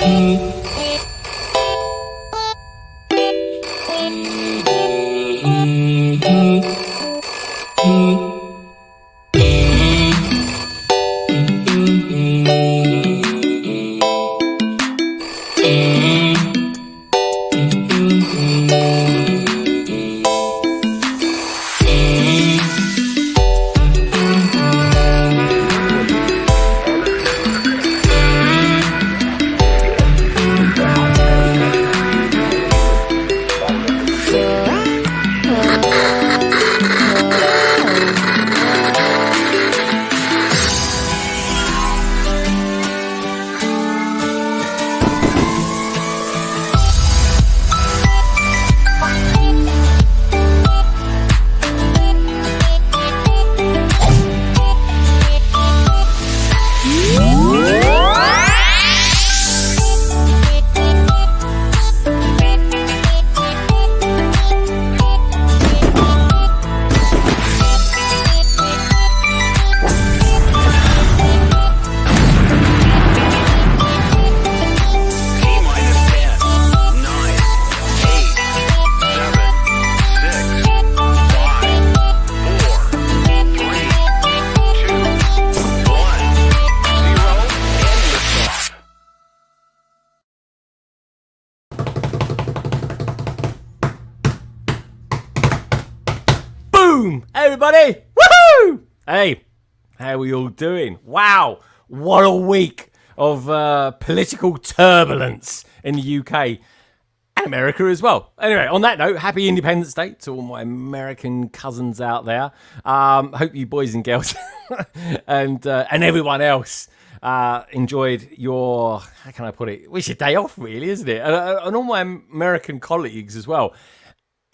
Boom! Everybody! Woohoo! Hey, how are we all doing? Wow, what a week of political turbulence in the UK and America as well. Anyway, on that note, happy Independence Day to all my American cousins out there. Hope you boys and girls and everyone else enjoyed your, how can I put it? Well, it's your day off, really, isn't it? And all my American colleagues as well.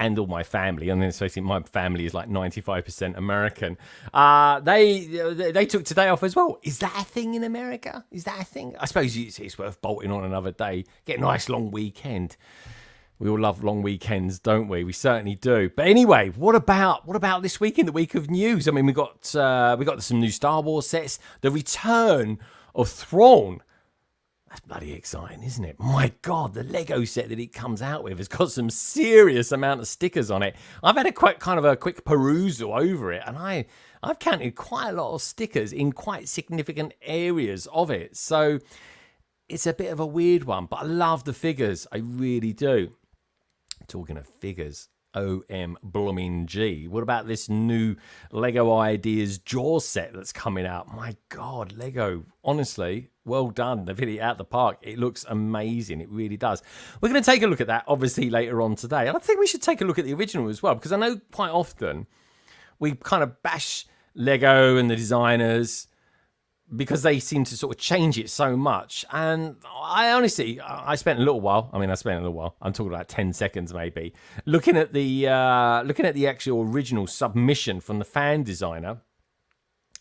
And all my family, and then especially my family is like 95% American. They took today off as well. Is that a thing in America? Is that a thing? I suppose it's worth bolting on another day. Get a nice long weekend. We all love long weekends, don't we? We certainly do. But anyway, what about this week in the week of news? I mean, we got some new Star Wars sets. The return of Thrawn. That's bloody exciting, isn't it? My God, the Lego set that it comes out with has got some serious amount of stickers on it. I've had a quick perusal over it, and I've counted quite a lot of stickers in quite significant areas of it. So it's a bit of a weird one, but I love the figures. I really do. Talking of figures, OM blooming G. What about this new Lego Ideas Jaws set that's coming out? My God, Lego, honestly, well done. They've hit it out the park. It looks amazing. It really does. We're going to take a look at that, obviously, later on today. And I think we should take a look at the original as well, because I know quite often we kind of bash Lego and the designers because they seem to sort of change it so much. And I spent a little while. I'm talking about 10 seconds maybe, looking at the actual original submission from the fan designer.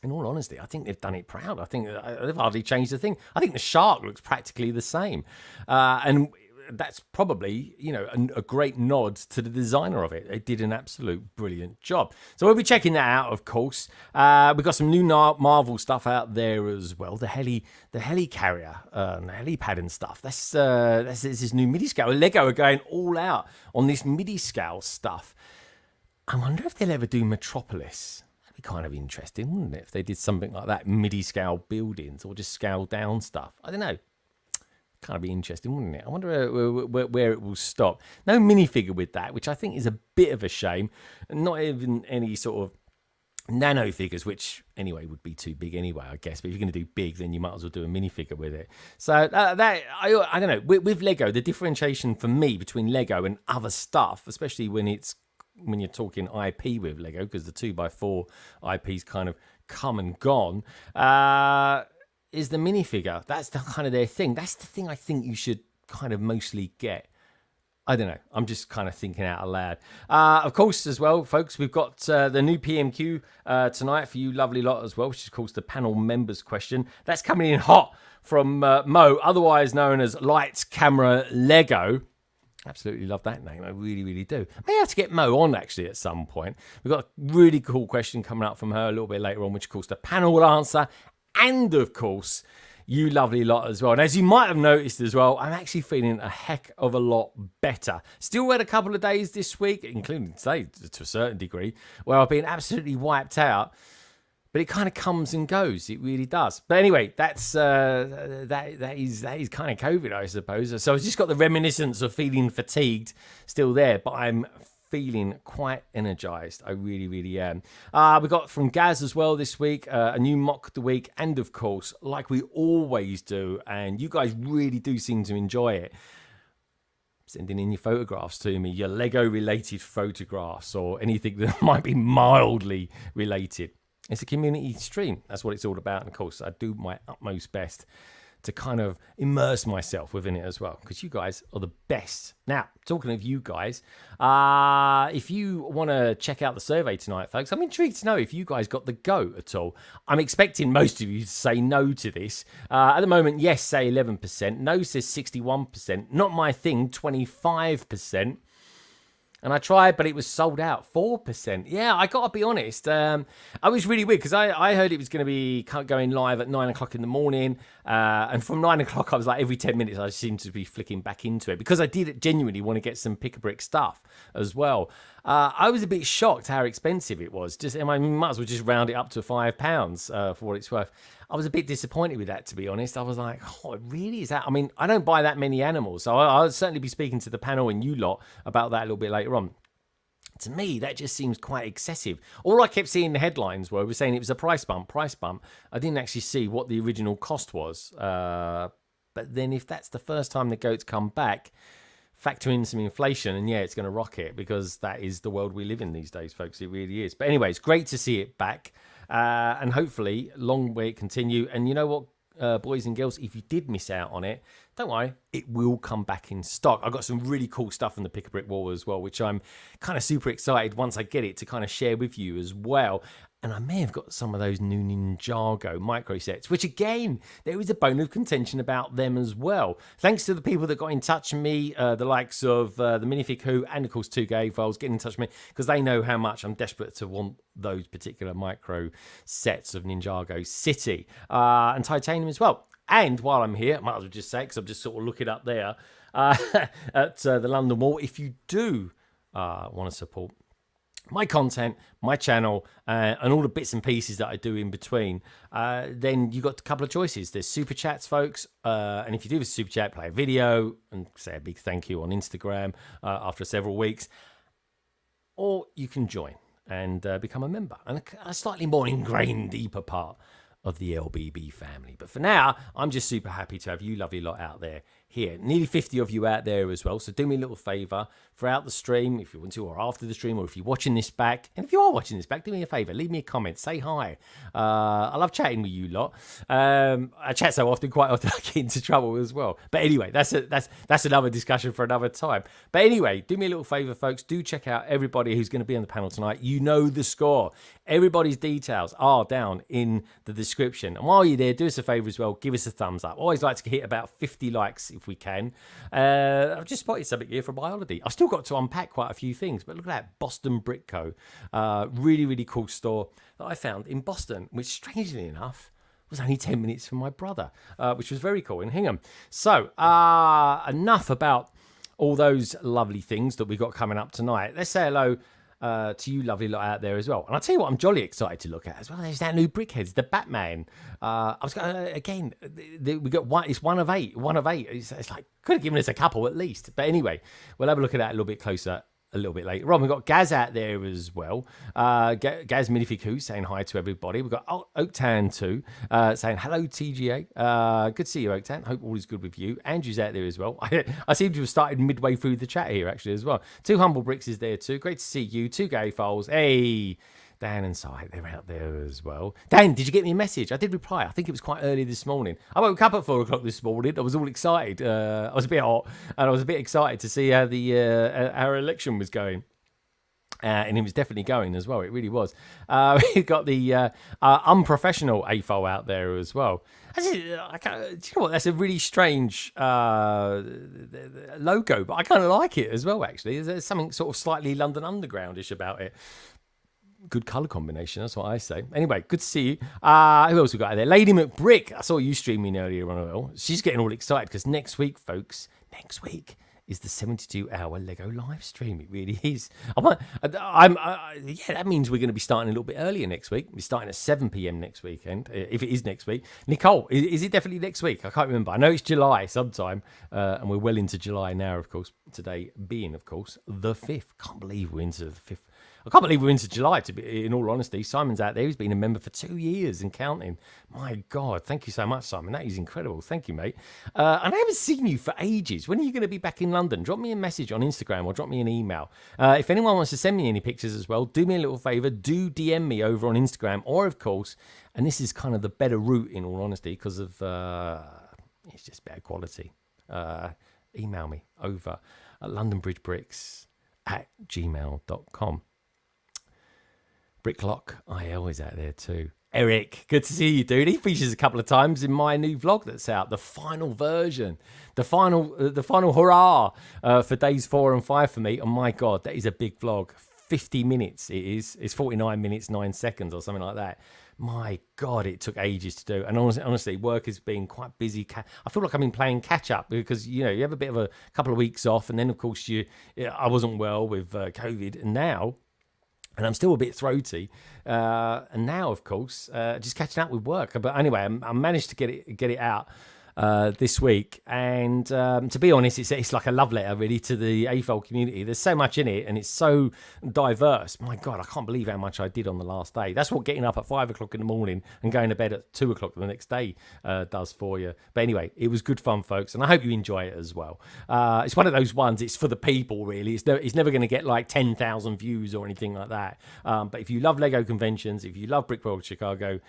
In all honesty, I think they've done it proud. I think they've hardly changed a thing. I think the shark looks practically the same, and that's probably, you know, a great nod to the designer of it. They did an absolute brilliant job. So we'll be checking that out, of course. We've got some new Marvel stuff out there as well. The heli carrier, and the helipad and stuff. That's this new midi scale. Lego are going all out on this midi scale stuff. I wonder if they'll ever do Metropolis. That'd be kind of interesting, wouldn't it? If they did something like that, midi scale buildings or just scale down stuff. I don't know. Kind of be interesting, wouldn't it? I wonder where it will stop. No minifigure with that, which I think is a bit of a shame. Not even any sort of nano figures, which anyway would be too big anyway, I guess. But if you're going to do big, then you might as well do a minifigure with it. So I don't know. With Lego, the differentiation for me between Lego and other stuff, especially when you're talking IP with Lego, because the 2x4 IP's kind of come and gone. Is the minifigure. That's the kind of their thing. That's the thing I think you should kind of mostly get. I don't know. I'm just kind of thinking out loud. Of course, as well, folks, we've got the new PMQ tonight for you lovely lot as well, which is, of course, the panel members question. That's coming in hot from Mo, otherwise known as Lights, Camera, Lego. Absolutely love that name. I really, really do. May have to get Mo on, actually, at some point. We've got a really cool question coming up from her a little bit later on, which, of course, the panel will answer. And, of course, you lovely lot as well. And as you might have noticed as well, I'm actually feeling a heck of a lot better. Still had a couple of days this week, including today to a certain degree, where I've been absolutely wiped out. But it kind of comes and goes. It really does. But anyway, that's that is kind of COVID, I suppose. So I've just got the reminiscence of feeling fatigued still there, but I'm feeling quite energized. I really, really am. We got from Gaz as well this week, a new MOC-THE-WEEK, and of course, like we always do, and you guys really do seem to enjoy it, sending in your photographs to me, your Lego related photographs or anything that might be mildly related. It's a community stream. That's what it's all about. And of course, I do my utmost best to kind of immerse myself within it as well, because you guys are the best. Now, talking of you guys, if you want to check out the survey tonight, folks, I'm intrigued to know if you guys got the go at all. I'm expecting most of you to say no to this. At the moment, yes, say 11%. No says 61%. Not my thing, 25%. And I tried, but it was sold out, 4%. Yeah, I got to be honest. I was really weird because I heard it was going to be going live at 9 o'clock in the morning. And from 9 o'clock, I was like, every 10 minutes, I seemed to be flicking back into it because I did genuinely want to get some pick-a-brick stuff as well. I was a bit shocked how expensive it was. I might as well just round it up to £5 for what it's worth. I was a bit disappointed with that, to be honest. I was like, oh, really? Is that? I mean, I don't buy that many animals, so I'll certainly be speaking to the panel and you lot about that a little bit later on. To me, that just seems quite excessive. All I kept seeing the headlines were saying it was a price bump. I didn't actually see what the original cost was. But then if that's the first time the goats come back, factor in some inflation, and yeah, it's going to rocket because that is the world we live in these days, folks. It really is. But anyway, it's great to see it back. And hopefully, long way it continue. And you know what, boys and girls, if you did miss out on it, don't worry, it will come back in stock. I've got some really cool stuff in the Pick-a-Brick Wall as well, which I'm kind of super excited once I get it to kind of share with you as well. And I may have got some of those new Ninjago micro sets, which again, there is a bone of contention about them as well. Thanks to the people that got in touch with me, the likes of the Minifig Who and of course 2Gay Files getting in touch with me because they know how much I'm desperate to want those particular micro sets of Ninjago City and Titanium as well. And while I'm here, I might as well just say, because I'm just sort of looking up there at the London Wall, if you do want to support my content, my channel, and all the bits and pieces that I do in between, then you got a couple of choices. There's super chats, folks, and if you do the super chat, play a video and say a big thank you on Instagram after several weeks, or you can join and become a member and a slightly more ingrained, deeper part of the LBB family. But for now, I'm just super happy to have you lovely lot out there here. Nearly 50 of you out there as well. So do me a little favour throughout the stream, if you want to, or after the stream, or if you're watching this back. And if you are watching this back, do me a favour. Leave me a comment. Say hi. I love chatting with you lot. I chat so often, quite often I get into trouble as well. But anyway, that's another discussion for another time. But anyway, do me a little favour, folks. Do check out everybody who's going to be on the panel tonight. You know the score. Everybody's details are down in the description. And while you're there, do us a favour as well. Give us a thumbs up. Always like to hit about 50 likes if we can. I've just spotted something here for biology. I've still got to unpack quite a few things, but look at that, Boston Brick Co. Really, really cool store that I found in Boston, which strangely enough was only 10 minutes from my brother, which was very cool in Hingham. So enough about all those lovely things that we got coming up tonight. Let's say hello to you lovely lot out there as well. And I'll tell you what I'm jolly excited to look at as well. There's that new BRICKHEADZ, the Batman. I was going again, we got one, it's one of eight. It's like, could have given us a couple at least. But anyway, we'll have a look at that a little bit closer a little bit later on. We've got Gaz out there as well. Gaz Minifig Who saying hi to everybody. We've got Oaktan too saying hello TGA. Good to see you, Oaktan. Hope all is good with you. Andrew's out there as well. I seem to have started midway through the chat here actually as well. Two Humble Bricks is there too. Great to see you. 2Gay Files. Hey, Dan and Sight, they're out there as well. Dan, did you get me a message? I did reply. I think it was quite early this morning. I woke up at 4 o'clock this morning. I was all excited. I was a bit hot, and I was a bit excited to see how our election was going. And it was definitely going as well. It really was. We've got the unprofessional AFOL out there as well. Do you know what? That's a really strange logo, but I kind of like it as well, actually. There's something sort of slightly London Underground-ish about it. good colour combination, that's what I say. Anyway, good to see you. Who else we got out there? Lady McBrick. I saw you streaming earlier on. Well, she's getting all excited because next week, folks, is the 72-hour Lego live stream. It really is. Yeah, that means we're going to be starting a little bit earlier next week. We're starting at 7 p.m. next weekend, if it is next week. Nicole, is it definitely next week? I can't remember. I know it's July sometime, and we're well into July now, of course. Today being, of course, the 5th. Can't believe we're into the 5th. I can't believe we're into July, to be, in all honesty. Simon's out there. He's been a member for 2 years and counting. My God, thank you so much, Simon. That is incredible. Thank you, mate. And I haven't seen you for ages. When are you going to be back in London? Drop me a message on Instagram or drop me an email. If anyone wants to send me any pictures as well, do me a little favour. Do DM me over on Instagram or, of course, and this is kind of the better route, in all honesty, because of it's just better quality. Email me over at londonbridgebricks@gmail.com. Bricklock IL is out there too. Eric, good to see you, dude. He features a couple of times in my new vlog that's out, the final version, the final hurrah for days 4 and 5 for me. Oh my God, that is a big vlog. 50 minutes it is. It's 49 minutes 9 seconds or something like that. My God, it took ages to do. And honestly, work has been quite busy. I feel like I've been playing catch up because, you know, you have a bit of a couple of weeks off, and then of course I wasn't well with COVID, and now. And I'm still a bit throaty, and now, of course, just catching up with work. But anyway, I managed to get it out this week, and to be honest, it's like a love letter really to the AFOL community. There's so much in it, and it's so diverse. My God, I can't believe how much I did on the last day. That's what getting up at 5 o'clock in the morning and going to bed at 2 o'clock the next day does for you. But anyway, it was good fun, folks, and I hope you enjoy it as well. It's one of those ones, it's for the people, really. It's never going to get like 10,000 views or anything like that. But if you love Lego conventions, if you love Brick World Chicago,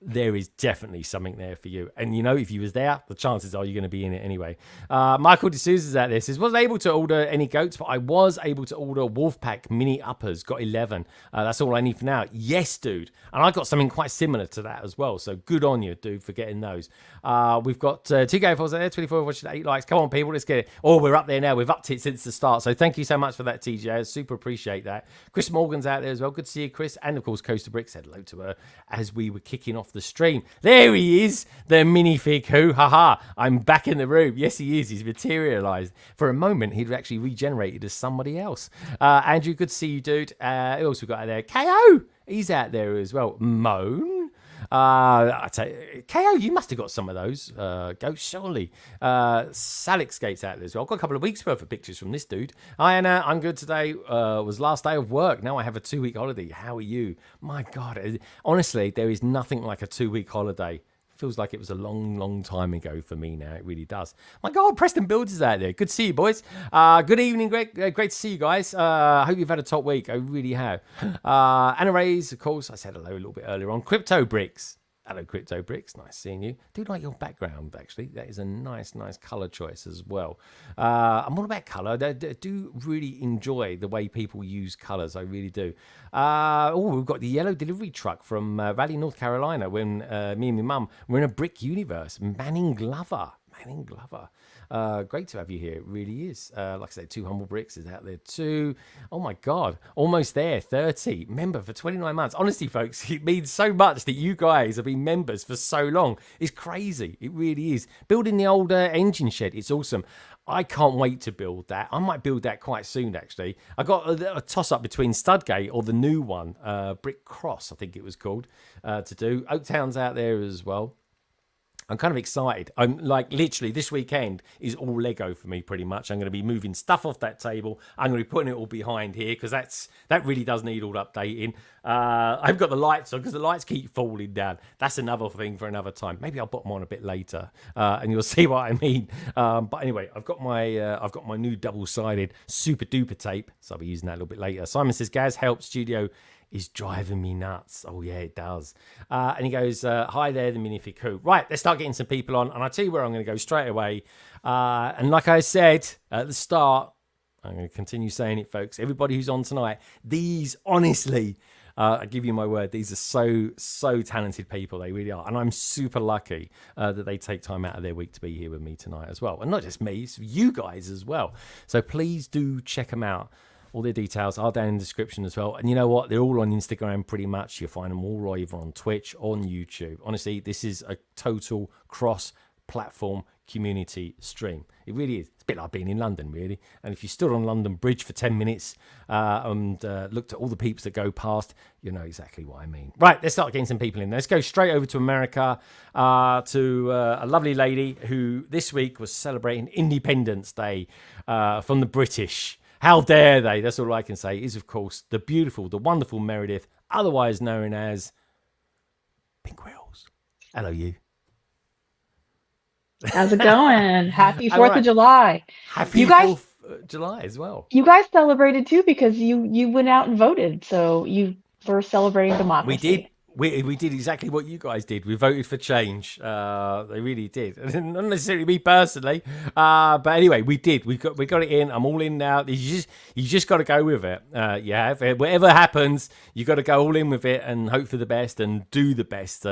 there is definitely something there for you. And, you know, if you was there, the chances are you're going to be in it anyway. Michael D'Souza's out there, says, wasn't able to order any goats, but I was able to order Wolfpack mini uppers. Got 11. That's all I need for now. Yes, dude. And I got something quite similar to that as well. So good on you, dude, for getting those. We've got 2 GameFols out there, 24 watching, 8 likes. Come on, people, let's get it. Oh, we're up there now. We've upped it since the start. So thank you so much for that, TJ. I super appreciate that. Chris Morgan's out there as well. Good to see you, Chris. And, of course, Coaster Brick said hello to her as we were kicking off the stream. There he is, the minifig who, haha, I'm back in the room. Yes, he is. He's materialized. For a moment, he'd actually regenerated as somebody else. Andrew, good to see you, dude. Who else we got out there? KO, he's out there as well. Moan. I tell you, KO, you must have got some of those. Go surely. Salix Gates out there as well. I've got a couple of weeks worth of pictures from this dude. Hi Anna, I'm good today. Was last day of work. Now I have a 2-week holiday. How are you? My God, honestly, there is nothing like a 2-week holiday. Feels like it was a long, long time ago for me now. It really does. My God, Preston Builds is out there. Good to see you, boys. Good evening, Greg. Great to see you guys. I hope you've had a top week. I really have. Anna Ray's, of course. I said hello a little bit earlier on. Crypto Bricks. Hello, Crypto Bricks. Nice seeing you. Do like your background, actually. That is a nice colour choice as well. I'm all about colour. I do really enjoy the way people use colours. I really do. We've got the yellow delivery truck from Raleigh, North Carolina, when me and my mum were in a brick universe. Manning Glover. Great to have you here. It really is. Like I said, 2 Humble Bricks is out there too. Oh my God, almost there. 30 member for 29 months. Honestly, folks, it means so much that you guys have been members for so long. It's crazy. It really is. Building the old engine shed. It's awesome. I can't wait to build that. I might build that quite soon, actually. I got a toss-up between Studgate or the new one, Brick Cross, I think it was called, to do. Oaktown's out there as well. I'm kind of excited. I'm like, literally, this weekend is all Lego for me, pretty much. I'm going to be moving stuff off that table. I'm going to be putting it all behind here because that really does need all updating. I've got the lights on because the lights keep falling down. That's another thing for another time. Maybe I'll put them on a bit later, and you'll see what I mean. But anyway, I've got my new double-sided super duper tape, so I'll be using that a little bit later. Simon says, Gaz, help studio is driving me nuts. Oh yeah, it does. And he goes, hi there, the minifig who. Right, let's start getting some people on, and I'll tell you where I'm going to go straight away. And like I said at the start, I'm going to continue saying it, folks. Everybody who's on tonight, these, honestly, I give you my word, these are so talented people. They really are. And I'm super lucky that they take time out of their week to be here with me tonight as well. And not just me, it's you guys as well. So please do check them out. All their details are down in the description as well. And you know what? They're all on Instagram pretty much. You'll find them all either on Twitch, on YouTube. Honestly, this is a total cross-platform community stream. It really is. It's a bit like being in London, really. And if you stood on London Bridge for 10 minutes and looked at all the peeps that go past, you know exactly what I mean. Right, let's start getting some people in. Let's go straight over to America to a lovely lady who this week was celebrating Independence Day from the British. How dare they? That's all I can say. Is, of course, the beautiful, the wonderful Meredith, otherwise known as Pink Wheels. Hello, you. How's it going? Happy 4th of July. Happy You guys 4th of July as well. you guys celebrated too because you went out and voted. So you were celebrating democracy. We did. We did exactly what you guys did. We voted for change. They really did. Not necessarily me personally, but anyway, we did. We got it in. I'm all in now. You just got to go with it. Yeah, whatever happens, you got to go all in with it and hope for the best and do the best.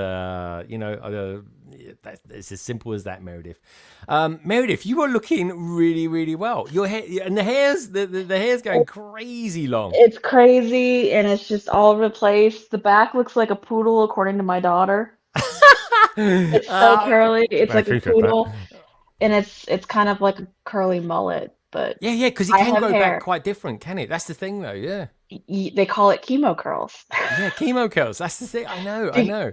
It's as simple as that, Meredith. Meredith, you are looking really, really well. Your hair and the hair's going crazy long. It's crazy and it's just all over the place. The back looks like a poodle, according to my daughter. It's so curly. It's I like a appreciate that. poodle, and it's kind of like a curly mullet. But Yeah, because it I can have grow hair. back quite different, can it? That's the thing, though. Yeah, They call it chemo curls. yeah, chemo curls. That's the thing. I know.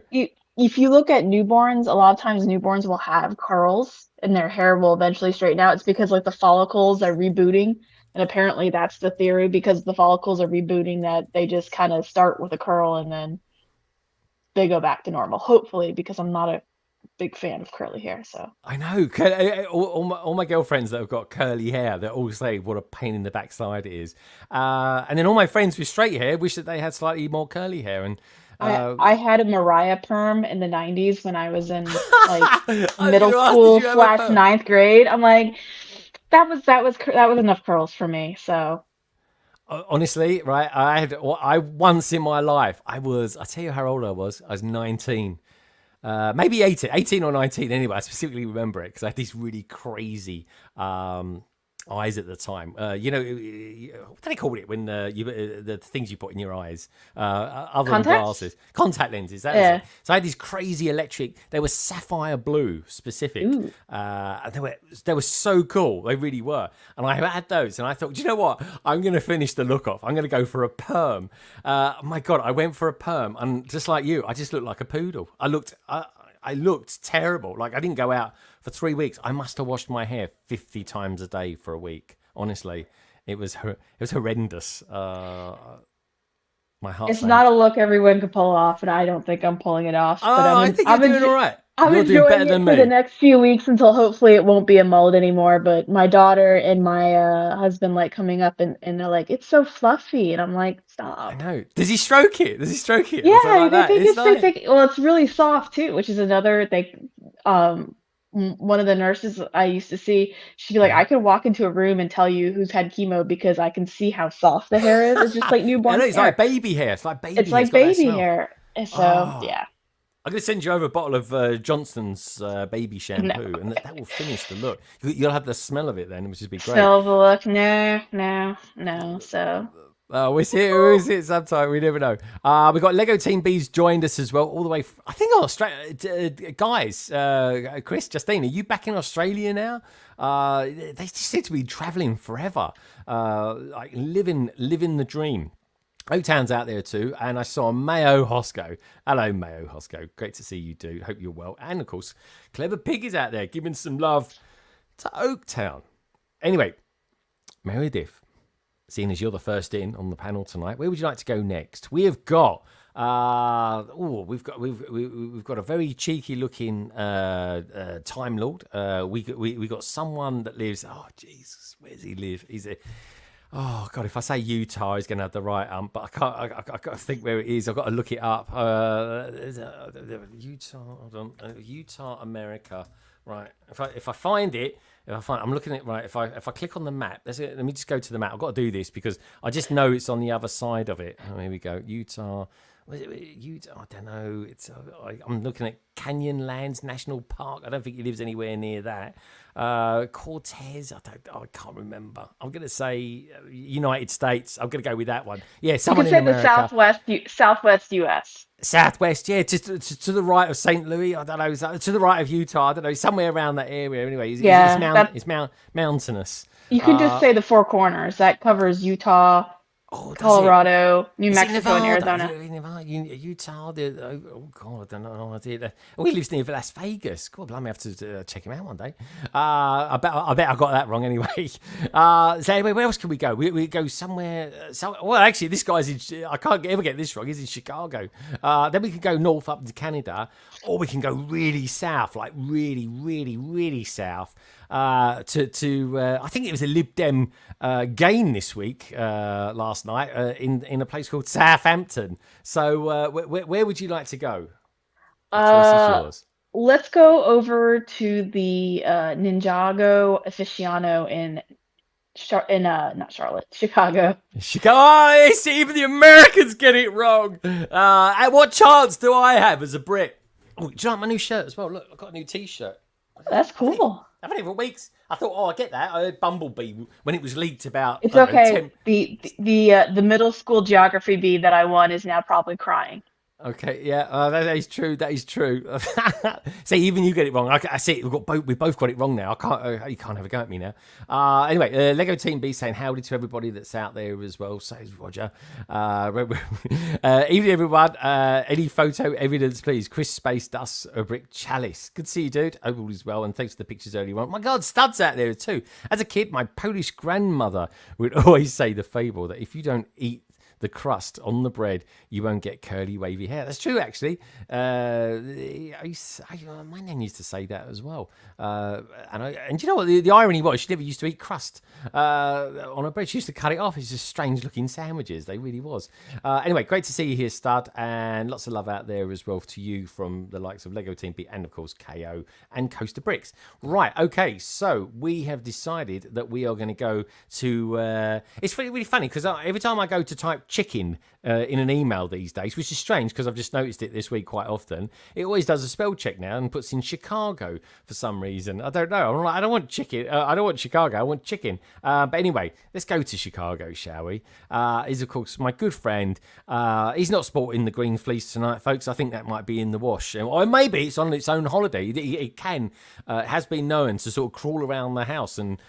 If you look at newborns, a lot of times newborns will have curls and their hair will eventually straighten out. It's because like the follicles are rebooting. And apparently that's the theory, because the follicles are rebooting, that they just kind of start with a curl and then they go back to normal. Hopefully, because I'm not a big fan of curly hair. So I know. All my girlfriends that have got curly hair, they all say what a pain in the backside it is. And then all my friends with straight hair wish that they had slightly more curly hair. And I had a Mariah perm in the 90s when I was in like I was middle gonna ask, school did you have a slash perm? ninth grade. I'm like, that was enough curls for me. So Honestly, right? I once in my life, I tell you how old I was. I was 19. Maybe 18 or 19 anyway. I specifically remember it because I had these really crazy eyes at the time. What do they call it when the things you put in your eyes, other than contacts? glasses, contact lenses. That was Yeah. it. So I had these crazy electric. They were sapphire blue specific. Ooh. And they were so cool. They really were. And I had those, and I thought, do you know what? I'm going to finish the look off. I'm going to go for a perm. My God, I went for a perm, and just like you, I just looked like a poodle. I looked terrible. Like I didn't go out for 3 weeks. I must have washed my hair 50 times a day for a week. Honestly, it was horrendous. My heart It's sank. not a look everyone can pull off, and I don't think I'm pulling it off. But I think you're doing all right. I'm You're doing better enjoying than it for the me. next few weeks until hopefully it won't be a mullet anymore. But my daughter and my husband like coming up and they're like, it's so fluffy, and I'm like, I stop. know. Does he stroke it? Or something Yeah, like that? It's they like, think well, it's really soft too, which is another thing. One of the nurses I used to see, she'd be like, I could walk into a room and tell you who's had chemo because I can see how soft the hair is. It's just like I newborn know, it's hair. like baby hair. It's like baby It's hair. It's like got that baby smell. hair. And so Oh. yeah. I'm going to send you over a bottle of Johnson's baby shampoo, and that will finish the look. You'll have the smell of it then, which would be great. Smell the look. No. So We'll see it sometime. We never know. We got Lego Team B's joined us as well, all the way. I think Australia. Guys, Chris, Justine, are you back in Australia now? They just seem to be traveling forever, like living the dream. O-Town's out there too, and I saw Mayo Hosco. Hello, Mayo Hosco. Great to see you too. Hope you're well. And of course, Clever Pig is out there giving some love to Oaktown. Anyway, Meredith, seeing as you're the first in on the panel tonight, where would you like to go next? We have got we've got a very cheeky looking Time Lord. We got someone that lives. Oh Jesus, where does he live? Oh God! If I say Utah, he's going to have the right but I can't. I got to think where it is. I've got to look it up. Utah. Hold on. Utah, America. Right. If I find it, I'm looking at it right. If I click on the map, let me just go to the map. I've got to do this because I just know it's on the other side of it. Oh, here we go. Utah. I don't know. I'm looking at Canyonlands National Park. I don't think he lives anywhere near that. Cortez. I can't remember. I'm going to say United States. I'm going to go with that one. Yeah, You someone can in say the America. Southwest U.S. Southwest, yeah, just to the right of St. Louis. I don't know. To the right of Utah. I don't know. Somewhere around that area. Anyway, Yeah, it's mountainous. you can just say the Four Corners. That covers Utah, Oh, does it? Colorado, New Is it Mexico, and Nevada? Arizona. Nevada, Utah. Oh God, I don't know. No idea. Oh, he lives near Las Vegas. God, blimey, I have to check him out one day. I bet I got that wrong anyway. So anyway, where else can we go? We go somewhere. Well, actually, this guy's in. I can't ever get this wrong. He's in Chicago. Then we can go north up to Canada, or we can go really south, like really, really, really south. I think it was a Lib Dem gain this week, last night, in a place called Southampton. So where would you like to go? The choice is yours. Let's go over to the Ninjago Aficionado in not Charlotte, Chicago. Chicago. See, even the Americans get it wrong. And what chance do I have as a Brit? Oh, do you like my new shirt as well? Look, I've got a new T-shirt. That's cool. I've had it for weeks. I thought, I get that. I heard Bumblebee when it was leaked about. It's okay. The middle school geography bee that I won is now probably crying. Okay, yeah, that is true. That is true. See, even you get it wrong. I see. We both got it wrong now. I can't. You can't have a go at me now. Anyway, Lego Team B saying howdy to everybody that's out there as well. Says Roger. Evening, everyone. Any photo evidence, please? Chris spaced us a brick chalice. Good to see you, dude. Hope all is well, and thanks for the pictures earlier on. My God, studs out there too. As a kid, my Polish grandmother would always say the fable that if you don't eat the crust on the bread, you won't get curly, wavy hair. That's true, actually. My nan used to say that as well. And you know what? The irony was, she never used to eat crust on her bread. She used to cut it off. It's just strange-looking sandwiches. They really was. Anyway, great to see you here, Stud, and lots of love out there as well to you from the likes of Lego Team Beat and, of course, KO and Coaster Bricks. Right, okay, so we have decided that we are going to go to... it's really funny, because every time I go to type chicken in an email these days, which is strange because I've just noticed it this week quite often, it always does a spell check now and puts in Chicago for some reason. I don't know. I'm like, I don't want chicken. I don't want Chicago. I want chicken. But anyway, let's go to Chicago, shall we? He's, of course, my good friend. He's not sporting the green fleece tonight, folks. I think that might be in the wash. Or maybe it's on its own holiday. It has been known to sort of crawl around the house and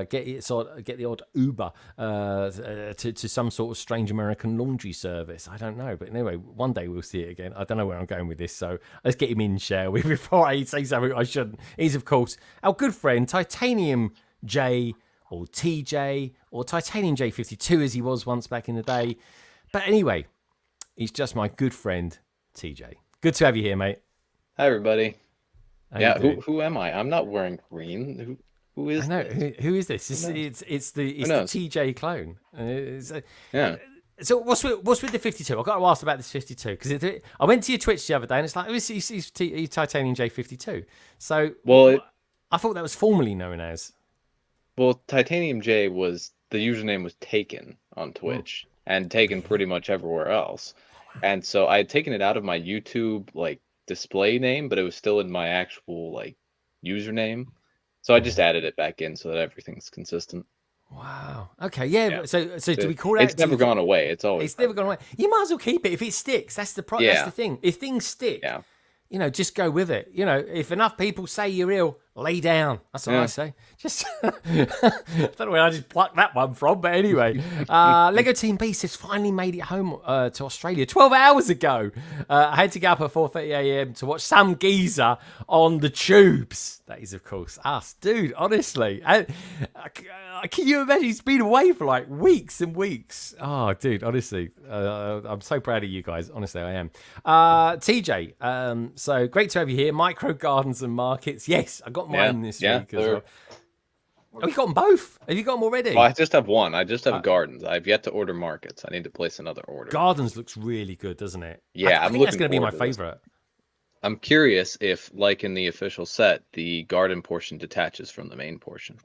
get the odd Uber to some sort of strange American laundry service. I don't know, but anyway, one day we'll see it again. I don't know where I'm going with this, so let's get him in, shall we? Before I say something I shouldn't. He's, of course, our good friend Titanium J, or TJ, or Titanium J52 as he was once back in the day. But anyway, he's just my good friend TJ. Good to have you here, mate. Hi, everybody. How you doing? Who am I? I'm not wearing green. Who is I know. this? Who is this? It's the TJ clone. Yeah. So what's with the 52? I've got to ask about this 52 because I went to your Twitch the other day and it's like, he's Titanium J52. So I thought that was formerly known as. Well, Titanium J was the username was taken on Twitch and taken pretty much everywhere else, and so I had taken it out of my YouTube display name, but it was still in my actual username. So I just added it back in so that everything's consistent. Wow. Okay. Yeah. So do we call it? It's never gone away. It's never gone away. You might as well keep it if it sticks. That's the That's the thing. If things stick, just go with it. If enough people say you're ill, lay down. That's what I say. Just I don't know where I just plucked that one from, but anyway. Lego Team Beast has finally made it home to Australia 12 hours ago. I had to get up at 4:30 a.m. to watch some geezer on the tubes. That is, of course, us. Dude, honestly. Can you imagine? He's been away for weeks and weeks. Oh, dude, honestly. I'm so proud of you guys. Honestly, I am. TJ, so great to have you here. Micro Gardens and Markets. Yes, I got mine this week as well. Oh, you got them both? Have you got them already? Well, I just have one. I just have gardens. I've yet to order markets. I need to place another order. Gardens looks really good, doesn't it? Yeah, I think that's going to be my favorite. I'm curious if, like in the official set, the garden portion detaches from the main portion.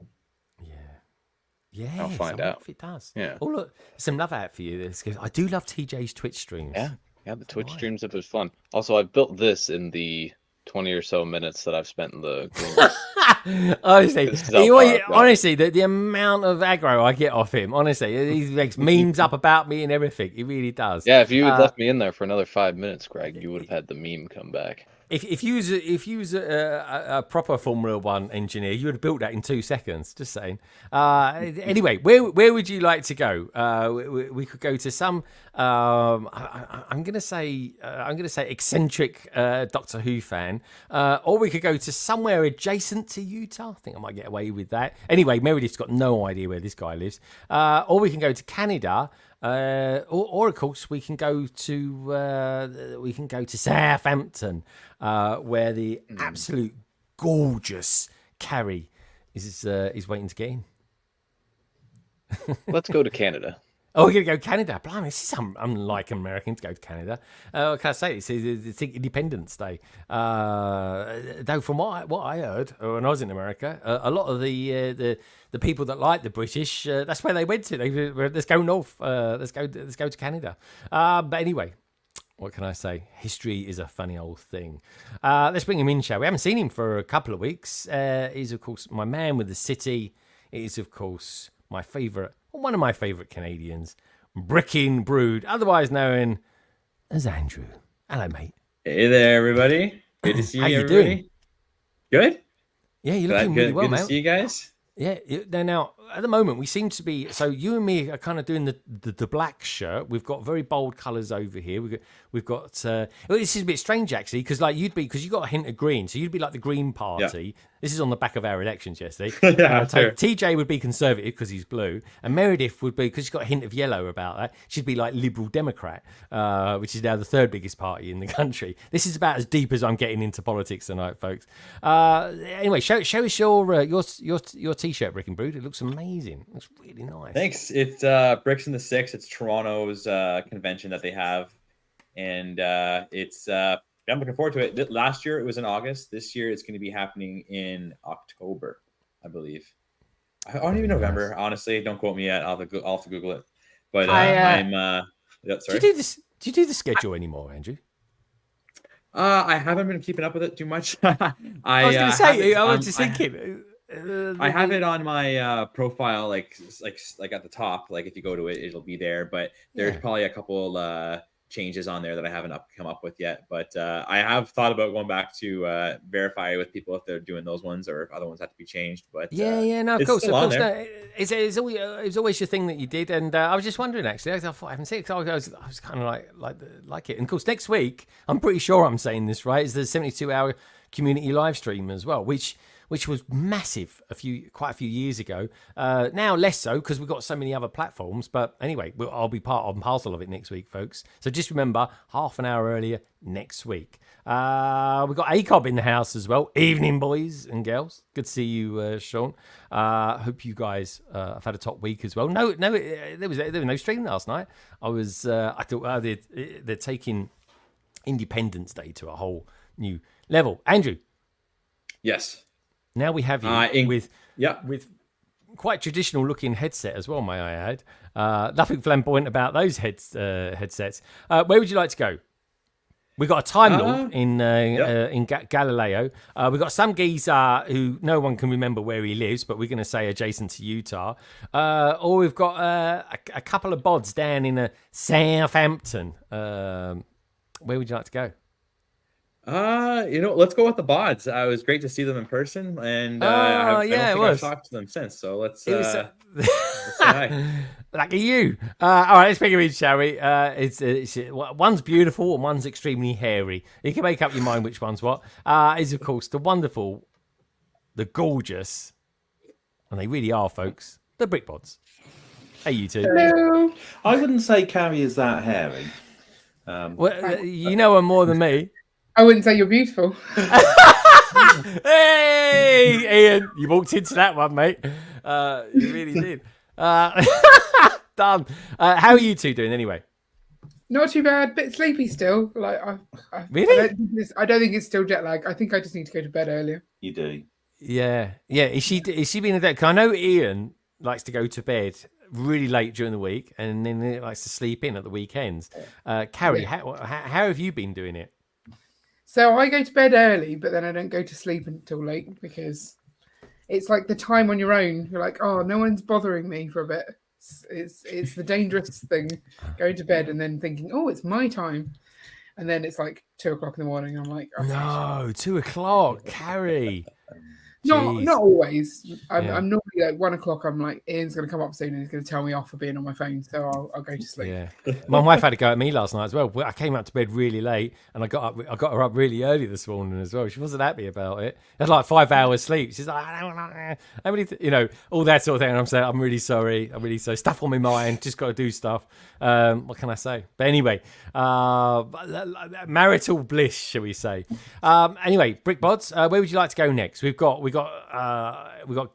Yeah, I'll find out if it does. Yeah. Oh, look, some love out for you. I do love TJ's Twitch streams. Yeah. Yeah, the Twitch Right. streams have been fun. Also, I've built this in the 20 or so minutes that I've spent in the green room. Honestly, This is how far I've got. honestly, the amount of aggro I get off him, honestly, he makes memes up about me and everything. He really does. Yeah, if you had left me in there for another 5 minutes, Greg, you would have had the meme come back. If you was a proper Formula One engineer, you would have built that in 2 seconds. Just saying. Anyway, where would you like to go? We could go to some. I'm gonna say eccentric Doctor Who fan, or we could go to somewhere adjacent to Utah. I think I might get away with that. Anyway, Meredith's got no idea where this guy lives. Or we can go to Canada. Or of course we can go to Southampton, where the absolute gorgeous Carrie is waiting to get in. Let's go to Canada. Oh, we're going to go Canada. Blimey, this is unlike American to go to Canada. What can I say? It's Independence Day. Though from what I heard when I was in America, a lot of the people that like the British, that's where they went to. Let's go north. Let's go to Canada. But anyway, what can I say? History is a funny old thing. Let's bring him in, shall we? We haven't seen him for a couple of weeks. He's, of course, my man with the city. It is, of course, one of my favourite Canadians, Brickin' Brood, otherwise known as Andrew. Hello, mate. Hey there, everybody. Good to see you. How you everybody. doing? Good. Yeah, you're looking really well, good mate. to see you guys. Yeah. Now, at the moment, we seem to be. So you and me are kind of doing the black shirt. We've got very bold colours over here. We've got. Well, this is a bit strange actually, because you got a hint of green, so you'd be like the Green Party. Yeah. This is on the back of our elections yesterday. Yeah, sure. TJ would be Conservative because he's blue, and Meredith would be, because she's got a hint of yellow about that. She'd be like Liberal Democrat, which is now the third biggest party in the country. This is about as deep as I'm getting into politics tonight, folks. Anyway, show us your t-shirt, Brick and Brood. It looks amazing. It looks really nice. Thanks. It's Bricks in the Six. It's Toronto's convention that they have, and I'm looking forward to it. Last year it was in August. This year it's going to be happening in October, I believe. I don't even November. Honestly, don't quote me yet. I'll have to Google it. But sorry. Do you do the schedule anymore, Andrew? I haven't been keeping up with it too much. I was going to say. I was just thinking. I have it on my profile, like at the top. Like if you go to it, it'll be there. But there's probably a couple changes on there that I haven't come up with yet. But I have thought about going back to verify with people if they're doing those ones or if other ones have to be changed. But no, of course. No, it's always your thing that you did, and I was just wondering actually. I thought I haven't seen it. I was kind of like it. And of course, next week I'm pretty sure I'm saying this right. Is the 72-hour community live stream as well, which was massive quite a few years ago. Now less so because we've got so many other platforms. But anyway, I'll be part and parcel of it next week, folks. So just remember, half an hour earlier next week. We've got ACOB in the house as well. Evening, boys and girls. Good to see you, Sean. Hope you guys have had a top week as well. No, there was no stream last night. I thought they're taking Independence Day to a whole new level. Andrew. Yes. Now we have you with quite traditional looking headset as well, may I add. Nothing flamboyant about those headsets. Where would you like to go? We've got a Time Lord in Galileo. We've got some geezer who no one can remember where he lives, but we're going to say adjacent to Utah. Or we've got a couple of bods down in Southampton. Where would you like to go? Let's go with the bods. It was great to see them in person, and I don't think I've talked to them since. So let's say hi. Lucky you. All right, let's pick them in, shall we? One's beautiful and one's extremely hairy. You can make up your mind which one's what. Is of course the wonderful, the gorgeous, and they really are, folks, the Brick Bods. Hey, you two. Hello. I wouldn't say Carrie is that hairy. You know her more than me. I wouldn't say you're beautiful. Hey, Ian, you walked into that one, mate. You really did. Done. How are you two doing anyway? Not too bad. Bit sleepy still. Really? I don't think it's still jet lag. I think I just need to go to bed earlier. You do. Yeah. Is she being a day? Because I know Ian likes to go to bed really late during the week, and then it likes to sleep in at the weekends. Carrie, how have you been doing it? So I go to bed early, but then I don't go to sleep until late because it's like the time on your own. You're like, oh, no one's bothering me for a bit. It's the dangerous thing, going to bed and then thinking, oh, it's my time. And then it's like 2 o'clock in the morning. I'm like, oh, No, 2 o'clock, Carrie. not always. I'm Yeah. normally like 1 o'clock. I'm like, Ian's going to come up soon and he's going to tell me off for being on my phone. So I'll go to sleep. Yeah, my wife had to go at me last night as well. I came up to bed really late, and I got her up really early this morning as well. She wasn't happy about it. It was like 5 hours sleep. She's like, I really, all that sort of thing. And I'm saying, I'm really sorry. Stuff on my mind. Just got to do stuff. What can I say? But anyway, marital bliss, shall we say? Anyway, BRICKHEADZ, where would you like to go next? We've got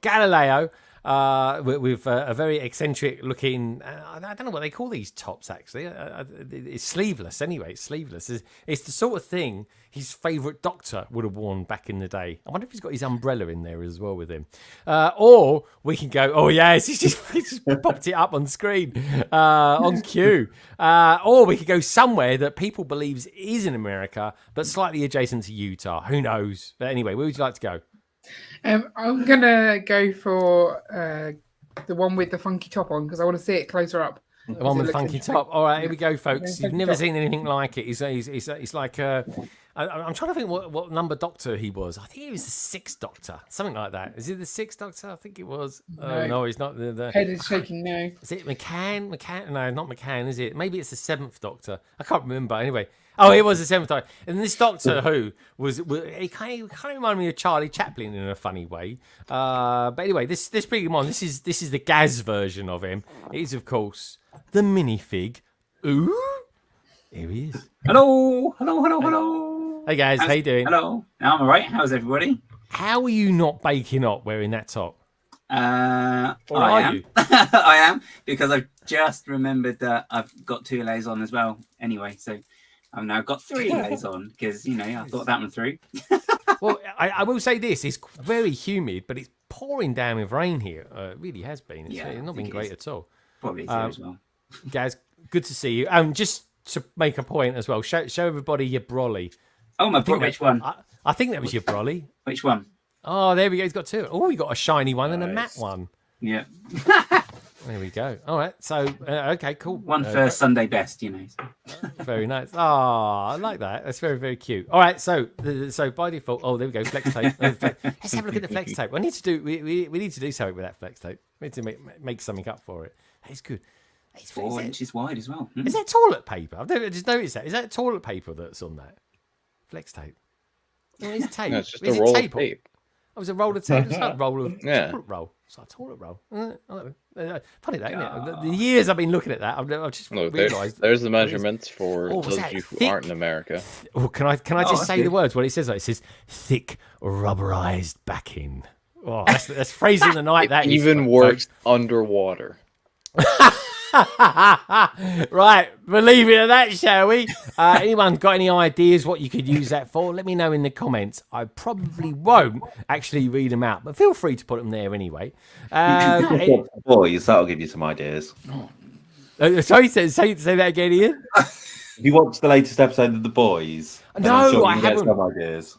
Galileo. With a very eccentric looking, I don't know what they call these tops actually. It's sleeveless anyway. It's sleeveless. It's the sort of thing his favourite doctor would have worn back in the day. I wonder if he's got his umbrella in there as well with him. Or we can go, oh yes, he's just popped it up on screen on cue. Or we could go somewhere that people believes is in America but slightly adjacent to Utah. Who knows? But anyway, where would you like to go? I'm gonna go for the one with the funky top on because I want to see it closer up. The one with the funky top. All right, here we go, folks. Yeah, You've never seen anything like it. He's like I'm trying to think what number doctor he was. I think he was the 6th Doctor, something like that. Is he the 6th Doctor? I think it was. Oh no, he's not. The head is shaking now. Is it McCann? No, not McCann. Is it? Maybe it's the 7th Doctor. I can't remember. Anyway. Oh, it was the 7th Doctor. And this Doctor Who was he kind of reminded me of Charlie Chaplin in a funny way. But anyway, this bring him on. This is the Gaz version of him. It is, of course, the minifig. Ooh, here he is. Hello. Hey guys, how you doing? Hello. I'm all right. How's everybody? How are you not baking up wearing that top? Or I are am. you? I am, because I've just remembered that I've got 2 layers on as well. Anyway, so I've now got 3 layers on because, I thought that one through. Well, I will say this. It's very humid, but it's pouring down with rain here. It really has been. It's not been great at all. Probably is here as well. Guys, good to see you. Just to make a point as well, show everybody your brolly. Oh, which one? I think that was your brolly. Which one? Oh, there we go. He's got 2. Oh, we got a shiny one and a matte one. Yeah. There we go. All right. So, okay, cool. One for Sunday best, Very nice. Oh, I like that. That's very, very cute. All right. So by default, oh, there we go. Flex tape. Let's have a look at the flex tape. We need to do something with that flex tape. We need to make something up for it. It's good. It's 4 inches wide as well. Is that toilet paper? I've never just noticed that. Is that toilet paper that's on that? Flex tape. No, it's tape. No, it's just Is a roll tape? of tape. Oh, it's a roll of tape. It's like a roll of Yeah. toilet roll. It's like a toilet roll. Funny that, isn't it? The years I've been looking at that, I've just Look, realised. there's the measurements for Oh, was those that of you who thick? aren't in America. Oh, can I just say the good. words? What it says? It says thick rubberized backing. Oh, that's phrasing the night. That Even is, works underwater. Right, we'll leave it at that, shall we? Anyone got any ideas what you could use that for? Let me know in the comments. I probably won't actually read them out, but feel free to put them there anyway. Boys, that'll give you some ideas. Sorry, say that again, Ian. If you watched the latest episode of The Boys, then No, I'm sure I you can get haven't. some ideas.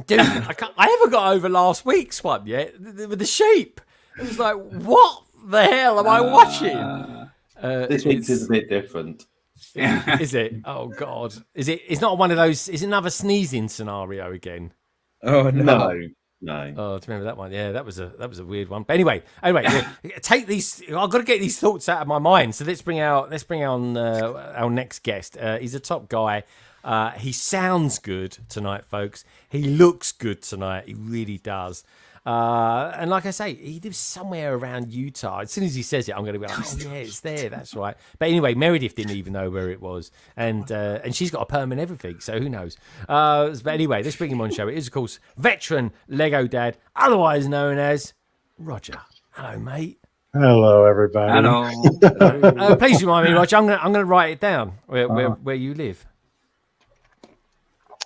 Dude, I haven't got over last week's one yet with the sheep. It was like, what the hell am I watching? This week's is a bit different. Is it? Oh God! Is it? It's not one of those. Is it another sneezing scenario again? Oh No. Oh, do you remember that one? Yeah, that was a weird one. But anyway, take these. I've got to get these thoughts out of my mind. So let's bring on our next guest. He's a top guy. He sounds good tonight, folks. He looks good tonight. He really does. And like I say, he lives somewhere around Utah. As soon as he says it, I'm going to be like, oh yeah, it's there. That's right. But anyway, Meredith didn't even know where it was, and she's got a perm and everything, so who knows? But anyway, let's bring him on show. It is, of course, veteran Lego dad, otherwise known as Roger. Hello, mate. Hello, everybody. Hello. Please remind me, Roger. I'm going to write it down where you live.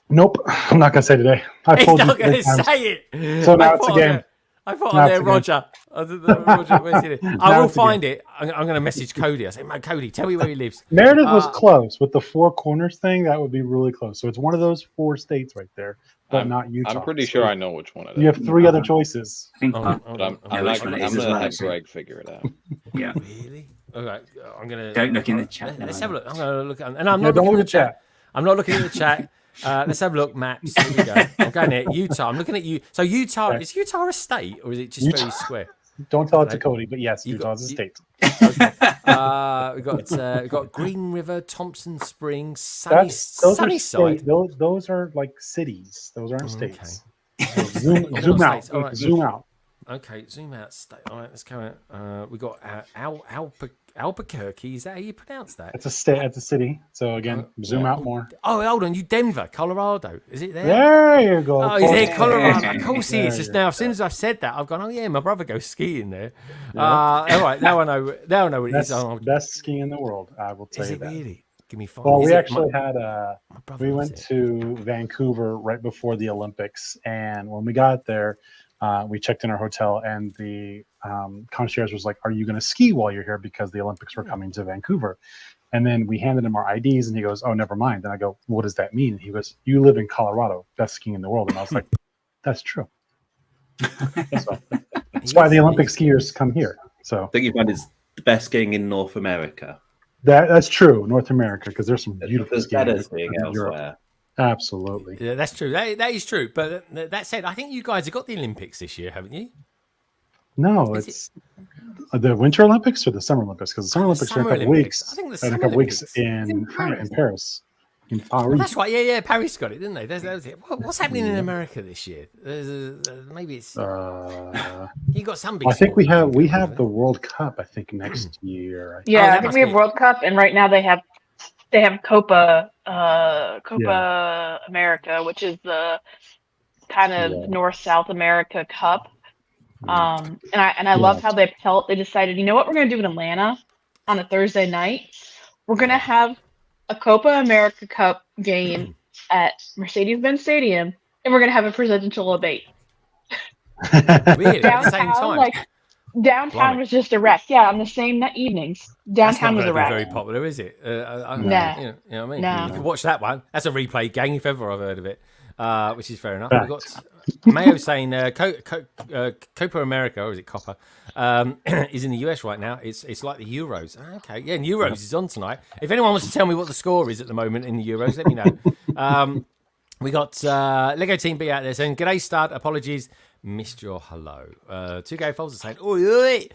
Nope, I'm not gonna say today. I He's told you not going to three times. say it. So now I it's a thought game. I put on That's there, good. Roger. Roger, where's it? I will That's find it. I'm going to message Cody. I say, "Man, Cody, tell me where he lives." Meredith was Uh, close with the four corners thing. That would be really close. So it's one of those 4 states right there, but not Utah. I'm pretty So sure I know which one it is. you have 3 other choices. I think Oh, I But I'm know which one it is as gonna well, have actually. Greg figure it out. Yeah. Really? All right. I'm going to. Don't look in the chat. Let's no, have a look. I'm going to look. And I'm Yeah, not don't looking look at the at chat. I'm not looking at the chat. Let's have a look. Maps. Here we go. I'm going there. Utah. I'm looking at you. So Utah, Okay. is Utah a state or is it just Utah. very square? Don't tell it to Okay. Cody, but yes, You got- Utah's a you- state. We got Green River, Thompson Springs, Sunny Those are Sunnyside. state, those are like cities. Those aren't states. So They're not zoom out. states. All right, Zoom out. Okay, zoom out. All right, let's go. We got Albuquerque. Is that how you pronounce that? It's a state. It's a city. So again, zoom out more. Oh, hold on. You Denver, Colorado. Is it there? There you go. Oh, he's in Close. Colorado. Of course he is. There Just you now, as soon as I've said that, I've gone, oh, yeah, my brother goes skiing there. All right, now I know what it is. Best skiing in the world. I will tell Is you it that. really? Give me 5. Well, Is we it? actually had My brother we loves went it. to Vancouver right before the Olympics, and when we got there, we checked in our hotel, and the concierge was like, "Are you going to ski while you're here because the Olympics were coming to Vancouver?" And then we handed him our IDs, and he goes, "Oh, never mind." And I go, "What does that mean?" And he goes, "You live in Colorado, best skiing in the world." And I was like, "That's true." So, that's why the Olympic skiers come here. So I think you find it's the best skiing in North America. that's true, North America, because there's some beautiful There's skiing better in skiing Europe. elsewhere. Absolutely. Yeah, that's true. That is true. But that said, I think you guys have got the Olympics this year, haven't you? No, Is it's the Winter Olympics or the Summer Olympics, because the Summer Olympics are in a Summer couple Olympics. weeks. I think the in a Summer couple weeks Olympics. in Paris. In Oh, Paris. that's right. Yeah. Paris got it, didn't they? That was it. What's happening in America this year? Maybe it's you got some big. I think we sport have going on, the haven't World Cup. I think next year. Yeah, that I think must we have be- World Cup, and right now they have Copa America, which is the kind of Yeah. North South America Cup. And I love how they decided, you know what we're gonna do in Atlanta on a Thursday night? We're gonna have a Copa America Cup game at Mercedes-Benz Stadium, and we're gonna have a presidential debate. Really? At the same Downtown, time. downtown Blimey. was just a wreck. Yeah, on the same evenings, That's not downtown was going a to be wreck. very popular, is it? No. You know what I mean? No. You could watch that one. That's a replay gang if ever I've heard of it, which is fair enough. Fact. We've got Mayo saying Copa America, or is it Copper, is in the US right now. It's like the Euros. Okay, yeah, and Euros is on tonight. If anyone wants to tell me what the score is at the moment in the Euros, let me know. We got Lego Team B out there saying, "G'day, Stud. Apologies, missed your hello." 2K Foles are saying, "Oi, oi,"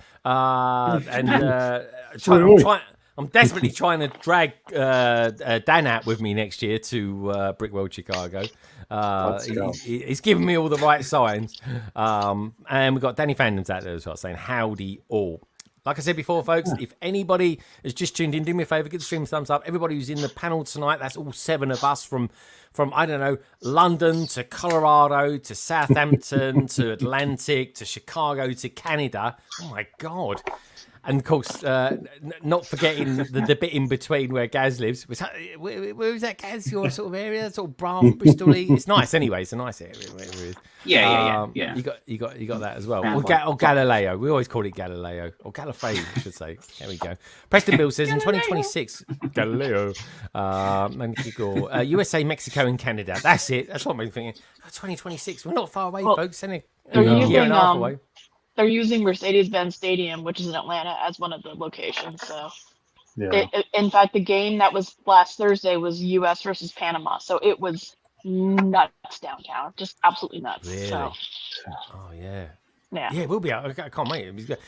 I'm desperately trying to drag Dan out with me next year to Brick World Chicago. He's giving me all the right signs. And we've got Danny Fandom's out there as well saying, "Howdy all." Like I said before, folks, if anybody has just tuned in, do me a favour, give the stream a thumbs up. Everybody who's in the panel tonight, that's all 7 of us from I don't know, London to Colorado to Southampton to Atlantic to Chicago to Canada. Oh my God. And of course, not forgetting the bit in between where Gaz lives. Where is that, Gaz? Your sort of area, sort of Bath, Bristol. It's nice anyway. It's a nice area. Wherever it is. Yeah. You got that as well. Round Or Galileo. We always call it Galileo or Gallifrey, I should say. There we go. Preston Bill says in 2026, Galileo, USA, Mexico, and Canada. That's it. That's what I'm thinking. 2026. We're not far away, Well, folks. Isn't it? they're A year and a half using, away. They're using Mercedes-Benz Stadium, which is in Atlanta, as one of the locations. So, Yeah. in fact, the game that was last Thursday was U.S. versus Panama. So it was nuts downtown, just absolutely nuts. Really? So, Oh yeah. yeah. Yeah, we'll be out. I can't wait.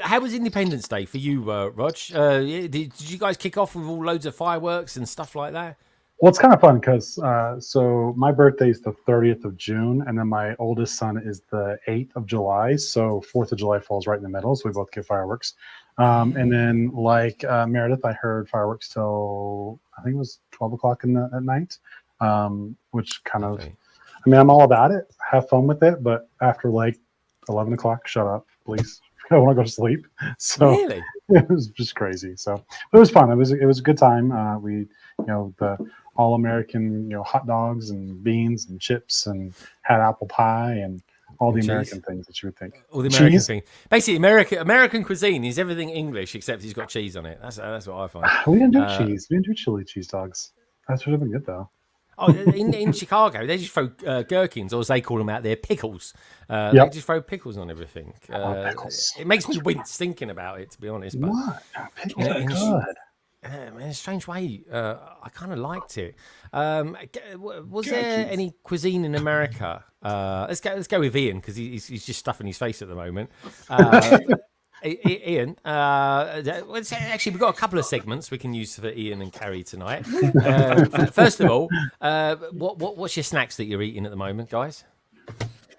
How was Independence Day for you, Rog? Did you guys kick off with all loads of fireworks and stuff like that? Well, it's kind of fun because so my birthday is the 30th of June, and then my oldest son is the 8th of July. So 4th of July falls right in the middle, so we both get fireworks. And then, like Meredith, I heard fireworks till I think it was 12 o'clock at night, which kind of, Okay. I mean, I'm all about it. Have fun with it, but after like 11 o'clock, shut up, please. I want to go to sleep. So Really? it was just crazy. So it was fun. It was a good time. We, the all American, hot dogs and beans and chips, and had apple pie and all the Cheese. American things that you would think. All the American Cheese? thing. Basically, American cuisine is everything English except it's got cheese on it. That's what I find. We didn't do cheese. We didn't do chili cheese dogs. That would have been good though. Oh, in Chicago, they just throw gherkins, or as they call them out there, pickles. They Yep. just throw pickles on everything. Pickles. It makes me wince thinking about it, to be honest. But What? Pickles Yeah, are in- good. in a strange way, I kind of liked it. Was there any cuisine in America? Let's go with Ian because he's just stuffing his face at the moment. Ian, actually, we've got a couple of segments we can use for Ian and Carrie tonight. First of all, what's your snacks that you're eating at the moment, guys?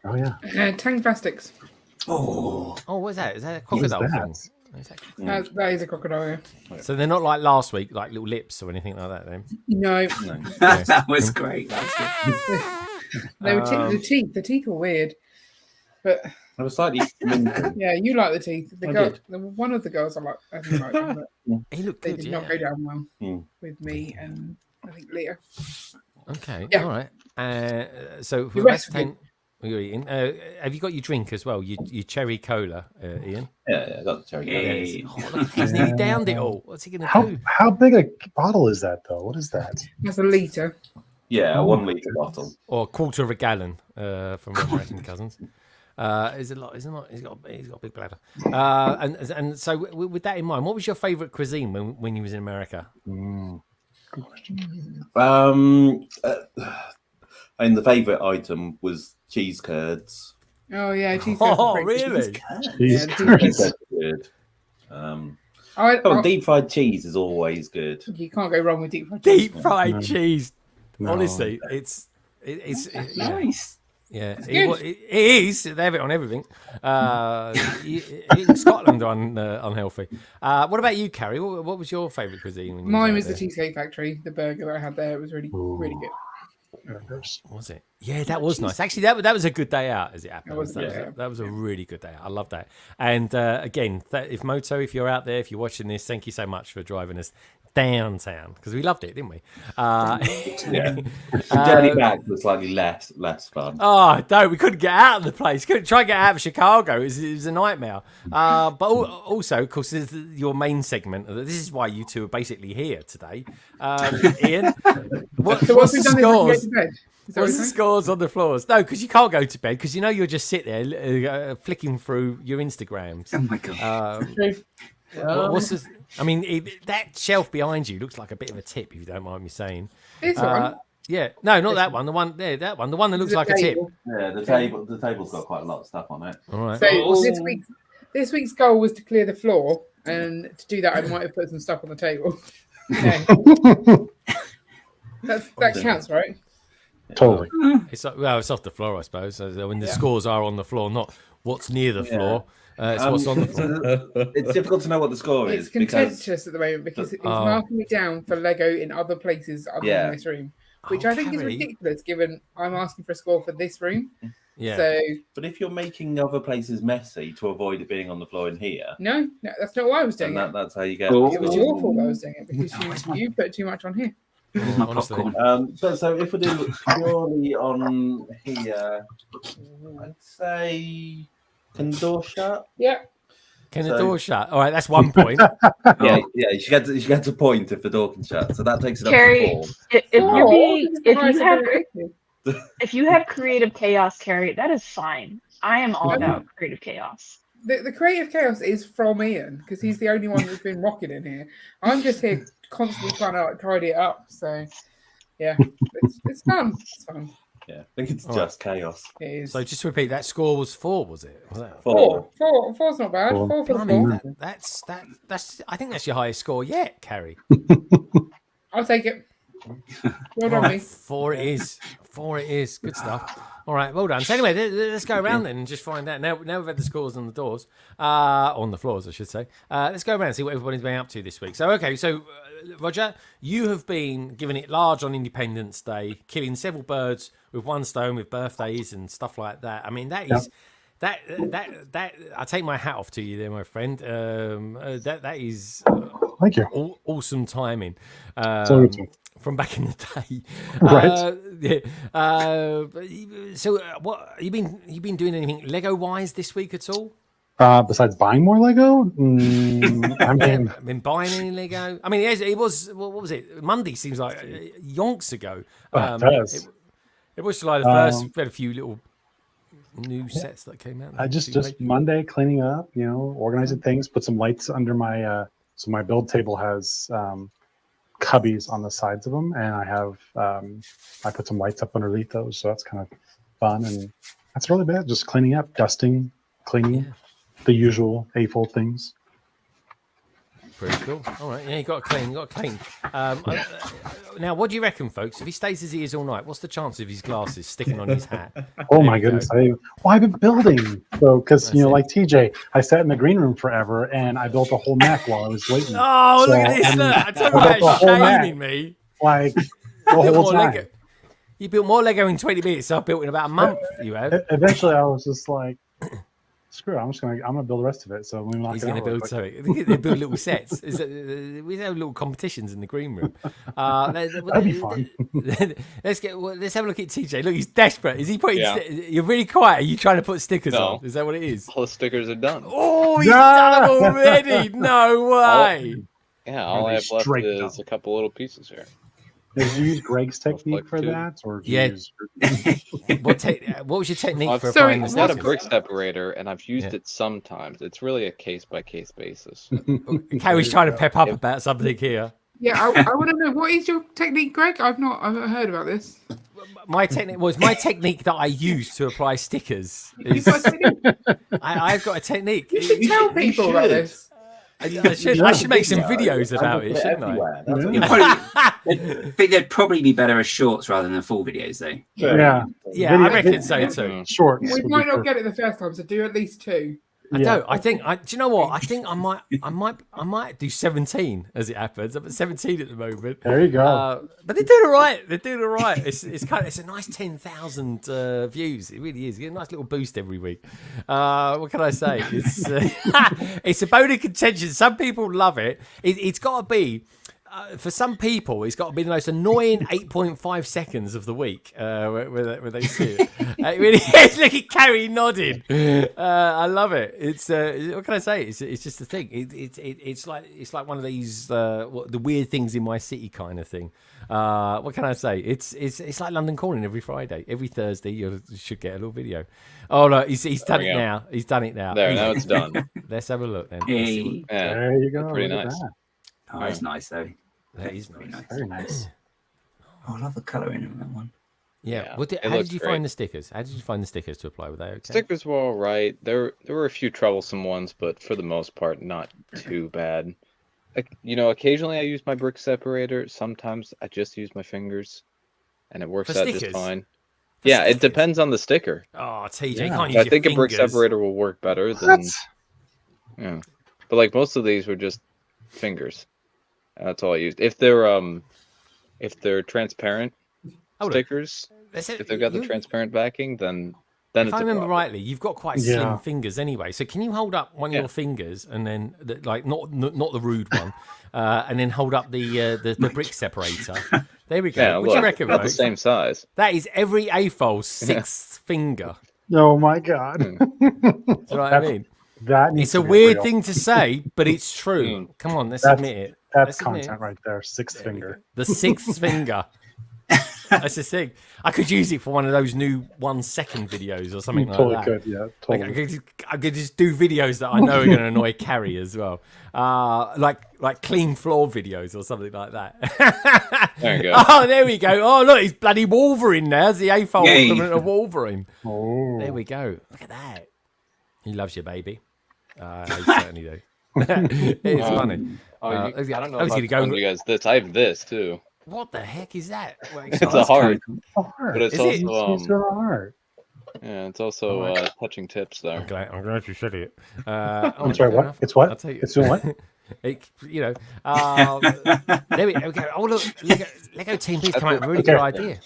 Oh yeah. Tang plastics. Oh, what's that? Is that a What is crocodile that? thing? That is a crocodile. So they're not like last week, like little lips or anything like that, then? No, That was great. That was good. they were the teeth. The teeth were weird, but I was slightly. yeah, you like the teeth. I did. One of the girls I didn't like them, but He looked they good, did yeah. not go down well Hmm. with me and I think Leah. Okay, Yeah. all right. So The for rest of Bastain, you're eating. Have you got your drink as well? Your cherry cola, Ian? Yeah, I got the cherry. Hey. Oh, look, he's nearly downed it all. What's he going to do? How big a bottle is that though? What is that? That's a litre. Yeah, a 1 litre bottle. Or a quarter of a gallon from my American cousins. Is it a lot? Isn't it? He's got a big bladder. And so with that in mind, what was your favourite cuisine when you was in America? And the favourite item was cheese curds. Oh yeah, cheese. Oh, really? Cheese Yeah, curds. Cheese curds are good. Deep fried cheese is always good. You can't go wrong with deep fried cheese. Deep fried No. cheese. No. Honestly, it's yeah. Nice. Yeah, good. it is. They have it on everything. In Scotland are unhealthy. What about you, Carrie? What was your favourite cuisine? When you Mine out was the there? Cheesecake Factory. The burger that I had there was really good. Was it? Yeah, that was nice. Actually, that was a good day out, as it happened. That was a good day out. That was a really good day out. I love that. And again, if Moto, if you're out there, if you're watching this, thank you so much for driving us downtown because we loved it, didn't we? Yeah. The journey back was slightly less fun. Oh, no, we couldn't get out of the place. Couldn't try and get out of Chicago. It was a nightmare. But also, of course, this is your main segment. This is why you two are basically here today. Ian, what's So once the we've done this, we can go scores? to bed. Is that what What's you're the saying? scores on the floors? No, because you can't go to bed because you'll just sit there flicking through your Instagrams. Oh my god. True. What's this? I mean, that shelf behind you looks like a bit of a tip, if you don't mind me saying. This one. Yeah, no, not that one. The one there, that one. The one that looks like a tip. Table. Yeah, the table's got quite a lot of stuff on it. All right. So this week's goal was to clear the floor, and to do that, I might have put some stuff on the table. Okay. That counts, right? Totally. It's off the floor, I suppose. So when the scores are on the floor, not what's near the floor. It's what's on the floor. It's difficult to know what the score It's is because contentious at the moment because it's marking me down for Lego in other places other than this room, which I think is Carrie. ridiculous given I'm asking for a score for this room. Yeah. So but if you're making other places messy to avoid it being on the floor in here, no, that's not why I was doing then it. that's how you get. Oh. It was your fault I was doing it because you put too much on here. Honestly. So if we do purely on here, I'd say Condor shut. Yeah. Can the door shut? All right, that's 1 point. Yeah, she gets a point if the door can shut. So that takes it Carrie, up to 4. if you have creative chaos, Carrie, that is fine. I am all about creative chaos. The creative chaos is from Ian because he's the only one that's been rocking in here. I'm just here constantly trying to tidy it up. So yeah, it's fun. It's fun. Yeah, I think it's just chaos. It is. So just to repeat, that score was 4, was it? Was that 4. Four's not bad. Four. 4 for the Blimey, four. that's I think that's your highest score yet, Carrie. I'll take it. Well done, me. 4 it is. 4 it is. Good stuff. All right, well done. So anyway, let's go around then and just find out. Now we've had the scores on the doors, on the floors, I should say. Let's go around and see what everybody's been up to this week. So, okay, Roger, you have been giving it large on Independence Day, killing several birds with one stone with birthdays and stuff like that. I mean, that is... That I take my hat off to you there, my friend. That is Thank you. Awesome timing. So good. From back in the day, Right. So, what you been doing anything Lego wise this week at all? Besides buying more Lego, I mean, Been buying any Lego? I mean, it was what was it? Monday seems like yonks ago. it does. It was July the 1st. We had a few little new sets that came out. I just Monday cleaning up, organizing things, put some lights under my so my build table has cubbies on the sides of them, and I have I put some lights up underneath those, so that's kind of fun. And that's really bad. Just cleaning up, dusting, cleaning, the usual AFOL things. Pretty cool. All right, yeah, you got to clean. Now, what do you reckon, folks? If he stays as he is all night, what's the chance of his glasses sticking on his hat? Oh my goodness! I've been building, so because like TJ, I sat in the green room forever, and I built a whole mech while I was waiting. Oh, So, look at this! Look, I I talk built the about whole mech. shaming me. Like the Built whole more time. Lego. You built more Lego in 20 minutes. So I built in about a month. You have. Eventually, I was just like, screw it. I'm gonna build the rest of it. So let me knock He's it going to out real build quick. something. They build little sets. We have little competitions in the green room. That'd be fun. Let's have a look at TJ. Look, he's desperate. Is he putting? Yeah. You're really quiet. Are you trying to put stickers No. on? Is that what it is? All the stickers are done. Oh, he's Yeah. done them already. No way. Yeah, all Are I they have left straight is up? a couple little pieces here. Did you use Greg's technique like for two. that, or did Yeah. you use What was your technique I've for Sorry, applying the I've got a stickers? brick separator, and I've used Yeah. it sometimes. It's really a case-by-case basis. Harry's trying to pep up about something here. Yeah, I want to know, what is your technique, Greg? I've not heard about this. My technique that I use to apply stickers. You've got a technique. I've got a technique. You should tell people about this. I should make some videos about it, shouldn't I? Everywhere. That's what You'd you probably, I think they'd probably be better as shorts rather than full videos, though. Yeah, Yeah, I reckon so too. shorts. We would might be not perfect. get it the first time, so do at least 2. I Yeah. don't. Do you know what? I think I might do 17 as it happens. I'm at 17 at the moment. There you go. But they're doing all right. It's a nice 10,000 views. It really is. You get a nice little boost every week. What can I say? It's it's a bone of contention. Some people love it. It's got to be. For some people, it's got to be the most annoying 8.5 seconds of the week where they see it. It really is. Look at Carrie nodding. I love it. It's what can I say? It's just a thing. It's like one of these the weird things in my city kind of thing. What can I say? It's like London Calling every Friday, every Thursday. You should get a little video. Oh look, he's done we it go. now. He's done it now. There, now it's done. Let's have a look then. Hey. Yeah, There you go. pretty Look at nice. that. Oh, it's nice, though. That is Very nice. Very nice. Oh, I love the colouring on that one. Yeah. Yeah, How it did looks you great. find the stickers? How did you find the stickers to apply? Were they okay? Stickers were all right. There were a few troublesome ones, but for the most part, not too bad. Occasionally I use my brick separator. Sometimes I just use my fingers, and it works For out stickers? just fine. Yeah, it depends on the sticker. Oh, TJ, Yeah. you can't use I your think a brick fingers. separator will work better than. Yeah, but like most of these were just fingers. That's all I used. If they're transparent Oh, look, stickers, if they've got the transparent backing, then If it's I a remember problem. rightly, you've got quite Yeah. slim fingers anyway. So can you hold up one of Yeah. your fingers and then, not the rude one, and then hold up the brick separator? There we go. Yeah, What look, do you reckon, about the folks? same size. That is every AFOL's sixth finger. Oh my god. Do you know what I That's- mean? That needs It's a to be weird real. thing to say, but it's true. Come on, let's That's- admit it. That's Let's admit content it. right there. Sixth There we finger. go. The sixth finger. That's the thing. I could use it for one of those new 1 second videos or something like Totally that. could. Yeah. Like, Totally. I could just do videos that I know are going to annoy Carrie as well, like clean floor videos or something like that. There you go. Oh, there we go. Oh, look, he's bloody Wolverine now. It's the AFOL Yay. equivalent of Wolverine. Oh. There we go. Look at that. He loves you, baby. He certainly do. It's funny. I I was don't know gonna if I've go- shown you guys this. I have this too. What the heck is that? Well, It's actually, a heart, Heart. but it's Is it? also He's got a heart. yeah, it's also touching tips there. I'm glad you said it. I'm sorry. What? It's what? I'll tell you. It's doing what? There we go. Oh, look, Lego Team B's come out with a really good idea.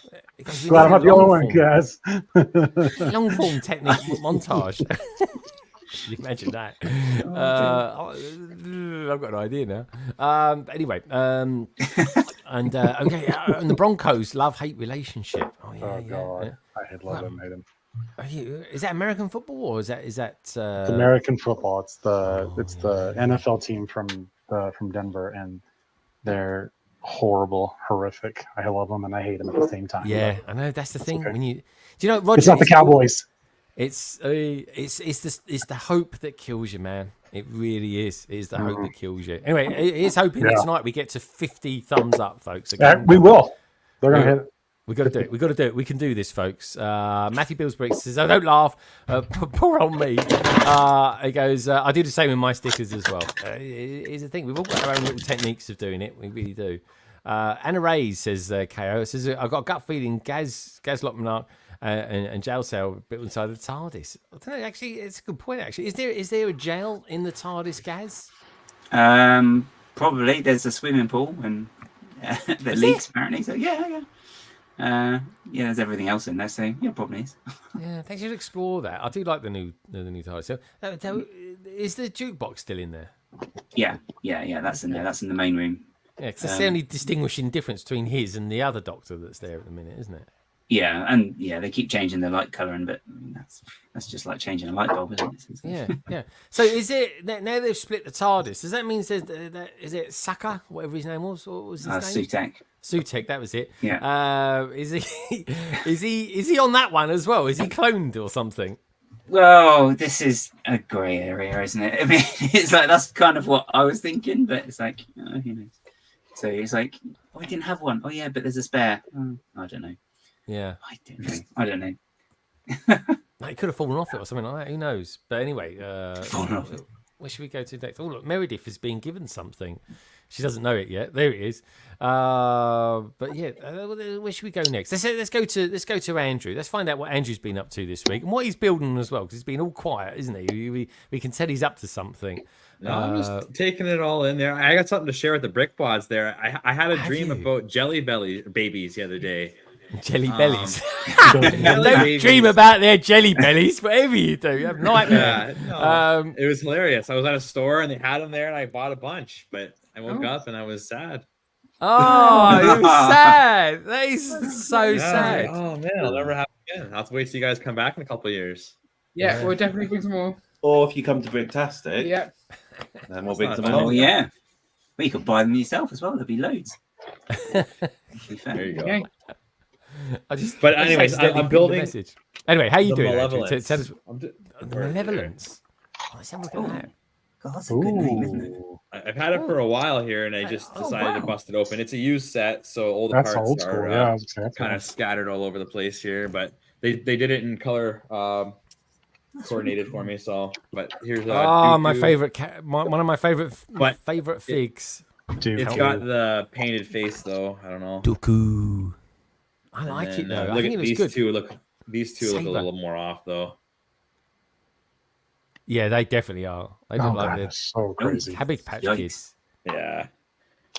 Glad I'm not the only one, guys. Long form technique montage. Imagine that. I've got an idea now. Anyway, and the Broncos love-hate relationship. Oh yeah, Oh yeah. god, I love him, hate him. Is that American football or is that? It's American football. It's the NFL team from Denver, and they're horrible, horrific. I love them and I hate them at the same time. Yeah, I know that's the thing. okay. When do you know, Roger? It's not the Cowboys. It's the hope that kills you, man. It really is. It is the hope that kills you. Anyway, here's hoping that tonight we get to 50 thumbs up, folks. We will. They're gonna hit. We got to do it. We got to do it. We can do this, folks. Matthew Billsbury says, "Oh, don't laugh. Poor old me." He goes, "I do the same with my stickers as well." Here's the thing: we've all got our own little techniques of doing it. We really do. Anna Ray says, "KO says I've got a gut feeling Gaz Lockmanark and jail cell built inside the TARDIS." I don't know. Actually, it's a good point. Actually, is there a jail in the TARDIS, Gaz? Probably. There's a swimming pool and the leaks apparently. So yeah. There's everything else in there, so yeah, probably is. Yeah, they should explore that. I do like the new TARDIS. So, is the jukebox still in there? Yeah, that's in there. That's in the main room. Yeah, because that's the only distinguishing difference between his and the other Doctor that's there at the minute, isn't it? Yeah, and they keep changing the light colour, but that's just like changing a light bulb, isn't it? Yeah. So is it now they've split the TARDIS? Does that mean is it Saka, whatever his name was? What was his name? Sutek. Sutek, that was it. Yeah. Is he on that one as well? Is he cloned or something? Well, this is a grey area, isn't it? I mean, it's like that's kind of what I was thinking, but it's like who knows? So it's like, we didn't have one. Oh yeah, but there's a spare. I don't know. Yeah. I don't know. It could have fallen off it or something like that. Who knows? But anyway, fallen off. Where should we go to next? Oh look, Meredith is being given something. She doesn't know it yet. There it is. But yeah, where should we go next? Let's go to Andrew. Let's find out what Andrew's been up to this week and what he's building as well, because he's been all quiet, isn't he? We can tell he's up to something. No, I'm just taking it all in there. I got something to share with the BRICKHEADZ there. I had a dream about jelly belly babies the other day. Jelly bellies. Don't dream about their jelly bellies. Whatever you do, you have nightmare. It was hilarious. I was at a store and they had them there, and I bought a bunch. But I woke up and I was sad. Oh, you're sad. That is so sad. Oh man, I'll never have it again. I'll have to wait till you guys come back in a couple of years. Yeah, we'll definitely bring some more. Or if you come to Bricktastic, Yeah. then we'll bring some Oh more. yeah. Well, you could buy them yourself as well. There'll be loads. There you go. Okay. But anyways, I'm building. Message. Anyway, how you the doing? Andrew? Malevolence. Tell us The the Malevolence. Oh, let's have a look at that. God, that's a good name, isn't it? I've had it for a while here, and I just decided to bust it open. It's a used set, so all the That's parts old school. are Yeah, I was gonna say, kind of scattered all over the place here. But they did it in color coordinated for me. So, but here's my favorite one of my favorite figs. It's got the painted face though. I don't know. Dooku. I like And it then, though. I look think at it these looks good. two. These two look a Saber. little more off though. Yeah, they definitely are. They look like they're that's so crazy. Cabbage Patch Yikes. Kids. Yeah,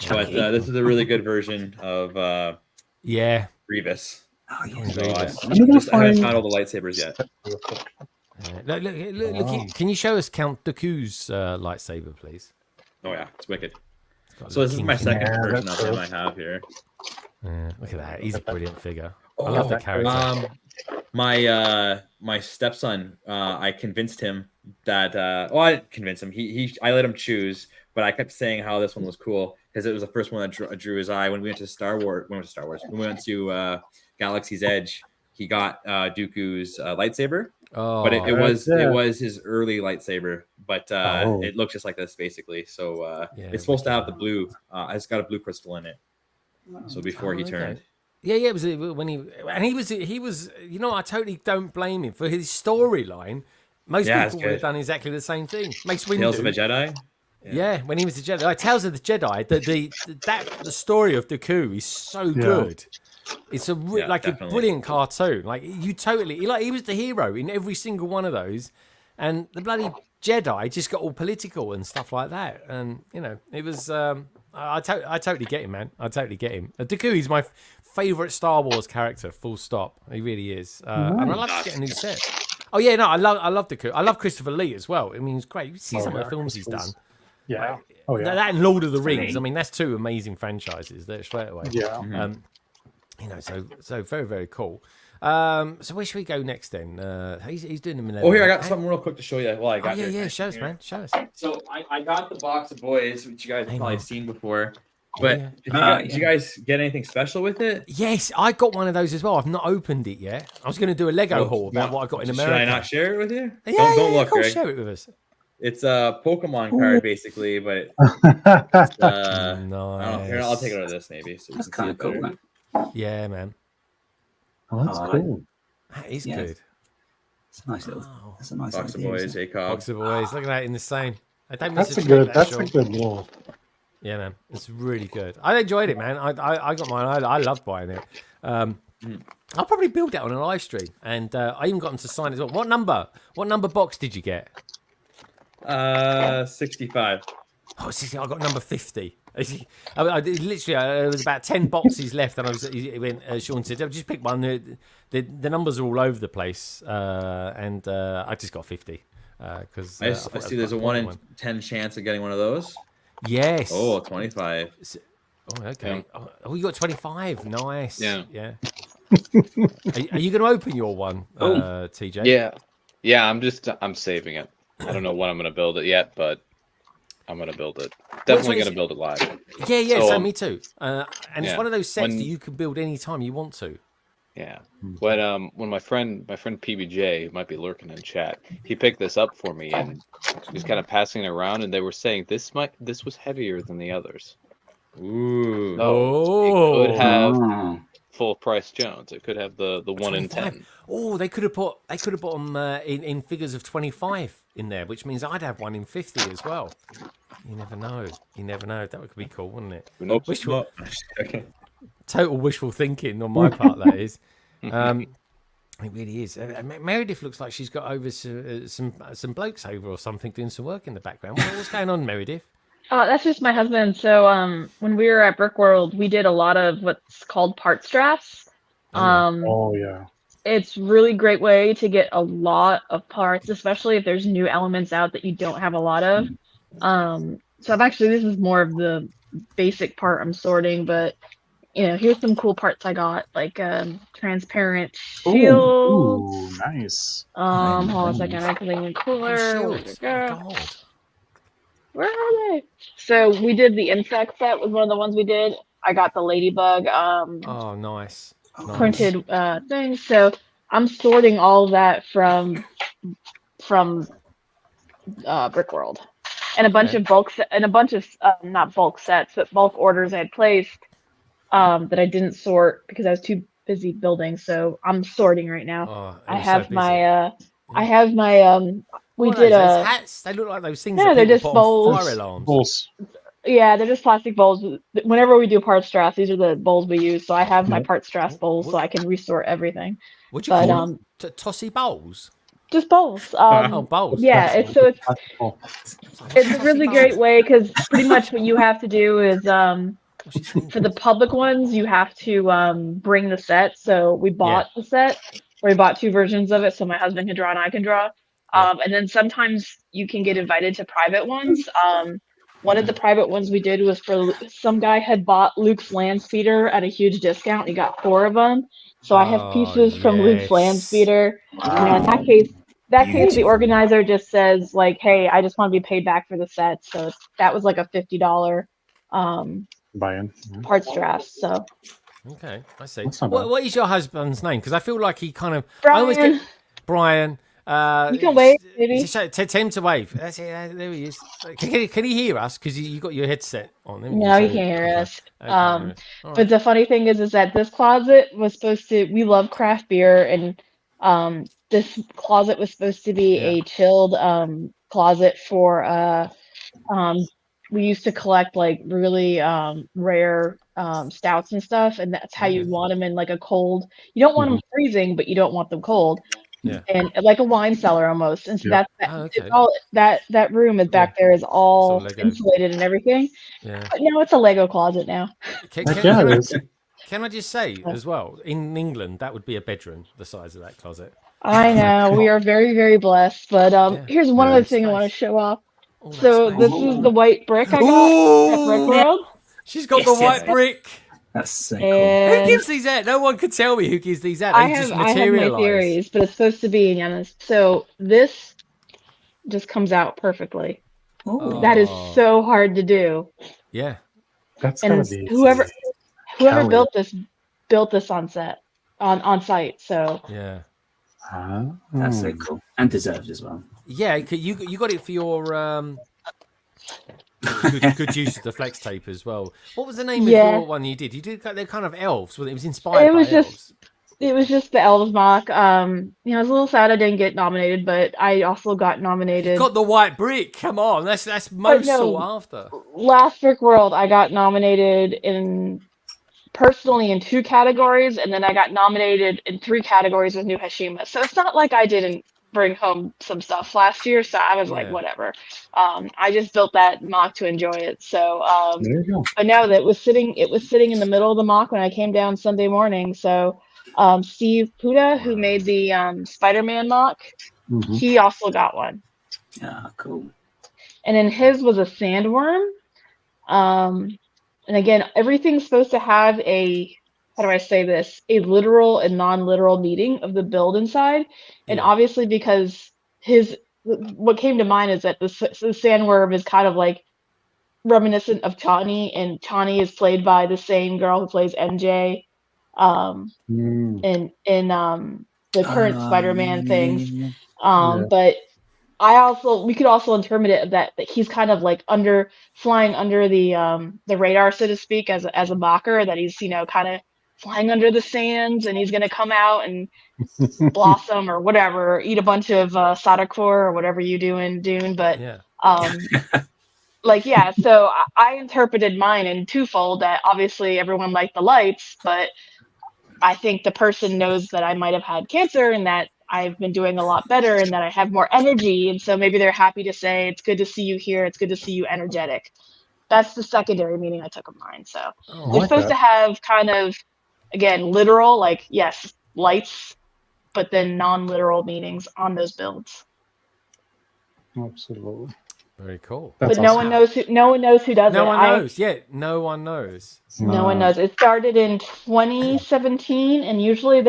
but this is a really good version of Yeah. Grievous. Oh yeah. So Grievous. I haven't found all the lightsabers yet. Look, can you show us Count Dooku's lightsaber, please? Oh yeah, it's wicked. It's got a So this is little my kink in second it. version of him I have here. Yeah, look at that. He's a brilliant figure. I love the character. My stepson, I convinced him that I didn't convince him. I let him choose, but I kept saying how this one was cool because it was the first one that drew his eye when we went to Star Wars. When we went to Galaxy's Edge, he got Dooku's lightsaber. Oh, But it was his early lightsaber, but it looks just like this basically. So it's supposed to have the blue. It's got a blue crystal in it. So before he turned. Yeah, it was when he was. You know, I totally don't blame him for his storyline. Most people would have done exactly the same thing. Mace Windu. Tales of a Jedi. Yeah, when he was a Jedi. Like, Tales of the Jedi. The story of Dooku is so good. It's a brilliant cartoon. Like you totally he was the hero in every single one of those, and the bloody Jedi just got all political and stuff like that. And you know, it was. I totally get him, man. I totally get him. Dooku is my favorite Star Wars character. Full stop. He really is. And I'd love to get a new set. Oh yeah, no, I love Christopher Lee as well. I mean, he's great. You see Oh, some of yeah, the films he's done. Christopher's- Yeah. Like, Oh yeah. that and Lord of the Rings. Lee. I mean, that's two amazing franchises there straight away. Yeah. You know, so very, very cool. So where should we go next then? He's doing the Millennium. Oh, here, I got something real quick to show you. Well, I Oh got yeah, show us, man. Show us. So I got the box of boys, which you guys have Hey, probably man. seen before. But Yeah. did you guys get anything special with it? Yes, I got one of those as well. I've not opened it yet. I was going to do a Lego haul about what I got in America. Should I not share it with you? Yeah, don't look, cool. Greg. Share it with us. It's a Pokemon card, basically, but Nice. I don't know. Here, I'll take it out of this, maybe. So you That's can see kind of it cool. better. Man. Yeah, man. Oh, that's Oh, cool. That is Yeah. good. It's a nice little. Wow. That's a nice Box of idea, boys, isn't it? ACOG. Box of boys. Look at that in the same. I don't miss That's a a trick, good. that That's Sean. a good little. Yeah, man. It's really good. I enjoyed it, man. I got mine. I loved buying it. I'll probably build that on a live stream, and I even got them to sign as well. What number box did you get? 65. Oh, I got number 50. I literally, there was about 10 boxes left, and Sean said, just pick one. The numbers are all over the place, and I just got 50. Because I see there's a 1 in 10 chance of getting one of those. Yes. Oh, 25. Oh, okay. Oh, you got 25. Nice. Yeah. Yeah. Are you going to open your one, TJ? Yeah. I'm saving it. I don't know when I'm gonna build it yet, but I'm gonna build it. Definitely one is gonna build it live. Yeah. So, So me too. And it's yeah, one of those sets when- that you can build anytime you want to. Yeah. When my friend PBJ, who might be lurking in chat, he picked this up for me and he was kind of passing it around, and they were saying this was heavier than the others. Ooh. So it could have Oh. full price Jones. It could have the 1 in 25. 10. Oh, they could have put them in figures of 25 in there, which means I'd have one in 50 as well. You never know. That would be cool, wouldn't it? Nope. Wishful, Okay. total wishful thinking on my part. That is. It really is. Meredith looks like she's got over some blokes over or something doing some work in the background. What's going on, Meredith? That's just my husband. So when we were at Brick World, we did a lot of what's called parts drafts. Oh yeah. It's really great way to get a lot of parts, especially if there's new elements out that you don't have a lot of. So this is more of the basic part I'm sorting, but here's some cool parts I got, like transparent shield. Ooh, nice. Hold on a second, I'm putting in cooler. Where'd Shields. it go? Oh, God. Where are they? So we did the insect set was one of the ones we did. I got the ladybug Oh, nice. printed thing. So I'm sorting all of that from Brick World, and a bunch of not bulk sets, but bulk orders I had placed that I didn't sort because I was too busy building. So I'm sorting right now. Oh, I you're have so busy. I have my we What are did those? a Hats. They look like those things. No, that they're people just put on bowls. Fire alarms. Bulls. yeah, they're just plastic bowls. Whenever we do parts drafts, these are the bowls we use. So I have my parts draft bowls, so I can resort everything. Would you But call them tossy bowls? just bowls. Oh, bowls. Yeah, it's a really great way because pretty much what you have to do is for the public ones you have to bring the set. So we bought the set, or we bought two versions of it, so my husband can draw and I can draw. And then sometimes you can get invited to private ones. One of the private ones we did was for some guy had bought Luke's land speeder at a huge discount. He got 4 of them. So I have pieces from Luke's land speeder. And in that case, the organizer just says like, "Hey, I just want to be paid back for the set." So that was like a $50 Buy-in. parts draft. So Okay, I see. That's not bad. What is your husband's name? Because I feel like he kind of. Brian, I always get Brian. you can wave, baby. Tell him to wave. That's it. There he is. Can he hear us? Because you got your headset on. No, he can't hear us. Okay, all right. But the funny thing is that this closet was supposed to. We love craft beer, and this closet was supposed to be a chilled closet for. We used to collect like really rare stouts and stuff, and that's how you want them in like a cold. You don't want them freezing, but you don't want them cold. Yeah. And like a wine cellar almost. And so that's okay. it's all that room is back there is all Lego. insulated and everything. Yeah. But now it's a Lego closet now. Can I just say as well, in England, that would be a bedroom, the size of that closet. I know we are very, very blessed. But Yeah. here's one Yeah. other thing I want to show off. All that So space. this is the white brick I got at Brick Ooh, World, she's got Yes, the yes. white brick. That's so cool. Who and gives these out? No one could tell me who gives these out. I They just have my materialize. theories, but it's supposed to be Yana. So this just comes out perfectly. Ooh. That is Oh. so hard to do. Yeah. That's And gotta be whoever Kelly. built this on site. So Yeah. That's so cool. And deserved as well. Yeah, you got it for your good use of the flex tape as well. What was the name of Yeah. your one you did? They're kind of elves. Well, it was inspired It by was elves. just the Elves mock. I was a little sad I didn't get nominated, but I also got nominated. Got the white brick. Come on, that's most no. sought after. Last Brick World, I got nominated personally in 2 categories, and then I got nominated in 3 categories with New Hashima. So it's not like I didn't bring home some stuff last year, so I was like, Yeah. whatever. I just built that mock to enjoy it. So There you go. but no, it was sitting in the middle of the mock when I came down Sunday morning. So Steve Puda, who made the Spider-Man mock, Mhm. he also got one. Ah, cool. And then his was a sandworm. And again, everything's supposed to have a, how do I say this, a literal and non-literal meaning of the build inside. And Yeah. obviously because what came to mind is that the sandworm is kind of like reminiscent of Chani, and Chani is played by the same girl who plays MJ Mm. in the current Spider-Man things. Yeah. Yeah. But we could also interpret it that he's kind of like flying under the radar, so to speak, as a mocker, that he's kind of flying under the sands, and he's gonna come out and blossom or whatever, eat a bunch of Sadakor or whatever you do in Dune. But Yeah. so I interpreted mine in twofold, that obviously everyone liked the lights, but I think the person knows that I might have had cancer and that I've been doing a lot better and that I have more energy. And so maybe they're happy to say, it's good to see you here. It's good to see you energetic. That's the secondary meaning I took of mine. So Oh, they're like supposed that. to have kind of, again, literal, like, yes, lights, but then non-literal meanings on those builds. Absolutely. very cool. That's but no one knows who does it. No one knows. Yeah, no one knows. No one knows. It started in 2017, and usually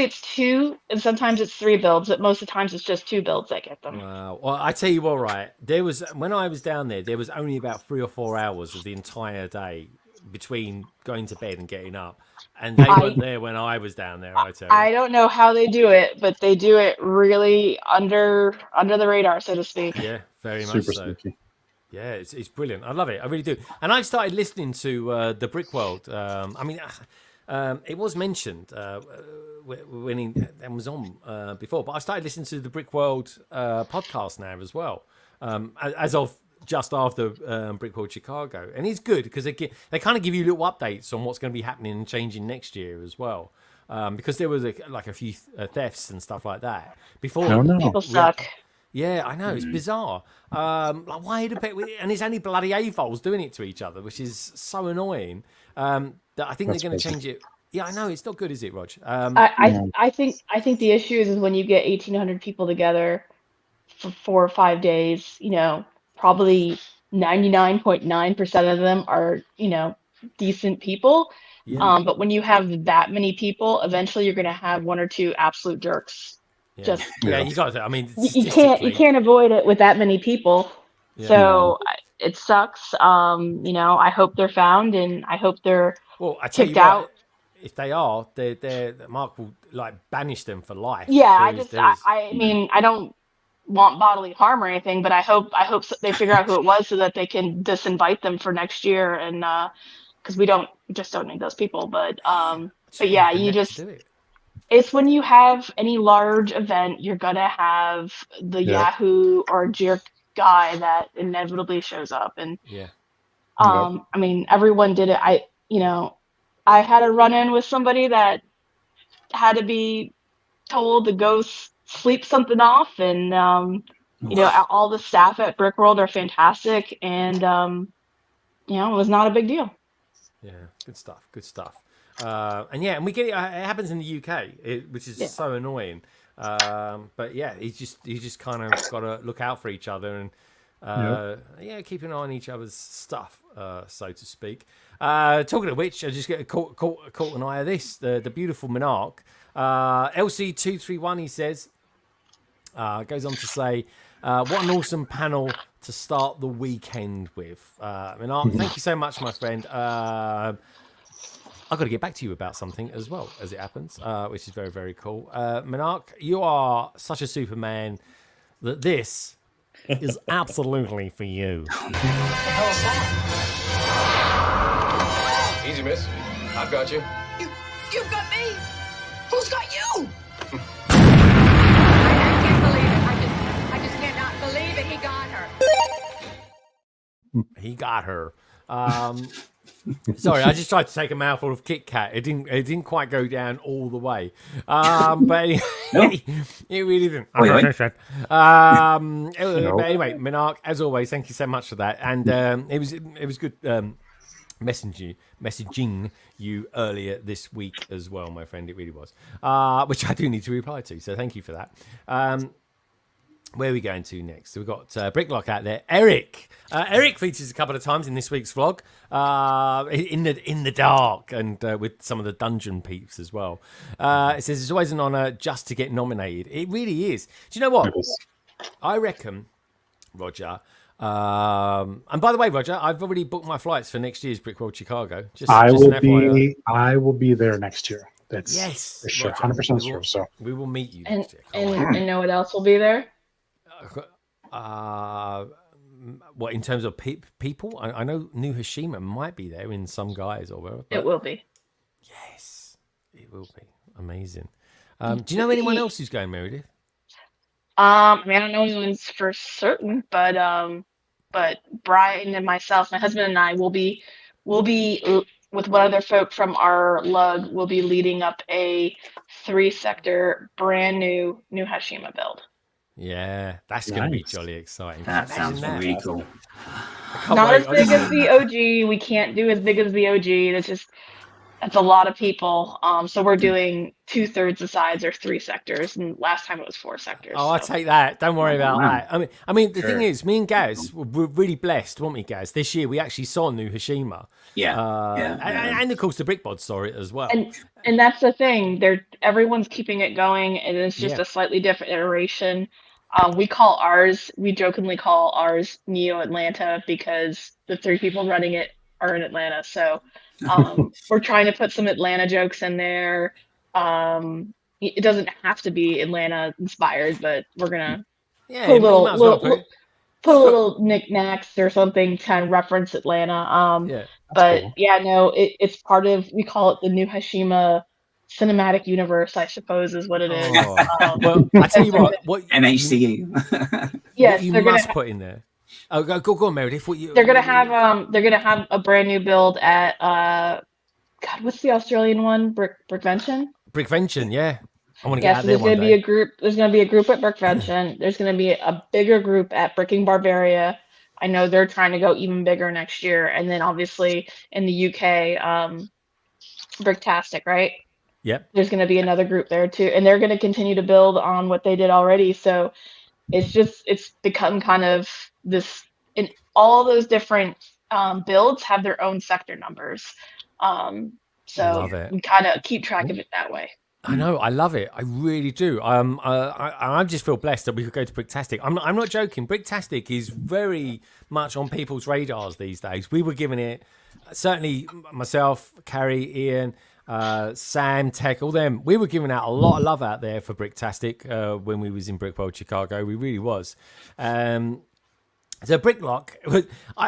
it's 2, and sometimes it's 3 builds, but most of the times it's just 2 builds that get them. Wow. Well, I tell you what, right? When I was down there was only about 3 or 4 hours of the entire day between going to bed and getting up, and they weren't there when I was down there. I tell you. I don't know how they do it, but they do it really under the radar, so to speak. Yeah, very much Super so. sneaky. Yeah, it's brilliant. I love it. I really do. And I've started listening to the Brick World. It was mentioned when it was on before, but I started listening to the Brick World podcast now as well, as of just after Brick World Chicago. And it's good because they kind of give you little updates on what's going to be happening and changing next year as well. Because there was a few thefts and stuff like that before. Oh, no. People suck. Yeah, I know, it's bizarre. Like, why and it's only bloody AVOLs doing it to each other, which is so annoying. That I think they're going to change it. Yeah, I know, it's not good, is it, Rog? I think the issue is when you get 1,800 people together for 4 or 5 days. Probably 99.9% of them are decent people. Yeah. But when you have that many people, eventually you're going to have 1 or 2 absolute jerks. Yeah, you got to. I mean, you can't avoid it with that many people. Yeah. So it sucks. I hope they're found, and I hope they're kicked out. If they are, Mark will banish them for life. Yeah, I mean, I don't want bodily harm or anything, but I hope they figure out who it was so that they can disinvite them for next year, and because we just don't need those people. But yeah, it's when you have any large event, you're gonna have the Yahoo or jerk guy that inevitably shows up, and I mean, everyone did it. I had a run-in with somebody that had to be told to go sleep something off, and all the staff at Brick World are fantastic, and it was not a big deal. Yeah, good stuff. and we get it. It happens in the UK, which is so annoying. But yeah, you just kind of got to look out for each other and keep an eye on each other's stuff, so to speak. Talking of which, I just caught an eye of this. The beautiful Monarch, LC231. He says, goes on to say, what an awesome panel to start the weekend with. Monarch, thank you so much, my friend. I've got to get back to you about something as well, as it happens, which is very, very cool. Monarch, you are such a Superman that this is absolutely for you. Easy, miss. I've got you. You've got me? Who's got you? I can't believe it. I just cannot believe it. He got her. He got her. Sorry, I just tried to take a mouthful of Kit Kat. It didn't quite go down all the way. But it really didn't. But anyway, Monarch, as always, thank you so much for that. And it was good messaging you earlier this week as well, my friend. It really was. Which I do need to reply to. So thank you for that. Where are we going to next? So we've got Bricklock out there. Eric. Eric features a couple of times in this week's vlog, in the dark, and with some of the dungeon peeps as well. It says it's always an honor just to get nominated. It really is. Do you know what? I reckon, Roger. And by the way, Roger, I've already booked my flights for next year's Brickworld Chicago. I will be there next year. That's for sure, 100% sure. So we will meet you And next year. and know what else will be there? What in terms of people? I know New Hashima might be there in some guys or whatever. It will be. Yes, it will be amazing. Do you know anyone else who's going, Meredith? I mean, I don't know anyone's for certain, but Brian and myself, my husband and I will be with one other folk from our lug. We'll be leading up a 3-sector brand new Hashima build. Yeah, that's going to be jolly exciting. That sounds really cool. Not as big as the OG. We can't do as big as the OG. That's a lot of people. So we're doing 2/3 the size or 3 sectors, and last time it was 4 sectors. Oh, I'll take that. Don't worry about that. I mean, the thing is, me and Gaz were really blessed, weren't we, Gaz? This year we actually saw New Hashima. And of course the Brickbods saw it as well. And that's the thing. Everyone's keeping it going, and it's just a slightly different iteration. We jokingly call ours Neo Atlanta because the 3 people running it are in Atlanta. So we're trying to put some Atlanta jokes in there. It doesn't have to be Atlanta inspired, but we're gonna put a little knickknacks or something to kind of reference Atlanta. It's part of, we call it the New Hashima cinematic universe, I suppose, is what it is. Well, I tell you what NHCU. Yes, you must put in there. Oh, go on, Meredith. They're gonna have a brand new build at God, what's the Australian one? Brickvention. Brickvention, yeah. I want to get out there there's one gonna day. be a group. There's gonna be a group at Brickvention. There's gonna be a bigger group at Bricking Barbaria. I know they're trying to go even bigger next year, and then obviously in the UK, Bricktastic, right? Yep. There's going to be another group there too, and they're going to continue to build on what they did already. So it's become kind of this, and all those different builds have their own sector numbers. So we kind of keep track of it that way. I know, I love it. I really do. I just feel blessed that we could go to Bricktastic. I'm not joking. Bricktastic is very much on people's radars these days. We were giving it, certainly myself, Carrie, Ian, Sam, Tech, all them. We were giving out a lot of love out there for Bricktastic when we was in Brickworld Chicago. We really was. So Bricklock,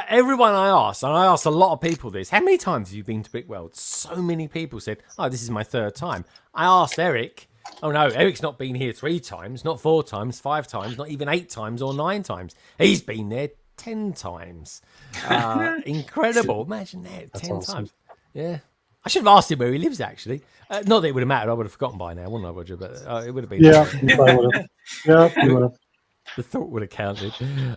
everyone I asked, and I asked a lot of people this, how many times have you been to Brickworld? So many people said, oh, this is my 3rd time. I asked Eric, oh no, Eric's not been here 3 times, not 4 times, 5 times, not even 8 times or 9 times. He's been there 10 times. Incredible. Imagine that, 10 times. Yeah. I should have asked him where he lives, actually. Not that it would have mattered. I would have forgotten by now, wouldn't I, Roger? But it would have been. Yeah, you probably would have. Yeah, you would have. The thought would have counted.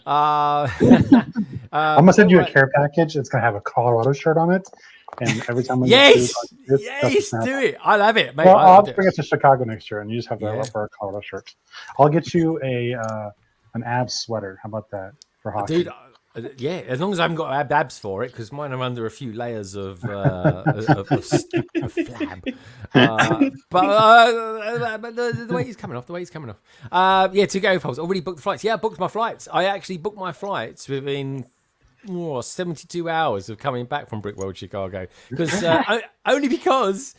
I'm going to send you a care package. It's going to have a Colorado shirt on it And every time we Yes, that's yes, the snap. do it. I love it, mate. Well, I'll do it. bring it to Chicago next year, and you just have to Yeah. wear a Colorado shirt. I'll get you an abs sweater. How about that for hockey? Dude, yeah, as long as I haven't got abs for it, because mine are under a few layers of flab. But the weight is coming off. Yeah, to go, folks. Already booked the flights. Yeah, I booked my flights. I actually booked my flights within 72 hours of coming back from Brickworld Chicago, because only because.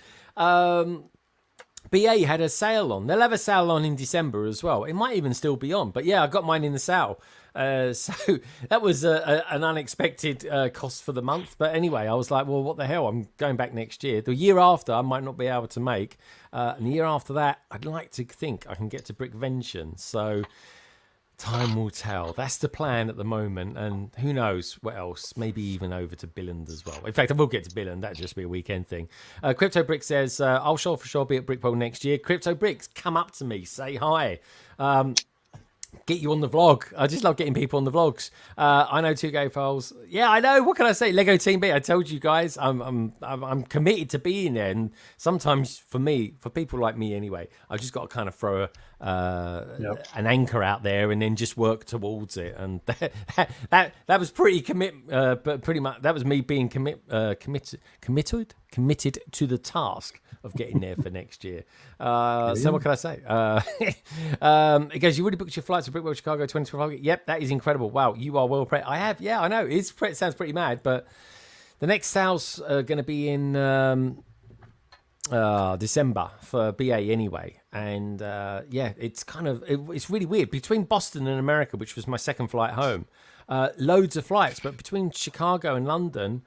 BA had a sale on. They'll have a sale on in December as well. It might even still be on. But yeah, I got mine in the sale. So that was an unexpected cost for the month. But anyway, I was like, well, what the hell? I'm going back next year. The year after, I might not be able to make. And the year after that, I'd like to think I can get to Brickvention. So time will tell. That's the plan at the moment. And who knows what else? Maybe even over to Billund as well. In fact, I will get to Billund. That'll just be a weekend thing. Crypto Brick says, I'll for sure be at Brickworld next year. Crypto Bricks, come up to me. Say hi. Get you on the vlog. I just love getting people on the vlogs. I know 2Go Files. Yeah, I know. What can I say? Lego Team B. I told you guys, I'm committed to being there. And sometimes for people like me anyway, I just got to kind of throw an anchor out there and then just work towards it. And that was pretty pretty much that was me being committed to the task of getting there for next year. So what can I say? It goes, you already booked your flights to Brickworld Chicago 2025. Yep, that is incredible. Wow, you are well prepped. I have, yeah, I know. It sounds pretty mad, but the next sales are going to be in December for BA anyway. And yeah, it's it's really weird. Between Boston and America, which was my second flight home, loads of flights, but between Chicago and London,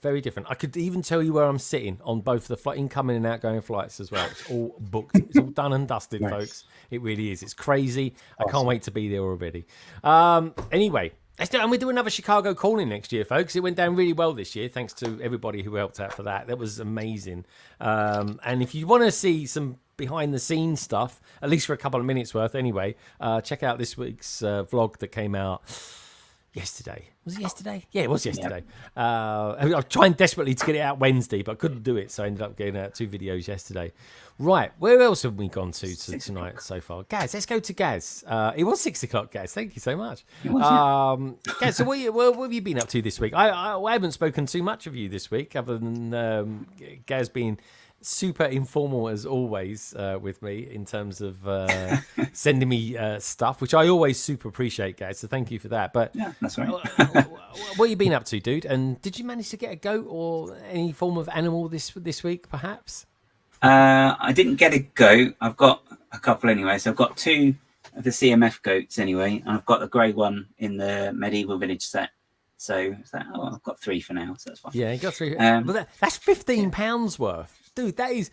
very different. I could even tell you where I'm sitting on both the incoming and outgoing flights as well. It's all booked. It's all done and dusted, Nice. folks. It really is. It's crazy. Awesome. I can't wait to be there already. Anyway, and we're doing another Chicago calling next year, folks. It went down really well this year, thanks to everybody who helped out for that. That was amazing. And if you want to see some behind the scenes stuff, at least for a couple of minutes worth anyway, check out this week's vlog that came out yesterday. Was it yesterday? Yeah, it was yesterday. I was trying desperately to get it out Wednesday, but I couldn't do it, so I ended up getting out 2 videos yesterday. Right, where else have we gone to tonight so far? Gaz, let's go to Gaz. It was 6 o'clock, Gaz. Thank you so much. Gaz, so what have you been up to this week? I haven't spoken too much of you this week, other than Gaz being super informal as always with me in terms of sending me stuff, which I always super appreciate, guys. So thank you for that. But Yeah, that's right. what have you been up to, dude? And did you manage to get a goat or any form of animal this week, perhaps? I didn't get a goat. I've got a couple anyway. So I've got 2 of the CMF goats anyway, and I've got the grey one in the medieval village set. So it's like, I've got 3 for now, so that's fine. Yeah, you got 3. But that's £15 worth. Dude, that is...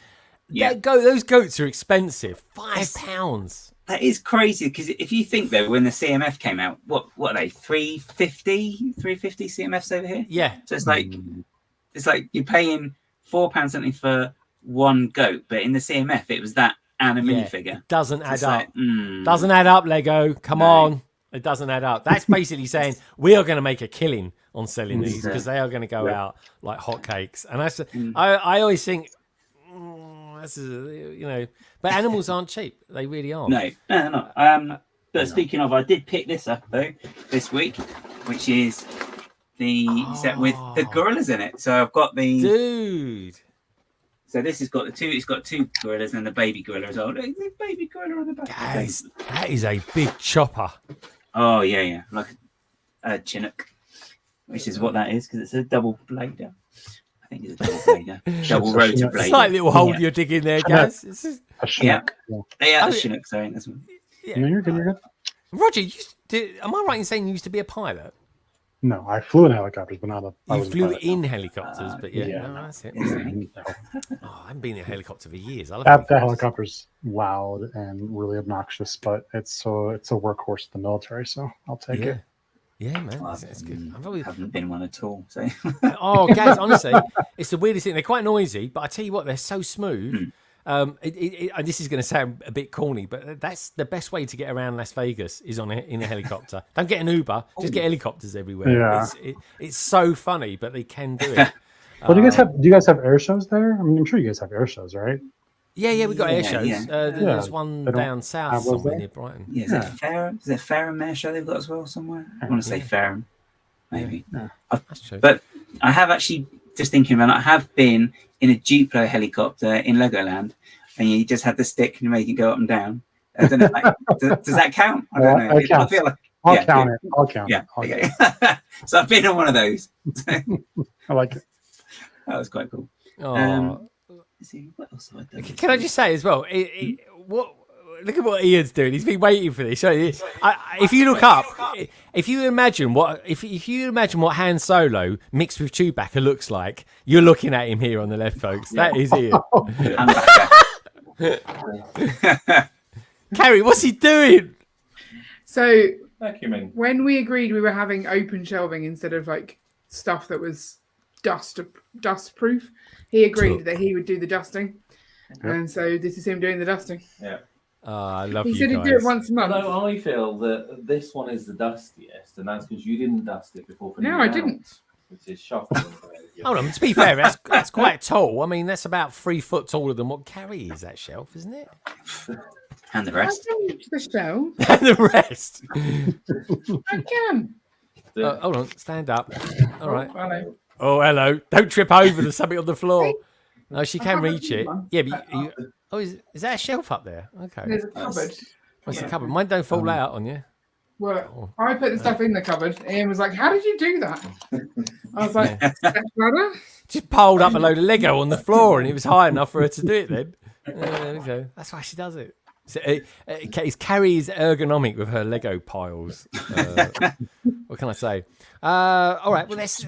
Yeah. Those goats are expensive. £5. That is crazy, because if you think, though, when the CMF came out, what are they, 350 CMFs over here? Yeah. So it's like you're paying £4 something for 1 goat, but in the CMF, it was that and a minifigure. It doesn't add up. Like, Doesn't add up, Lego. Come on. It doesn't add up. That's basically saying we are going to make a killing on selling these, because they are going to go out like hotcakes. And I always think, this is, but animals aren't cheap. They really aren't. No, they're not. But speaking of, I did pick this up though this week, which is the set with the gorillas in it. So I've got the dude. So this has got it's got 2 gorillas and the baby gorilla as well. There's a baby gorilla on the back. Guys, that is a big chopper. Oh yeah, like a Chinook, which is what that is, because it's a double blader. I think it's a double blader, double rotor blader. Slight little hole you're digging there, guys. Yeah, a Chinook. Sorry, that's one. Yeah. No, you're good. Roger, am I right in saying you used to be a pilot? No, I flew in helicopters, but not a. You flew in helicopters, but yeah. No, that's it. No. I haven't been in a helicopter for years. I love That helicopters. helicopter's loud and really obnoxious, but it's a workhorse of the military, so I'll take it. Yeah, man, it's good. I haven't been one at all. So. Oh, guys, honestly, it's the weirdest thing. They're quite noisy, but I tell you what, they're so smooth. This is going to sound a bit corny, but that's the best way to get around Las Vegas is in a helicopter. Don't get an Uber, just get helicopters everywhere. Yeah. It's so funny, but they can do it. Well, do you guys have air shows there? I mean, I'm sure you guys have air shows, right? Yeah, we got air Yeah, shows. yeah. There's one They don't down south have those somewhere there? near Brighton. Yeah, is it Fareham? Is it Fareham Air Show they've got as well somewhere? I want to say Fareham, maybe. That's true. But I have actually, just thinking about it, I have been in a Duplo helicopter in Legoland, and you just had the stick and you make it go up and down. I don't know. Does that count? I don't know. I feel like I'll count it. I'll count Yeah. it. Okay. So I've been on one of those. I like it. That was quite cool. Let's see, what else have I done? Can I just say as well? Look at what Ian's doing. He's been waiting for this. So if you look up, if you imagine what Han Solo mixed with Chewbacca looks like, you're looking at him here on the left, folks. That is Ian. Carrie, what's he doing? So Vacuuming. when we agreed we were having open shelving instead of like stuff that was dust proof, he agreed that he would do the dusting. And so this is him doing the dusting. Yeah. I love He you said he'd guys. do it once a month. Although I feel that this one is the dustiest, and that's because you didn't dust it before putting No, it I out, didn't. which is shocking. Hold on, to be fair, that's quite tall. I mean, that's about 3 foot taller than what Carrie is, that shelf, isn't it? And the I rest. can to the shelf. And the rest. I can. Hold on, stand up. All right. Hello. Oh, hello. Don't trip over. There's something on the floor. No, she can reach it. Yeah, but is that a shelf up there? Okay. There's a cupboard. What's the cupboard? Mine don't fall out on you. Well, I put the stuff in the cupboard. Ian was like, "How did you do that?" I was like, "Ladder." Just piled up a load of Lego on the floor, and it was high enough for her to do it. Then there we go. That's why she does it. So, Carrie's ergonomic with her Lego piles. What can I say? All right. Well, let's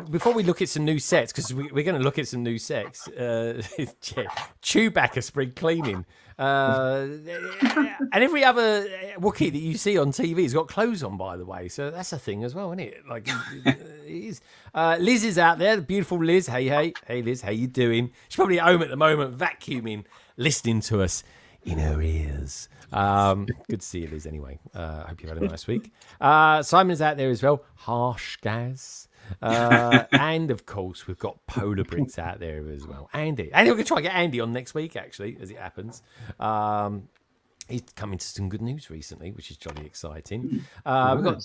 before we look at some new sets, because we're going to look at some new sets. Chewbacca spring cleaning, and every other Wookiee that you see on TV has got clothes on, by the way. So that's a thing as well, isn't it? Like it is. Liz is out there, the beautiful Liz. Hey, Liz, how you doing? She's probably at home at the moment, vacuuming, listening to us in her ears. Good to see you, Liz, anyway. Hope you've had a nice week. Simon's out there as well. Harsh Gaz. And of course, we've got Polar Bricks out there as well. Andy. And we're going to try and get Andy on next week, actually, as it happens. He's coming to some good news recently, which is jolly exciting. We've got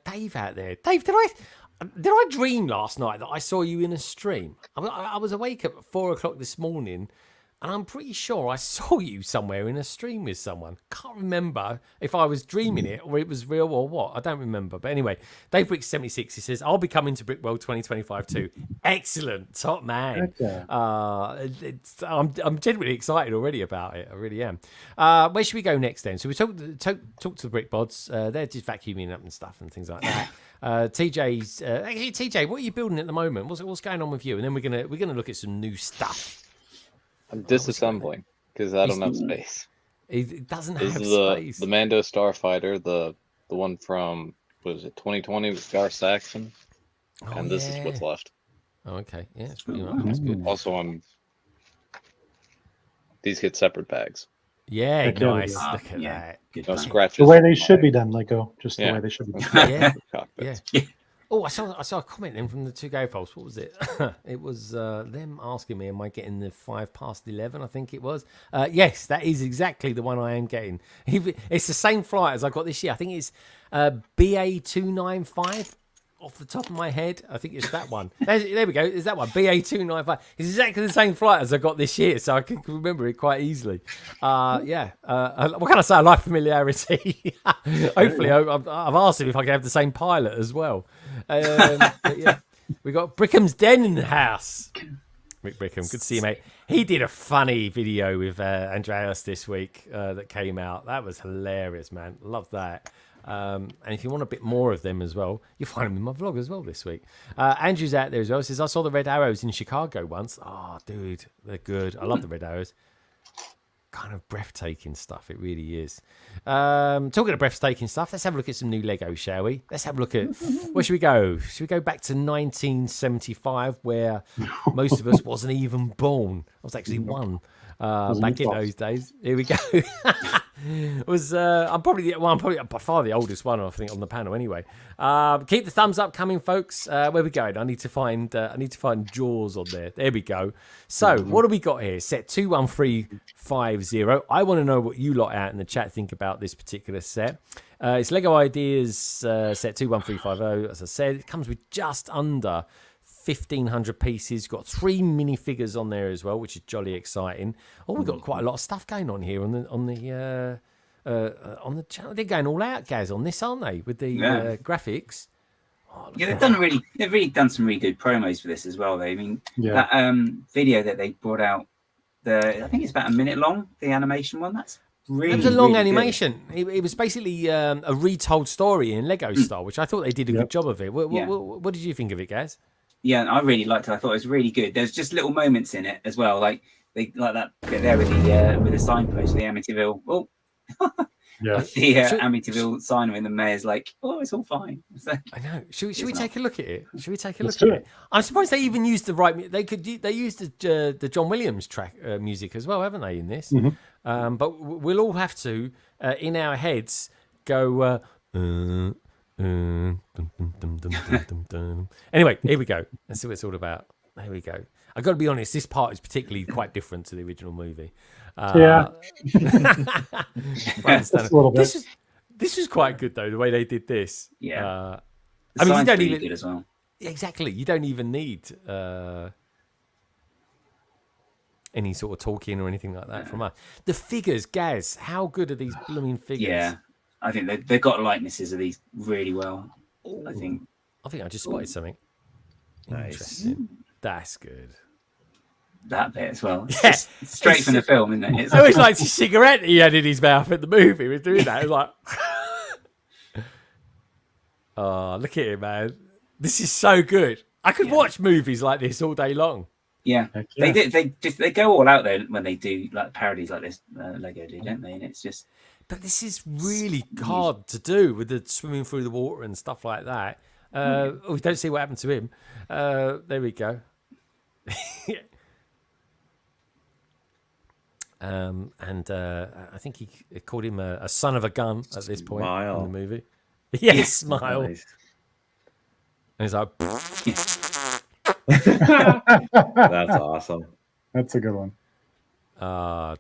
Dave out there. Dave, did I dream last night that I saw you in a stream? I was awake at 4 o'clock this morning, and I'm pretty sure I saw you somewhere in a stream with someone. Can't remember if I was dreaming it or it was real or what. I don't remember. But anyway, Dave Brick 76, he says, I'll be coming to Brickworld 2025 too. Excellent. Top man. Okay. I'm genuinely excited already about it. I really am. Where should we go next then? So we talk to the Brick Bods. They're just vacuuming up and stuff and things like that. TJ's actually, TJ, what are you building at the moment? What's going on with you? And then we're gonna look at some new stuff. I'm disassembling because I don't have space. It doesn't this have is space. The Mando Starfighter, the one from, what was it, 2020 with Gar Saxon, and this is what's left. Oh, okay, yeah, it's pretty much that's good. Also, these get separate bags. Yeah, nice. Look at that. Good. No scratches. The way they should be done, Lego. Just the way they should be done. Yeah. Oh, I saw a comment then from the two Go Folks. What was it? It was them asking me, am I getting the 11:05? I think it was. Yes, that is exactly the one I am getting. It's the same flight as I got this year. I think it's BA295 off the top of my head. I think it's that one. There we go. Is that one? BA295. It's exactly the same flight as I got this year, so I can remember it quite easily. What can I say? I like familiarity. Hopefully, I've asked him if I can have the same pilot as well. But yeah, we got Brickham's Den in the house. Rick Brickham, good to see you, mate. He did a funny video with Andreas this week that came out. That was hilarious, man. Love that. And if you want a bit more of them as well, you'll find them in my vlog as well this week. Andrew's out there as well. Says, I saw the Red Arrows in Chicago once. Oh, dude, they're good. I love the Red Arrows. Kind of breathtaking stuff. It really is. Talking of breathtaking stuff, let's have a look at some new Lego, shall we? Let's have a look at, where should we go? Should we go back to 1975, where most of us wasn't even born? I was actually one back in those days. Here we go. was I'm probably by far the oldest one, I think, on the panel. Anyway, keep the thumbs up coming, folks. Where we going? I need to find Jaws on there. There we go. So what do we got here? Set 21350. I want to know what you lot out in the chat think about this particular set. It's Lego Ideas set 21350. As I said, it comes with just under 1,500 pieces. Got 3 minifigures on there as well, which is jolly exciting. Oh, we've got quite a lot of stuff going on here on the channel. They're going all out, Gaz, on this, aren't they? With the graphics. Oh, yeah, they've really done some really good promos for this as well. Though. I mean, that video that they brought out, I think it's about a minute long. The animation one, that's really. It was a long really animation. It was basically a retold story in Lego style, which I thought they did a good job of it. What did you think of it, Gaz? Yeah, I really liked it. I thought it was really good. There's just little moments in it as well, like that bit there with the signpost, the Amityville. Oh, the Amityville sign when the mayor's like, "Oh, it's all fine." I know. Should we take a look at it? Should we take a look at it? I'm surprised they even used the right. They used the John Williams track music as well, haven't they? In this, but we'll all have to in our heads go. Anyway, here we go. Let's see what it's all about. There we go. I got to be honest. This part is particularly quite different to the original movie. Just a little bit. This was quite good though. The way they did this. Yeah. I mean, you don't really even good as well. Exactly. You don't even need any sort of talking or anything like that from us. The figures, Gaz. How good are these blooming figures? Yeah. I think they've got likenesses of these really well. I think I just spotted something. Interesting. That's good. That bit as well. It's straight from the film, isn't it? It's always like his cigarette he had in his mouth in the movie. He was doing that. It was like, oh, look at it, man. This is so good. I could watch movies like this all day long. Yeah. They go all out there when they do like parodies like this. Lego do, don't they? And it's just. But this is really hard to do with the swimming through the water and stuff like that. We don't see what happened to him. There we go. I think he called him a son of a gun at this point in the movie. Yes, smile. Nice. And he's like, that's awesome. That's a good one.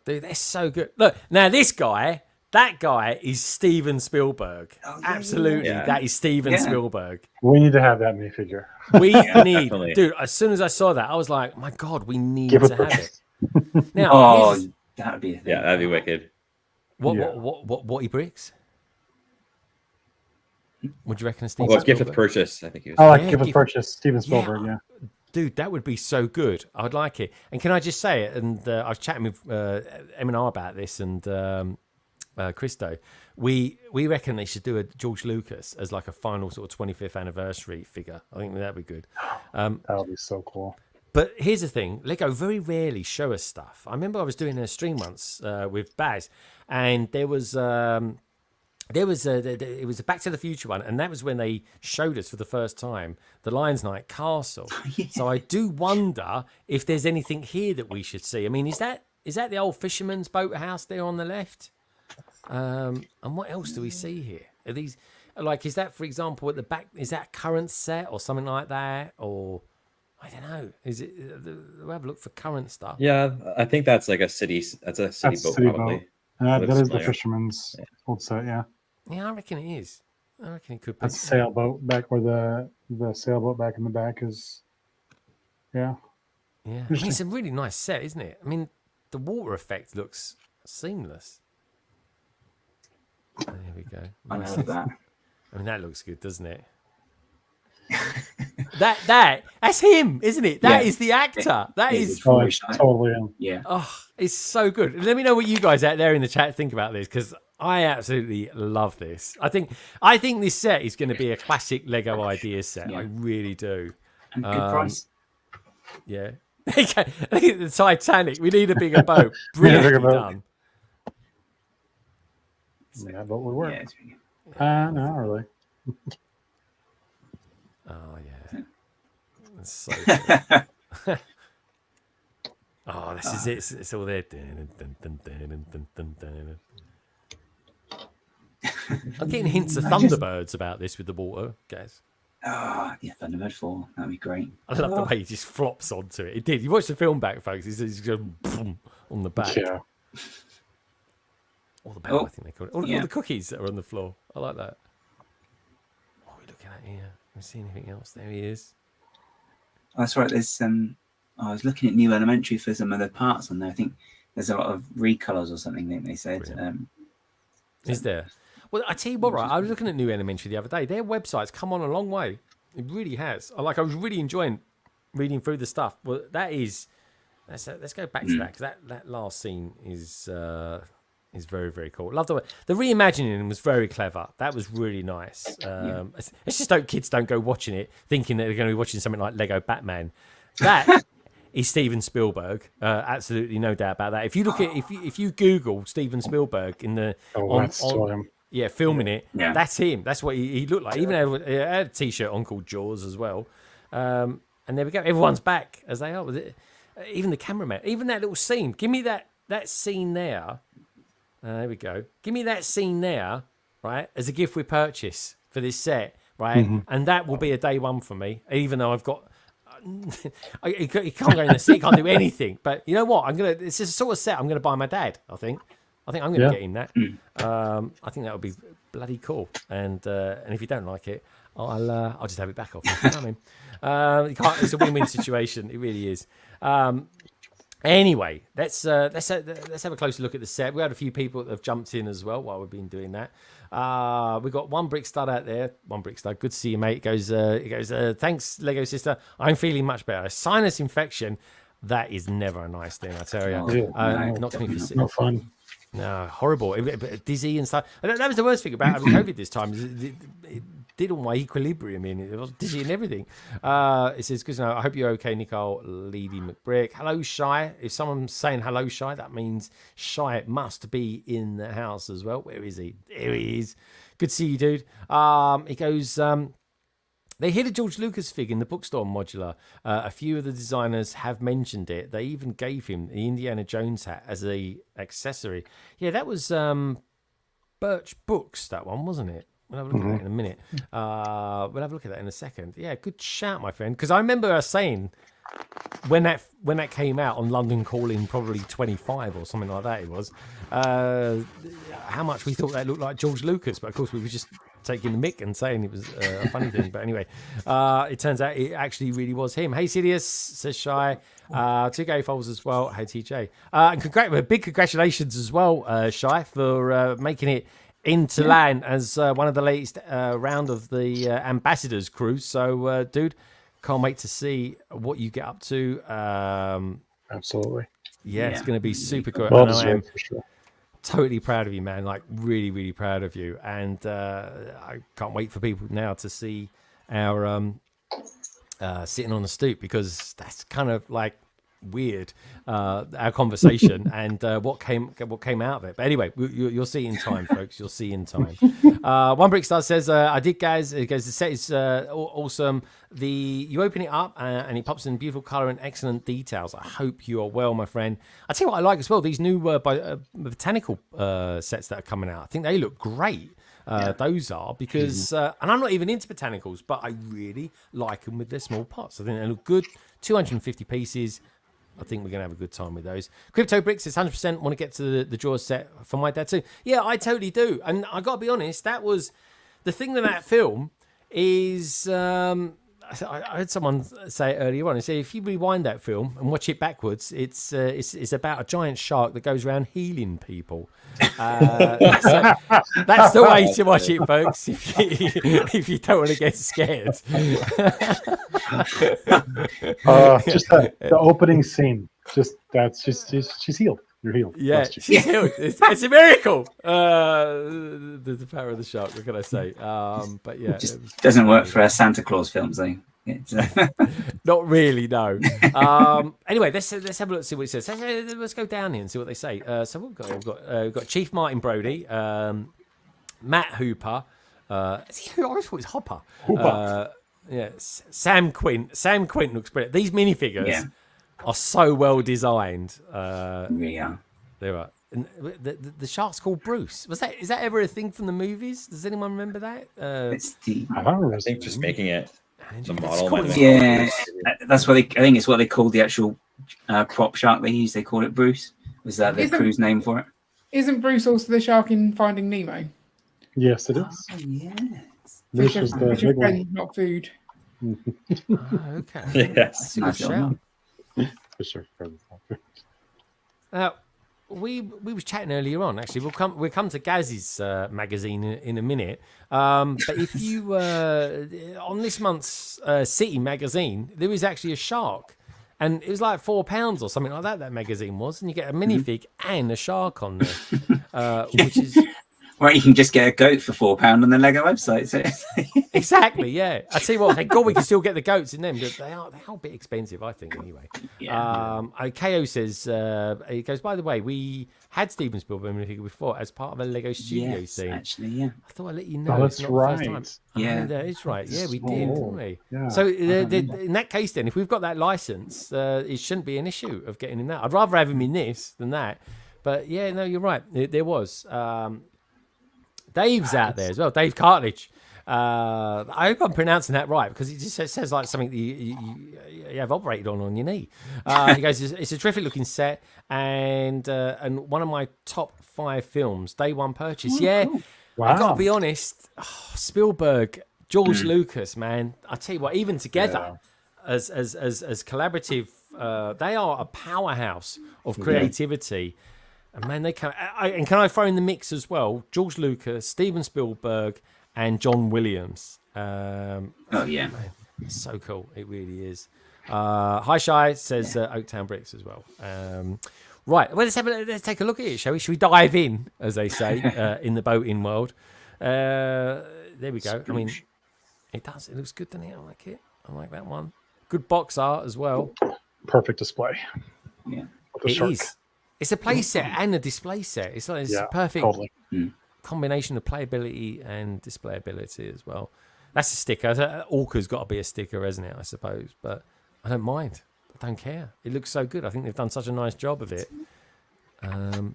Dude, they're so good. Look, now that guy is Steven Spielberg. Absolutely, that is Steven Spielberg. We need to have that minifigure. We need, dude. As soon as I saw that, I was like, "My God, we need to have it." Now, that would be that'd be wicked. What he bricks? What do you reckon, Steven? Gift with purchase, I think he was. Oh, like gift with purchase, Steven Spielberg. Yeah. Dude, that would be so good. I'd like it. And can I just say it? And I was chatting with M&R about this and Christo. We reckon they should do a George Lucas as like a final sort of 25th anniversary figure. I think that'd be good. That would be so cool. But here's the thing. Lego very rarely show us stuff. I remember I was doing a stream once with Baz, and it was a Back to the Future one, and that was when they showed us for the first time the Lions Night Castle. So I do wonder if there's anything here that we should see. I mean, is that the old fisherman's boathouse there on the left? And what else do we see here? Are these is that, for example, at the back? Is that a current set or something like that? Or I don't know. Is it? We'll have a look for current stuff. Yeah, I think that's like a city. That's a city boat, probably. That is the fisherman's old set. Yeah. Yeah, I reckon it is. I reckon it could be. That's a sailboat back where the sailboat back in the back is. Yeah. Yeah. I mean, it's a really nice set, isn't it? I mean, the water effect looks seamless. There we go. I love that. I mean, that looks good, doesn't it? That's him, isn't it? That is the actor. That is totally him. Yeah. Oh, it's so good. Let me know what you guys out there in the chat think about this, because I absolutely love this. I think this set is going to be a classic Lego Ideas set. Yeah. I really do. And good price. Yeah. Look at the Titanic. We need a bigger boat. Brilliantly done. Yeah, but would work. Yeah, no, not really. Oh yeah, that's so good. Oh, this is it. It's all there. I'm getting hints of Thunderbirds about this with the water, guys. Oh, yeah, Thunderbird 4. That'd be great. I love the way he just flops onto it. It did. You watch the film back, folks. He's going boom on the back. Yeah. Or the bell, I think they call it. All the cookies that are on the floor. I like that. What are we looking at here? Can we see anything else? There he is. Oh, that's right. There's I was looking at New Elementary for some of the parts on there. I think there's a lot of recolors or something. I think they said. Is there? Well, I tell you what, right? I was looking at New Elementary the other day. Their website's come on a long way. It really has. I was really enjoying reading through the stuff. Well, let's go back to that, because that last scene is very, very cool. Love the reimagining was very clever. That was really nice. It's just kids don't go watching it thinking that they're going to be watching something like Lego Batman. That is Steven Spielberg. Absolutely no doubt about that. If you look at if you Google Steven Spielberg in the filming it, that's him. That's what he looked like. Even had a t-shirt on called Jaws as well. And there we go. Everyone's back as they are. Even the cameraman. Even that little scene. Give me that scene there. There we go. Give me that scene there, right, as a gift with purchase for this set, right? Mm-hmm. And that will be a day one for me, even though I've got... he can't go in the seat, can't do anything. But you know what? It's a sort of set I'm going to buy my dad, I think I'm going to get him that. I think that would be bloody cool. And if you don't like it, I'll just have it back off. You know what I mean? It's a win-win situation. It really is. Anyway, let's have a closer look at the set. We had a few people that have jumped in as well while we've been doing that. We've got one brick stud out there. One brick stud. Good to see you, mate. It goes, thanks, Lego sister. I'm feeling much better. Sinus infection, that is never a nice thing, I tell you. Knocks me for sick. No fun. No, horrible. Dizzy and stuff. And that was the worst thing about having COVID this time. It did all my equilibrium in. It was dizzy and everything. It says, good to know. I hope you're okay, Nicole Lady McBrick. Hello, Shy. If someone's saying hello, Shy, that means Shy must be in the house as well. Where is he? There he is. Good to see you, dude. He goes... They hid a George Lucas fig in the bookstore modular. A few of the designers have mentioned it. They even gave him the Indiana Jones hat as a accessory. Yeah, that was Birch Books, that one, wasn't it? We'll have a look at that in a minute. We'll have a look at that in a second. Yeah, good shout, my friend. Because I remember us saying when that came out on London Calling, probably 25 or something like that it was, how much we thought that looked like George Lucas. But of course we were just taking the mick and saying it was a funny thing. But anyway, it turns out it actually really was him. Hey, Sidious, says Shy. Two gay folds as well. Hey, TJ. And big congratulations as well, Shy, for making it into land as one of the latest round of the Ambassadors cruise. So, dude, can't wait to see what you get up to. Absolutely. Yeah, it's going to be super good. Well and I am for sure. totally proud of you, man. Like, really, really proud of you. And I can't wait for people now to see our sitting on the stoop, because that's kind of like weird, our conversation and what came out of it. But anyway, you'll see in time, folks. You'll see in time. One brick star says, I did, guys. It goes, the set is awesome. You open it up and it pops in beautiful color and excellent details. I hope you are well, my friend. I tell you what I like as well, these new botanical sets that are coming out. I think they look great. Those are, because and I'm not even into botanicals, but I really like them with their small pots. I think they look good. 250 pieces. I think we're going to have a good time with those. Crypto Bricks is 100% want to get to the Jaws set for my dad too. Yeah, I totally do. And I got to be honest, that was the thing with that film is, I heard someone say it earlier on. They say if you rewind that film and watch it backwards, it's about a giant shark that goes around healing people. That's the way to watch it, folks. If you don't want to get scared. Just the opening scene. She's healed. You're healed. Yeah, she's healed. It's a miracle. The power of the shark. What can I say? But yeah, it just doesn't work for our Santa Claus films, though. Not really, no. Anyway, let's have a look, see what it says. Let's go down here and see what they say. So we've got Chief Martin Brody, Matt Hooper. I always thought it was Hopper. Yeah, Sam Quint. Sam Quint looks brilliant. These minifigures are so well designed. Yeah, they are. And the shark's called Bruce. Is that ever a thing from the movies? Does anyone remember that? It's the I think just making it the model. That's what I think it's what they call the actual prop shark they use. They call it Bruce. Was that the crew's name for it? Isn't Bruce also the shark in Finding Nemo? Yes, it is. Oh, yes. Bruce was the big one. Not food. Okay. Yes. That's a good shout. Fisher friends, not food. We was chatting earlier on. Actually, we'll come to Gaz's magazine in a minute. But if you on this month's City magazine, there is actually a shark, and it was like £4 or something like that. That magazine was, and you get a minifig and a shark on there, which is. Right, you can just get a goat for £4 on the Lego website. So. Exactly, yeah. I tell you what, thank God we can still get the goats in them, but they are a bit expensive, I think. Anyway, KO says he goes. By the way, we had Steven Spielberg before as part of a Lego Studio scene. Actually, yeah. I thought I'd let you know. Oh, that's right. Yeah, that is right. Yeah, we did, didn't we? Yeah. So in that case, then, if we've got that license, it shouldn't be an issue of getting him that. I'd rather have him in this than that. But yeah, no, you're right. There was. Dave's out there as well. Dave Cartledge. I hope I'm pronouncing that right because it just says like something that you have operated on your knee. He goes, it's a terrific looking set and one of my top 5 films. Day one purchase. Wow. I've got to be honest. Spielberg, George Lucas, man. I tell you what, even together as collaborative, they are a powerhouse of creativity. And man, they can. And can I throw in the mix as well? George Lucas, Steven Spielberg, and John Williams. Oh yeah, man, so cool. It really is. Hi Shy says Oaktown Bricks as well. Right, well let's take a look at it, shall we? Should we dive in, as they say, in the boating world? There we go. I mean, it does. It looks good, doesn't it? I like it. I like that one. Good box art as well. Perfect display. Yeah, it is. It's a play set and a display set. It's a perfect combination of playability and displayability as well. That's a sticker. Orca's got to be a sticker, hasn't it? I suppose, but I don't mind. I don't care. It looks so good. I think they've done such a nice job of it. It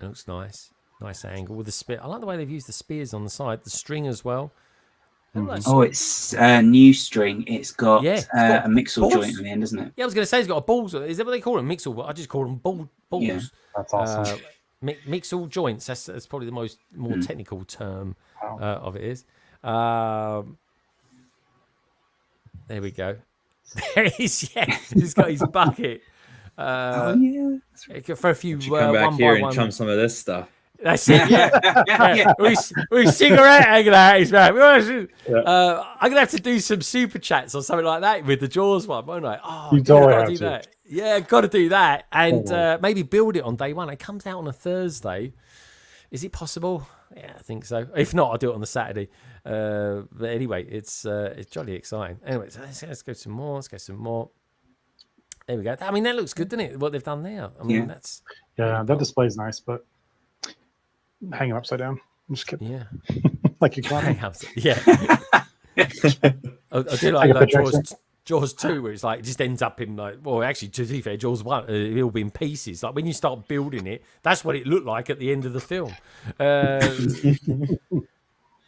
looks nice. Nice angle with the spear. I like the way they've used the spears on the side. The string as well. Oh, it's a new string. It's got, a mixel balls. joint on the end, isn't it? Yeah, I was going to say it's got a balls. Is that what they call them? Mixel. I just call them balls. Yeah, that's awesome. Mixel joints. That's probably the more technical term of it is. There we go. There he is. Yeah, he's got his bucket. For a few. Come back here and chum some of this stuff. That's it. Yeah. We cigarette hanging out his mouth. I'm gonna have to do some super chats or something like that with the Jaws one, won't I? Oh, you totally gotta have do to. that. Yeah, got to do that, and maybe build it on day one. It comes out on a Thursday. Is it possible? Yeah, I think so. If not, I'll do it on the Saturday. But anyway, it's jolly exciting. Anyway, so let's go some more. Let's go some more. There we go. I mean, that looks good, doesn't it? What they've done there. I mean, that's that display's nice, but hang it upside down. I'm just kidding. Yeah, like you got it. Yeah. I do like Jaws 2, where it's like it just ends up in like, well, actually, to be fair, Jaws 1, it'll be in pieces. Like when you start building it, that's what it looked like at the end of the film.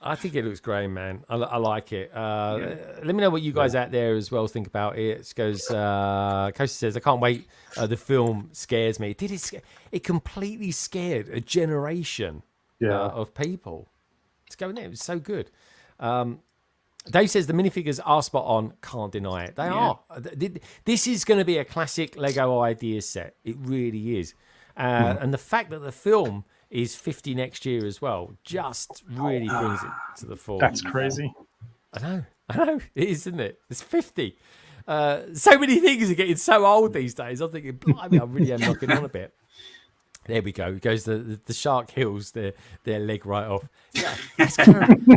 I think it looks great, man. I like it. Let me know what you guys out there as well think about it. It goes, Costa says, I can't wait. The film scares me. It completely scared a generation of people. It's going there. It was so good. Dave says the minifigures are spot on. Can't deny it. They are. This is going to be a classic Lego idea set. It really is. And the fact that the film is 50 next year as well just really brings it to the fore. That's crazy. I know. It is, isn't it? It's 50. So many things are getting so old these days. I'm thinking, blimey, I really am knocking on a bit. There we go. It goes the shark heals their leg right off. Yeah, it's a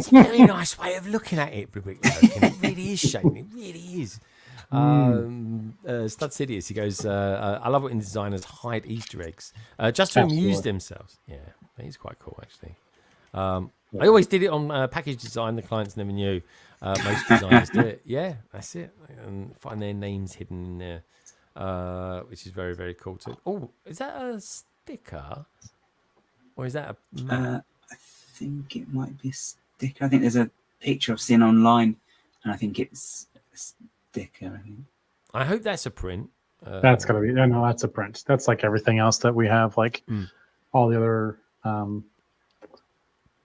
very nice way of looking at it, It really is, Shane. It really is. Stud Sidious, he goes, I love it when designers hide Easter eggs just to amuse themselves. Yeah, it's quite cool, actually. I always did it on package design. The clients never knew. Most designers do it. Yeah, that's it. And find their names hidden in there, which is very, very cool too. Oh, is that sticker, or is that a? I think it might be a sticker. I think there's a picture I've seen online, and I think it's a sticker. I think. I hope that's a print. That's gotta be. No, that's a print. That's like everything else that we have. Like all the other the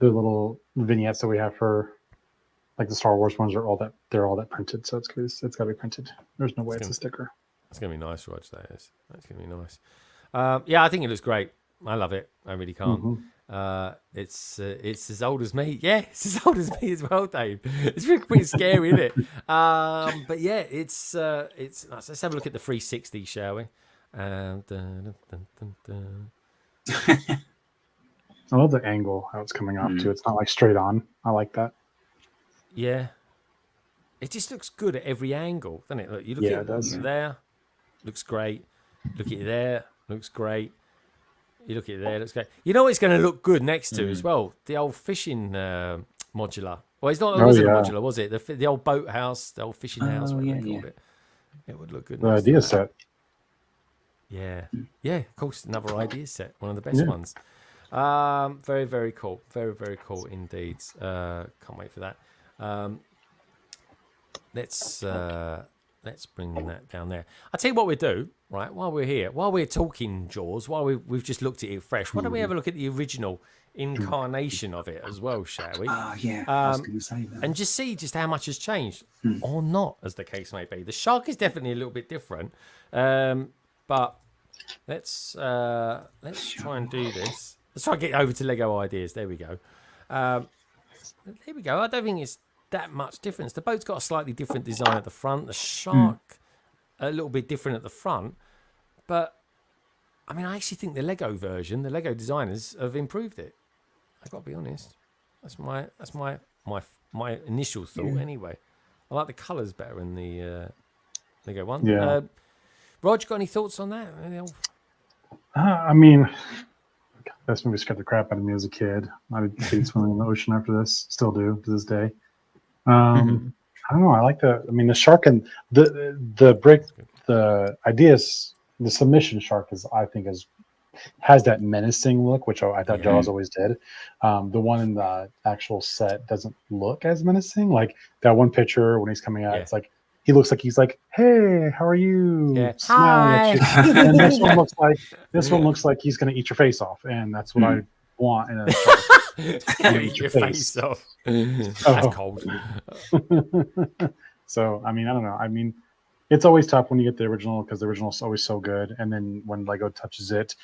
little vignettes that we have for like the Star Wars ones are all that they're all that printed. So it's got to be printed. There's no way it's a sticker. It's gonna be nice, Rog. That is. That's gonna be nice. Yeah, I think it looks great. I love it. I really can't. It's as old as me. Yeah, it's as old as me as well, Dave. It's pretty scary, isn't it? But yeah, it's nice. Let's have a look at the 360, shall we? Dun, dun, dun, dun, dun. I love the angle how it's coming off too. It's not like straight on. I like that. Yeah, it just looks good at every angle, doesn't it? Look, you look Yeah, at it does. there, looks great. Look at it there, looks great. You look at it there, looks great. You know what's going to look good next to as well? The old fishing modular. Well, it's not. It wasn't a modular, was it? The old boat house, the old fishing house. What they called it. It would look good. The next to idea that. set. Yeah, yeah. Of course, another idea set. One of the best ones. Very, very cool. Very, very cool indeed. Can't wait for that. Let's bring that down there. I'll tell you what we'll do, right, while we're here, while we're talking Jaws, while we've just looked at it fresh, why don't we have a look at the original incarnation of it as well, shall we? Oh, yeah. I was going to say that. And just see just how much has changed, or not, as the case may be. The shark is definitely a little bit different, but let's try and do this. Let's try and get over to Lego ideas. There we go. There we go. I don't think it's that much difference. The boat's got a slightly different design at the front. The shark a little bit different at the front. But I mean, I actually think the Lego version, the Lego designers have improved it. I've got to be honest. That's my initial thought anyway. I like the colours better in the Lego one. Yeah. Rog, got any thoughts on that? I mean, this movie scared the crap out of me as a kid. I would hate swimming in the ocean after this. Still do to this day. I don't know. I like the. I mean, the shark and the ideas. The submission shark has that menacing look, which I thought Jaws always did. The one in the actual set doesn't look as menacing. Like that one picture when he's coming out, it's like he looks like he's like, "Hey, how are you?" Smiling at you. And this one looks like he's going to eat your face off, and that's what I want in a shark. Eat your face off. That's cold. So I mean, I don't know. I mean, it's always tough when you get the original because the original is always so good, and then when Lego touches it,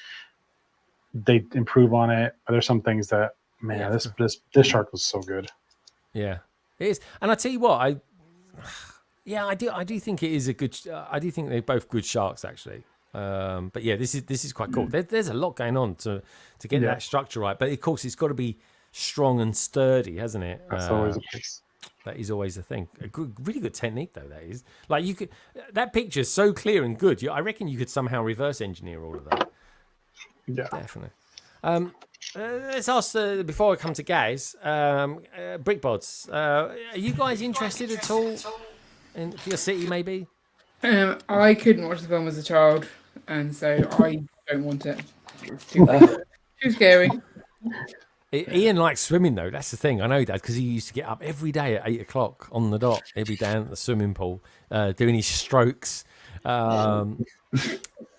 they improve on it. But there's some things that this shark was so good. Yeah, it is. And I tell you what, I do think it is a good. I do think they're both good sharks actually. But yeah, this is quite cool. There's a lot going on to get that structure right. But of course, it's got to be strong and sturdy, hasn't it? That's always a case. That is always a thing. Really good technique, though. That is like you could. That picture's so clear and good. I reckon you could somehow reverse engineer all of that. Yeah, definitely. Let's ask before I come to Gaz. BRICKHEADZ, are you guys interested at all for your city? Maybe. I couldn't watch the film as a child, and so I don't want it. It's too scary. Ian likes swimming though. That's the thing. I know that because he used to get up every day at 8 o'clock on the dot. He'd be down at the swimming pool doing his strokes.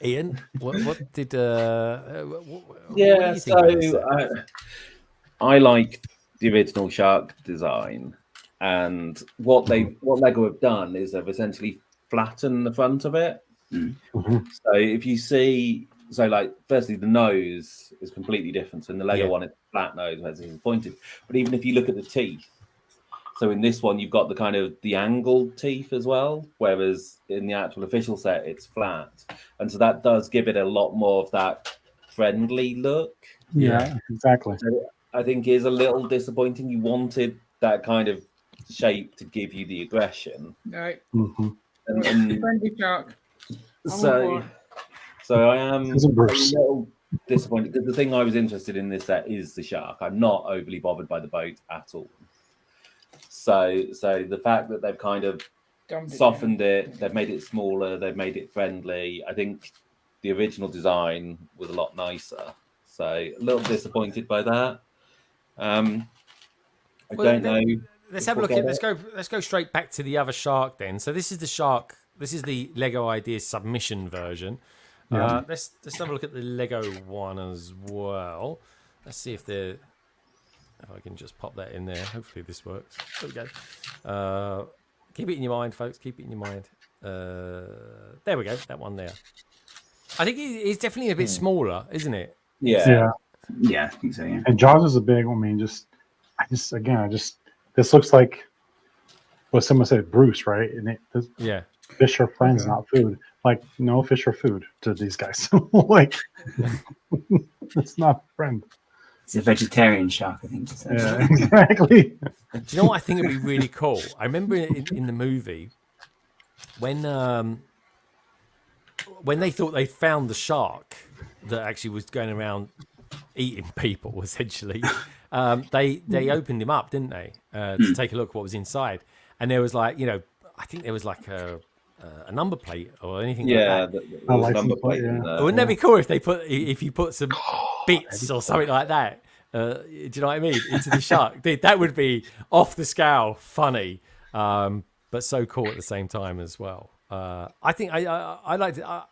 Ian, what did? I like the original shark design, and what Lego have done is they've essentially flattened the front of it. So if you see. So, like, firstly, the nose is completely different. So in the Lego one, it's flat nose, whereas it's pointed. But even if you look at the teeth, so in this one, you've got the kind of the angled teeth as well, whereas in the actual official set, it's flat. And so that does give it a lot more of that friendly look. Yeah, exactly. So I think is a little disappointing. You wanted that kind of shape to give you the aggression. Right. And friendly shark. So I am a little disappointed because the thing I was interested in this set is the shark. I'm not overly bothered by the boat at all. So the fact that they've kind of softened it, they've made it smaller, they've made it friendly. I think the original design was a lot nicer. So a little disappointed by that. I don't know. Let's have a look at. Let's go straight back to the other shark then. So this is the shark. This is the Lego Ideas submission version. Let's have a look at the Lego one as well. Let's see if I can just pop that in there. Hopefully this works. There we go. Keep it in your mind, folks. Keep it in your mind. There we go. That one there. I think it's definitely a bit smaller, isn't it? Yeah. Yeah, I think so. Yeah. And Jaws is a big one. I mean, this looks like what someone said, Bruce, right? And fish are friends, not food. Like, no fish are food to these guys. Like, it's not a friend. It's a vegetarian shark, I think. Yeah, exactly. Do you know what I think would be really cool? I remember in the movie when they thought they found the shark that actually was going around eating people, essentially. They opened him up, didn't they, to take a look at what was inside, and there was like, I think there was like a number plate or anything like that. Yeah, number plate. Wouldn't that be cool if you put some bits or something like that? Do you know what I mean? Into the shark, dude, that would be off the scale, funny, but so cool at the same time as well. I think I like to.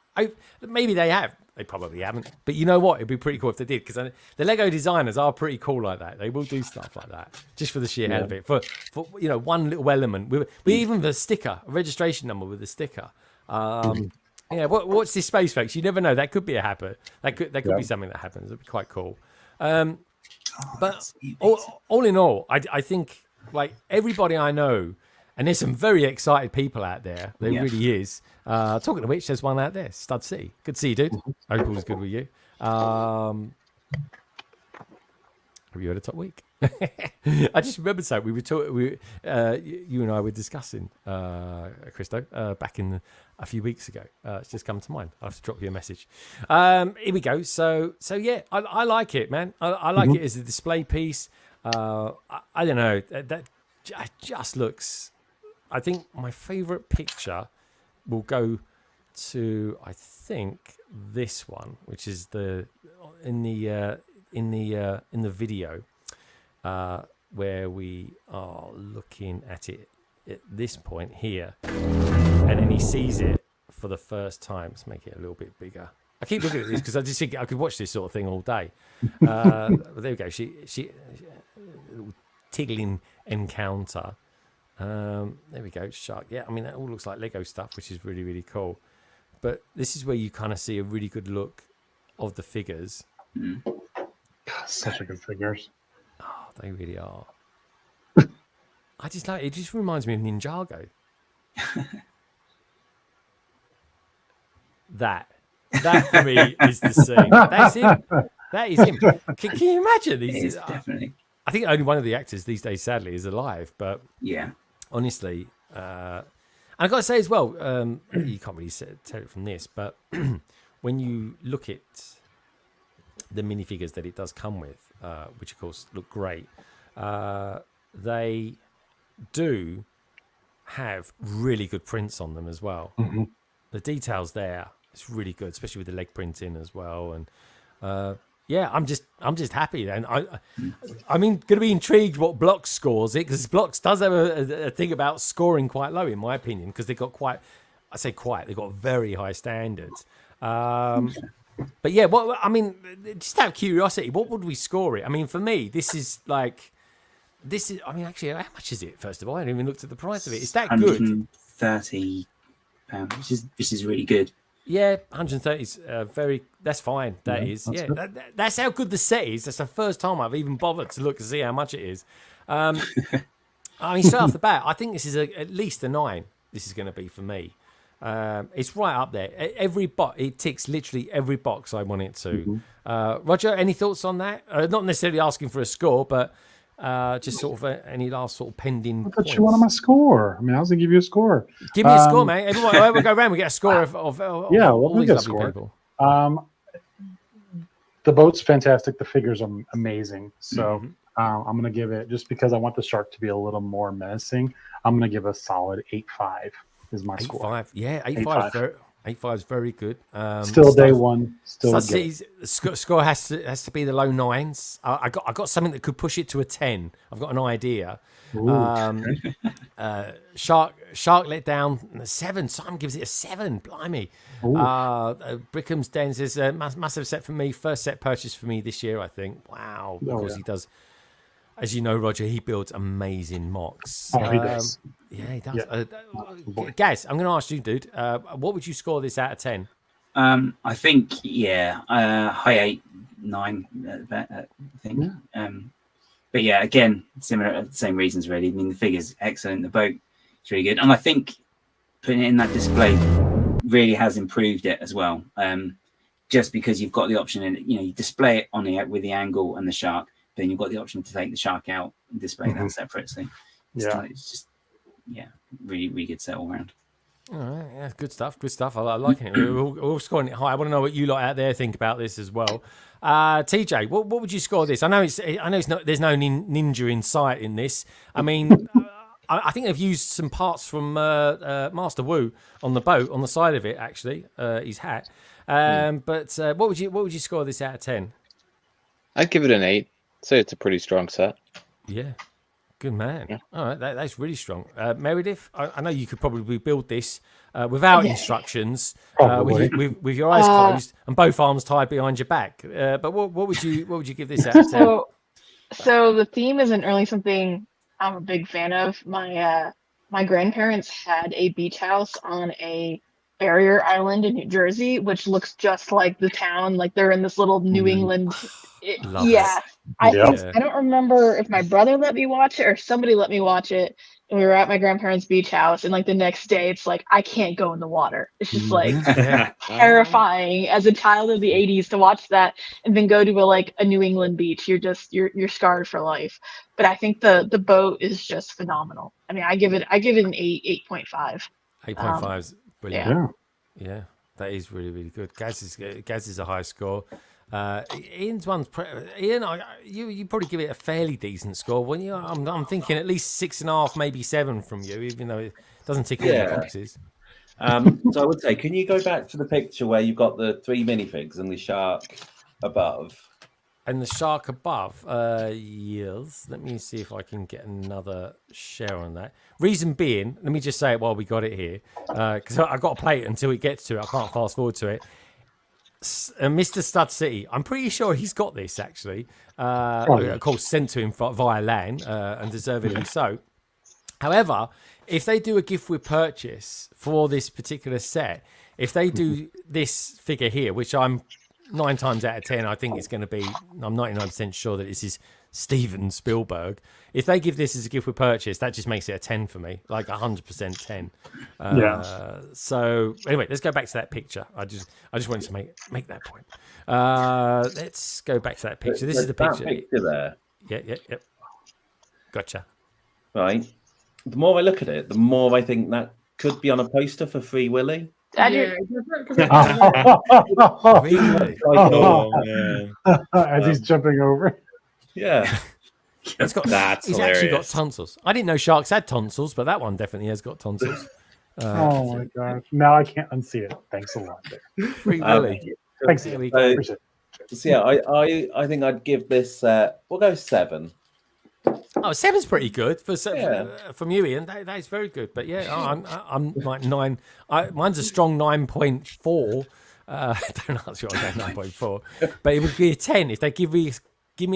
Maybe they have. They probably haven't. But you know what? It'd be pretty cool if they did, because the Lego designers are pretty cool like that. They will do stuff like that just for the sheer hell of it. For one little element. We even the sticker, a registration number with the sticker. What's this space, folks? You never know. That could be a habit. That could be something that happens. It'd be quite cool. But all in all, I think like everybody I know, and there's some very excited people out there. There really is. Talking of which, there's one out there, Stud City. Good to see you, dude. Hope all was good with you. Have you had a top week? I just remembered something. We were talking. You and I were discussing, Christo, back in a few weeks ago. It's just come to mind. I'll have to drop you a message. Here we go. So yeah, I like it, man. I like it as a display piece. I don't know. That just looks. I think my favorite picture will go to, I think, this one, which is in the video where we are looking at it at this point here, and then he sees it for the first time. Let's make it a little bit bigger. I keep looking at this because I just think I could watch this sort of thing all day. There we go. She a little tiggling encounter. There we go, shark. Yeah, I mean, that all looks like Lego stuff, which is really, really cool. But this is where you kind of see a really good look of the figures. Such a good figures. Oh, they really are. I just like it. Just reminds me of Ninjago. That for me is the scene. That's him. That is him. Can you imagine these? Definitely. I think only one of the actors these days, sadly, is alive. But yeah, honestly, and I've got to say as well, you can't really tell it from this, but when you look at the minifigures that it does come with, which of course look great, they do have really good prints on them as well. The details there, it's really good, especially with the leg printing as well. And yeah, I'm just happy then. I mean, going to be intrigued what Blocks scores it, because Blocks does have a thing about scoring quite low, in my opinion, because they've got they've got very high standards. But yeah, just out of curiosity, what would we score it? I mean, for me, I mean, actually, how much is it? First of all, I haven't even looked at the price of it. Is that good? £130, which is really good. Yeah, 130 is that's fine. That's that's how good the set is. That's the first time I've even bothered to look to see how much it is. I mean, straight off the bat, I think this is at least a 9. This is going to be for me. It's right up there. It ticks literally every box I want it to. Roger, any thoughts on that? Not necessarily asking for a score, but just sort of any last sort of pending. But you wanted my score. I mean, I was gonna give you a score. Give me a score, mate. Everyone, we go around. We get a score of all these lovely people. The boat's fantastic. The figures are amazing. So I'm gonna give it, just because I want the shark to be a little more menacing, I'm gonna give a solid 8.5. Is my score. 8.5. Yeah, 8.5. 8-5 is very good. Still day one. Still Stud City's score has to be the low 9s. I got something that could push it to a 10. I've got an idea. Shark let down 7. Simon gives it a 7. Blimey. Brickham's Den says massive set for me. First set purchase for me this year, I think. Wow. Of course he does. As you know, Roger, he builds amazing mocks. Oh, he does. Yeah, he does. Gaz, I'm going to ask you, dude. What would you score this out of 10? I think, high 8, 9, I think. But yeah, again, similar, same reasons really. I mean, the figure's excellent. The boat is really good. And I think putting it in that display really has improved it as well. Just because you've got the option, and you display it on with the angle and the shark, then you've got the option to take the shark out and display that separately. It's just really, really good set all around. All right, yeah, good stuff. I like it. We're all scoring it high. I want to know what you lot out there think about this as well. TJ, what would you score this? I know it's not. There's no ninja in sight in this. I mean, I think they've used some parts from Master Wu on the boat on the side of it. Actually, his hat. But what would you score this out of 10? I'd give it an 8. Say it's a pretty strong set. Yeah. Good man. Yeah. All right, that's really strong. Meredith, I know you could probably build this without instructions, with your eyes closed and both arms tied behind your back. But what would you give this out of 10? So the theme isn't really something I'm a big fan of. My grandparents had a beach house on a barrier island in New Jersey, which looks just like the town. Like they're in this little New England. I don't remember if my brother let me watch it or somebody let me watch it, and we were at my grandparents' beach house, and like the next day it's like I can't go in the water. It's just like terrifying as a child of the 80s to watch that and then go to a New England beach. You're scarred for life. But I think the boat is just phenomenal. I mean, I give it an 8.5. 8.5 is brilliant. Yeah, that is really, really good. Gaz is a high score. Ian's one's Ian. You probably give it a fairly decent score, wouldn't you? I'm thinking at least 6.5, maybe 7 from you, even though it doesn't tick all the boxes. So I would say, can you go back to the picture where you've got the 3 minifigs and the shark above? And the shark above, yes. Let me see if I can get another share on that. Reason being, let me just say it while we got it here, because I've got to play it until it gets to it. I can't fast forward to it. Mr. Stud City, I'm pretty sure he's got this actually. Of course, sent to him via LAN, and deservedly so. However, if they do a gift with purchase for this particular set, if they do this figure here, which I'm 9 times out of 10, I think it's going to be, I'm 99% sure that this is Steven Spielberg. If they give this as a gift with purchase, that just makes it a 10 for me, like 100% 10. So anyway, let's go back to that picture. I just wanted to make that point. Let's go back to that picture. This is the picture. That picture there. Yeah. Gotcha. Right. The more I look at it, the more I think that could be on a poster for Free Willy. Really? As he's jumping over. Yeah. He's actually got tonsils. I didn't know sharks had tonsils, but that one definitely has got tonsils. Oh my god! Now I can't unsee it. Thanks a lot. There. Free Willy. Thanks. So yeah, I think I'd give this. We'll go 7. Oh, 7's pretty good from you, Ian. That is very good. But yeah, I'm like 9. Mine's a strong 9.4. Don't ask what I got 9.4. But it would be a 10 if they give me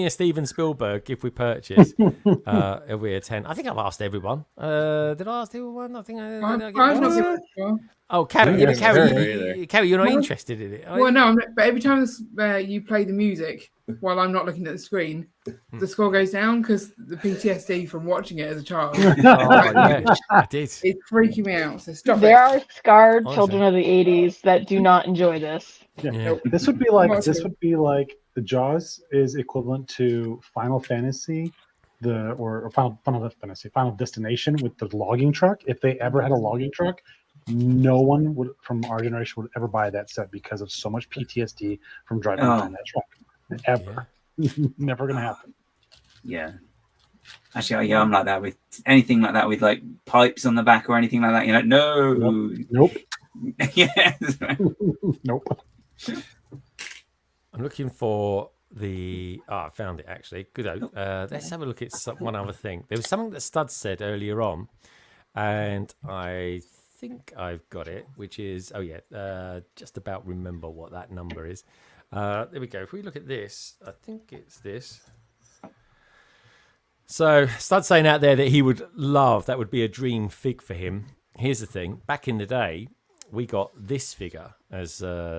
a Steven Spielberg if we purchase. It'll be a 10. I think I've asked everyone. Did I ask everyone? I think I did I get Oh, Carrie, Carrie, you're not interested in it. Well, no, but every time you play the music while I'm not looking at the screen, the score goes down because the PTSD from watching it as a child. I did. It's freaking me out. So stop There are scarred children of the 80s that do not enjoy this. Yeah. This would be like the Jaws is equivalent to Final Fantasy, Final Destination with the logging truck. If they ever had a logging truck, no one would from our generation would ever buy that set because of so much PTSD from driving around that truck. Ever. Never gonna happen. Yeah. Actually, I'm like that with anything like that with like pipes on the back or anything like that. No. Nope. Yeah. Nope. I'm looking for the. Oh, I found it actually. Good. Let's have a look at one other thing. There was something that Studs said earlier on, and I think I've got it, which is just about remember what that number is. There we go. If we look at this, I think it's this. So Stud's saying out there that he would love, that would be a dream fig for him. Here's the thing. Back in the day, we got this figure, as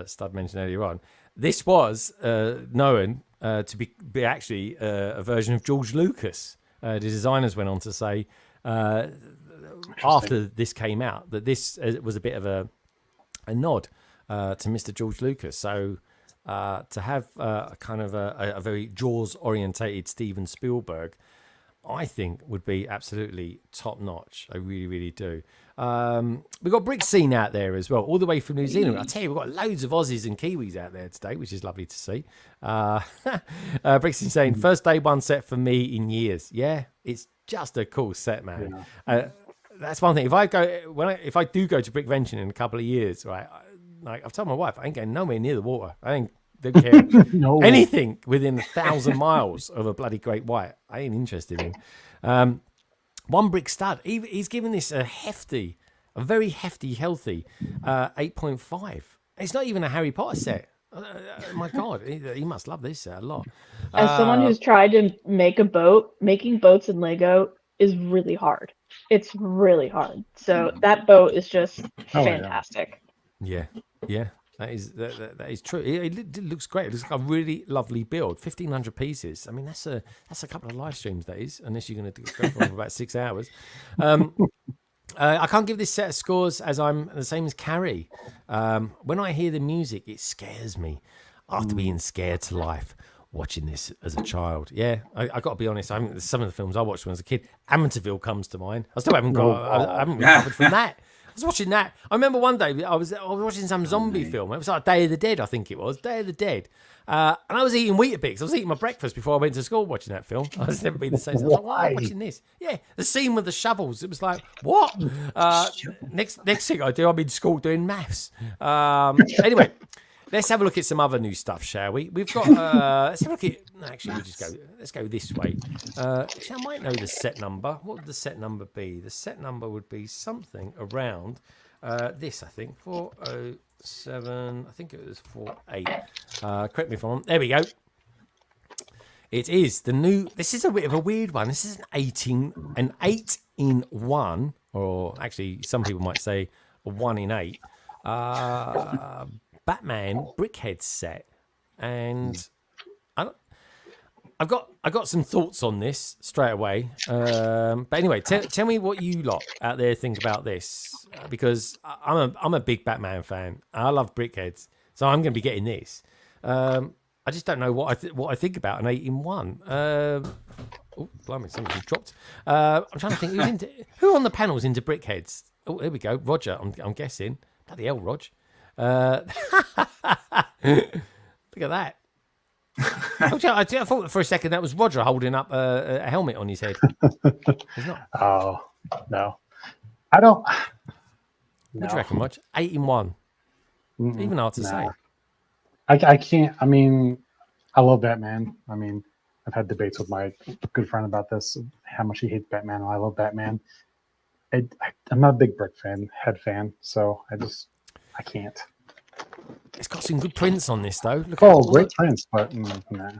Stud mentioned earlier on. This was known to be actually a version of George Lucas. The designers went on to say, after this came out, that this was a bit of a nod to Mr. George Lucas. So to have a kind of a very Jaws-orientated Steven Spielberg, I think would be absolutely top notch. I really, really do. We've got Brick Scene out there as well, all the way from New Zealand. I tell you, we've got loads of Aussies and Kiwis out there today, which is lovely to see. Brick Scene saying, first day one set for me in years. Yeah, it's just a cool set, man. Yeah. That's one thing. If I do go to Brickvention in a couple of years, right? Like I've told my wife, I ain't going nowhere near the water. Don't care. No. Anything within 1,000 miles of a bloody great white, I ain't interested in. One Brick Stud, he's given this a very hefty, healthy 8.5. It's not even a Harry Potter set. My God, he must love this set a lot. As someone who's tried to make a boat, making boats in Lego is really hard. It's really hard. So that boat is just fantastic. Yeah. That is true. It looks great. It looks like a really lovely build. 1,500 pieces. I mean, that's a couple of live streams, that is, unless you're going to go for about 6 hours. I can't give this set of scores as I'm the same as Carrie. When I hear the music, it scares me. After being scared to life, watching this as a child. Yeah, I got to be honest. Some of the films I watched when I was a kid, Amityville comes to mind. I still haven't I haven't recovered from that. I was watching that. I remember one day I was watching some zombie film. It was like Day of the Dead, I think it was. Day of the Dead. And I was eating Weetabix. I was eating my breakfast before I went to school watching that film. I was never been the same. I was like, why am I watching this? Yeah, the scene with the shovels. It was like, what? Next thing I do, I'm in school doing maths. Anyway, let's have a look at some other new stuff, shall we? We've got, let's have a look at, actually, let's go this way. Actually, I might know the set number. What would the set number be? The set number would be something around this, I think, 407, I think it was 48. Correct me if I'm wrong. There we go. It is the new, this is a bit of a weird one. This is an 8-in-1, or actually, some people might say a 1-in-8. Batman BRICKHEADZ set, and I've got some thoughts on this straight away. But anyway, tell me what you lot out there think about this, because I'm a big Batman fan. I love BRICKHEADZ, so I'm going to be getting this. I just don't know what I think about an 8-in-1. Oh, blimey, somebody dropped. I'm trying to think who on the panel's into BRICKHEADZ. Oh, there we go, Roger. I'm guessing. Bloody hell, Rog. Look at that. I thought for a second that was Roger holding up a helmet on his head. He's not. Oh, no. I don't. What do you reckon, Rog? 8-in-1. Even hard to say. I can't. I mean, I love Batman. I mean, I've had debates with my good friend about this, how much he hates Batman. I love Batman. I'm not a big Head fan, so I can't. It's got some good prints on this, though. Look Great prints, but nah.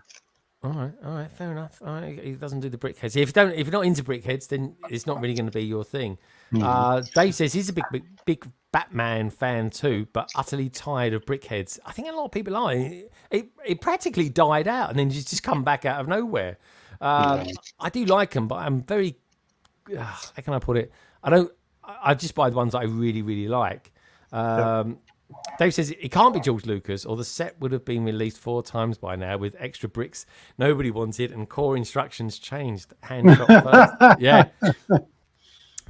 All right, fair enough. All right, he doesn't do the BRICKHEADZ. If you're not into BRICKHEADZ, then it's not really going to be your thing. Dave says he's a big Batman fan too, but utterly tired of BRICKHEADZ. I think a lot of people are. It practically died out, and then just come back out of nowhere. I do like them, but I'm very. How can I put it? I just buy the ones that I really, really like. Dave says it can't be George Lucas, or the set would have been released 4 times by now with extra bricks nobody wanted and core instructions changed. Hand shot first. Yeah.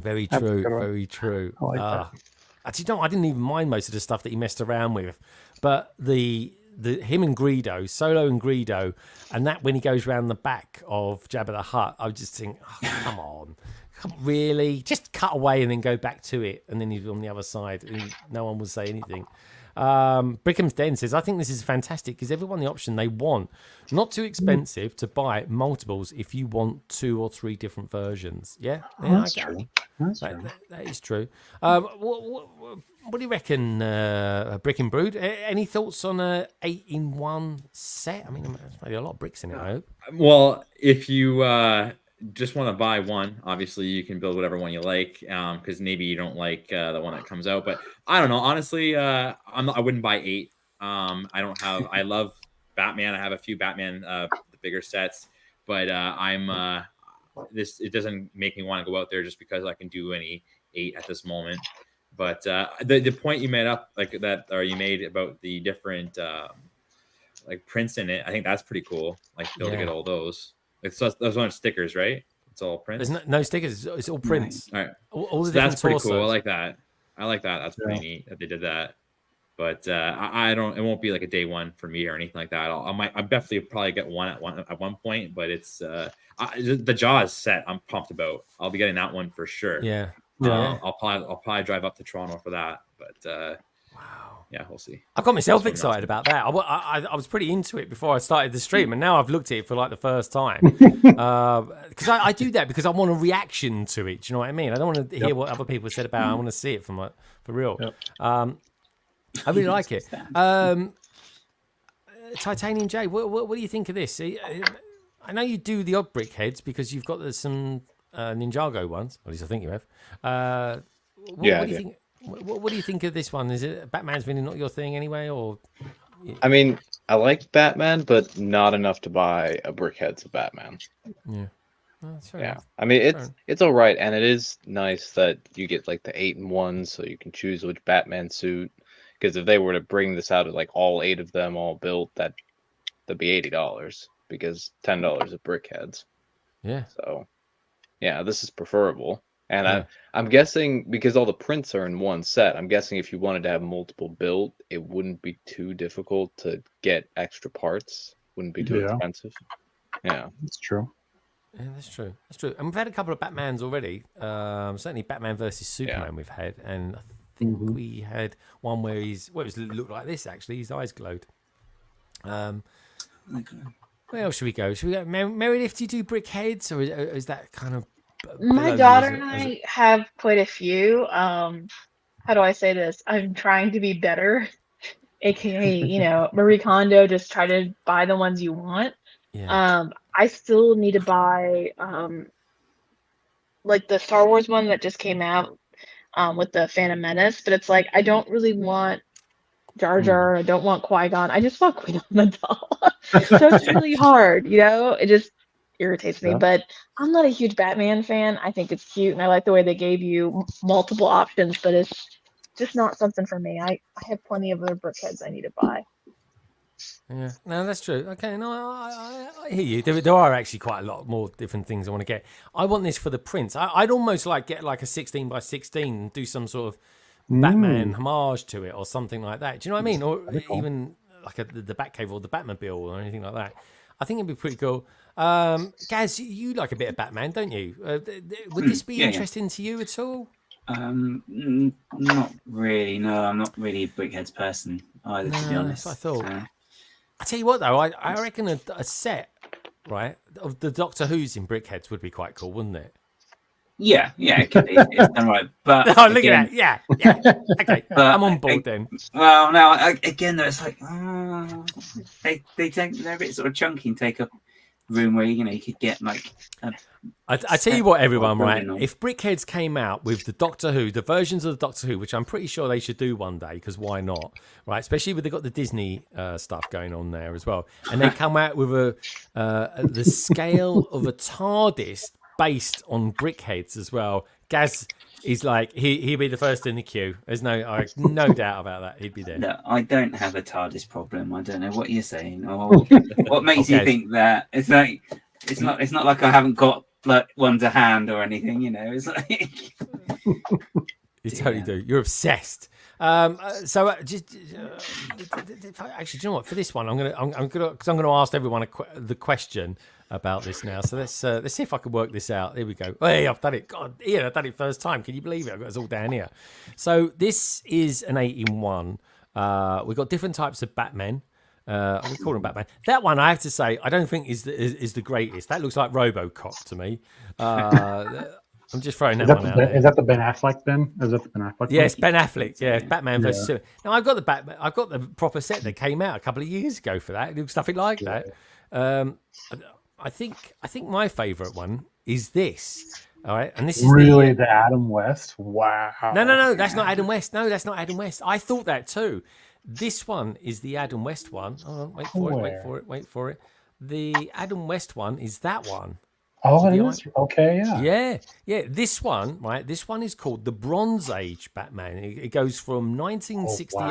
Very true. Very true. I like that. Actually, I didn't even mind most of the stuff that he messed around with, but him and Greedo, Solo and Greedo, and that when he goes around the back of Jabba the Hutt, I just think, oh, really, just cut away and then go back to it, and then he's on the other side, and no one will say anything. Brickham's Den says, I think this is fantastic because everyone the option they want, not too expensive to buy multiples if you want 2 or 3 different versions. Yeah, That's true. That's true. that is true. What do you reckon, Brick and Brood? Any thoughts on a 8-in-1 set? I mean, there's maybe a lot of bricks in it, I hope. Well, if you just want to buy one, obviously you can build whatever one you like, because maybe you don't like the one that comes out. But I don't know. Honestly, I wouldn't buy 8. I love Batman. I have a few Batman, the bigger sets, but it doesn't make me want to go out there just because I can do any 8 at this moment. But the point you made you made about the different like prints in it, I think that's pretty cool. Like be able to get all those. Those aren't stickers, right? It's all prints. There's no stickers. It's all prints. All right. All the That's pretty torsos. cool. I like that. That's pretty neat that they did that. But I don't. It won't be like a day one for me or anything like that. I definitely probably get one at one point. But it's the Jaws set. I'm pumped about. I'll be getting that one for sure. Yeah. I'll probably drive up to Toronto for that. But wow. Yeah, we'll see. I've got myself excited about that. I was pretty into it before I started the stream, and now I've looked at it for like the first time. Because I do that because I want a reaction to it. Do you know what I mean? I don't want to hear what other people said about it. I want to see it for real. Yep. I really like it. Titanium J, what do you think of this? I know you do the odd BRICKHEADZ because you've got some Ninjago ones. At least I think you have. What do you think? What do you think of this one? Is it Batman's really not your thing anyway, or? I mean, I like Batman, but not enough to buy a BRICKHEADZ of Batman. Yeah. Well, that's fair enough. I mean it's all right, and it is nice that you get like the 8-in-1, so you can choose which Batman suit. Because if they were to bring this out of like all 8 of them all built, that'd be $80 because $10 at BRICKHEADZ. Yeah. So, yeah, this is preferable. And I'm guessing because all the prints are in one set, I'm guessing if you wanted to have multiple built, it wouldn't be too difficult to get extra parts. Wouldn't be too expensive. Yeah, that's true. Yeah, that's true. That's true. And we've had a couple of Batmans already. Certainly Batman versus Superman we've had, and I think we had one where it looked like this actually. His eyes glowed. Where else should we go? Should we go? Meredith, do you do BRICKHEADZ, or is that kind of? My daughter and I have quite a few. How do I say this? I'm trying to be better, aka, Marie Kondo. Just try to buy the ones you want. Yeah. I still need to buy like the Star Wars one that just came out with the Phantom Menace, but it's like I don't really want Jar Jar. I don't want Qui-Gon. I just want Qui-Gon the doll. So it's really hard, It just irritates me, but I'm not a huge Batman fan. I think it's cute, and I like the way they gave you multiple options, but it's just not something for me. I have plenty of other BRICKHEADZ I need to buy. Yeah, no, that's true. Okay, no, I hear you. There are actually quite a lot more different things I want to get. I want this for the prints. I'd almost get like a 16x16 and do some sort of Batman homage to it or something like that. Do you know what I mean? Or even like the Batcave or the Batmobile or anything like that. I think it'd be pretty cool. Gaz, you like a bit of Batman, don't you? Would this be interesting to you at all? Not really. No, I'm not really a BRICKHEADZ person either, to be honest. That's what I thought. I tell you what, though, I reckon a set, right, of the Doctor Who's in BRICKHEADZ would be quite cool, wouldn't it? Yeah, it could be. It's done right. But look at that. Yeah. Okay, I'm on board then. Well, now again, though, it's like they're a bit sort of chunky and take up room where you could get like. I tell you what, everyone, right? If BRICKHEADZ came out with the Doctor Who, the versions of the Doctor Who, which I'm pretty sure they should do one day, because why not, right? Especially with they've got the Disney stuff going on there as well, and they come out with the scale of a TARDIS based on BRICKHEADZ as well. Gaz is like he'd be the first in the queue. There's no doubt about that. He'd be there. No, I don't have a TARDIS problem. I don't know what you're saying. Or what makes you think that? It's like it's not like I haven't got like one to hand or anything. It's like you totally do. You're obsessed. So just actually, do you know what? For this one, I'm gonna ask everyone the question. about this now. So let's see if I can work this out. Here we go. Hey, I've done it. God, Ian, I've done it first time. Can you believe it? I've got this all down here. So this is an 8-in-1. We've got different types of Batman. We call him Batman. That one, I have to say, I don't think is the greatest. That looks like RoboCop to me. I'm just throwing that one out there. Is that the Ben Affleck Ben? Is that the Ben Affleck? Yes, Ben Affleck. Yeah, Batman versus Superman. Now I've got the Batman. I've got the proper set that came out a couple of years ago for that. It looks nothing like that. I think my favourite one is this. All right, and this is really the Adam West. Wow. No, that's not Adam West. No, that's not Adam West. I thought that too. This one is the Adam West one. Hold on, wait for it. The Adam West one is that one. Oh, it is? Okay, yeah. This one, right? This one is called the Bronze Age Batman. It goes from 1968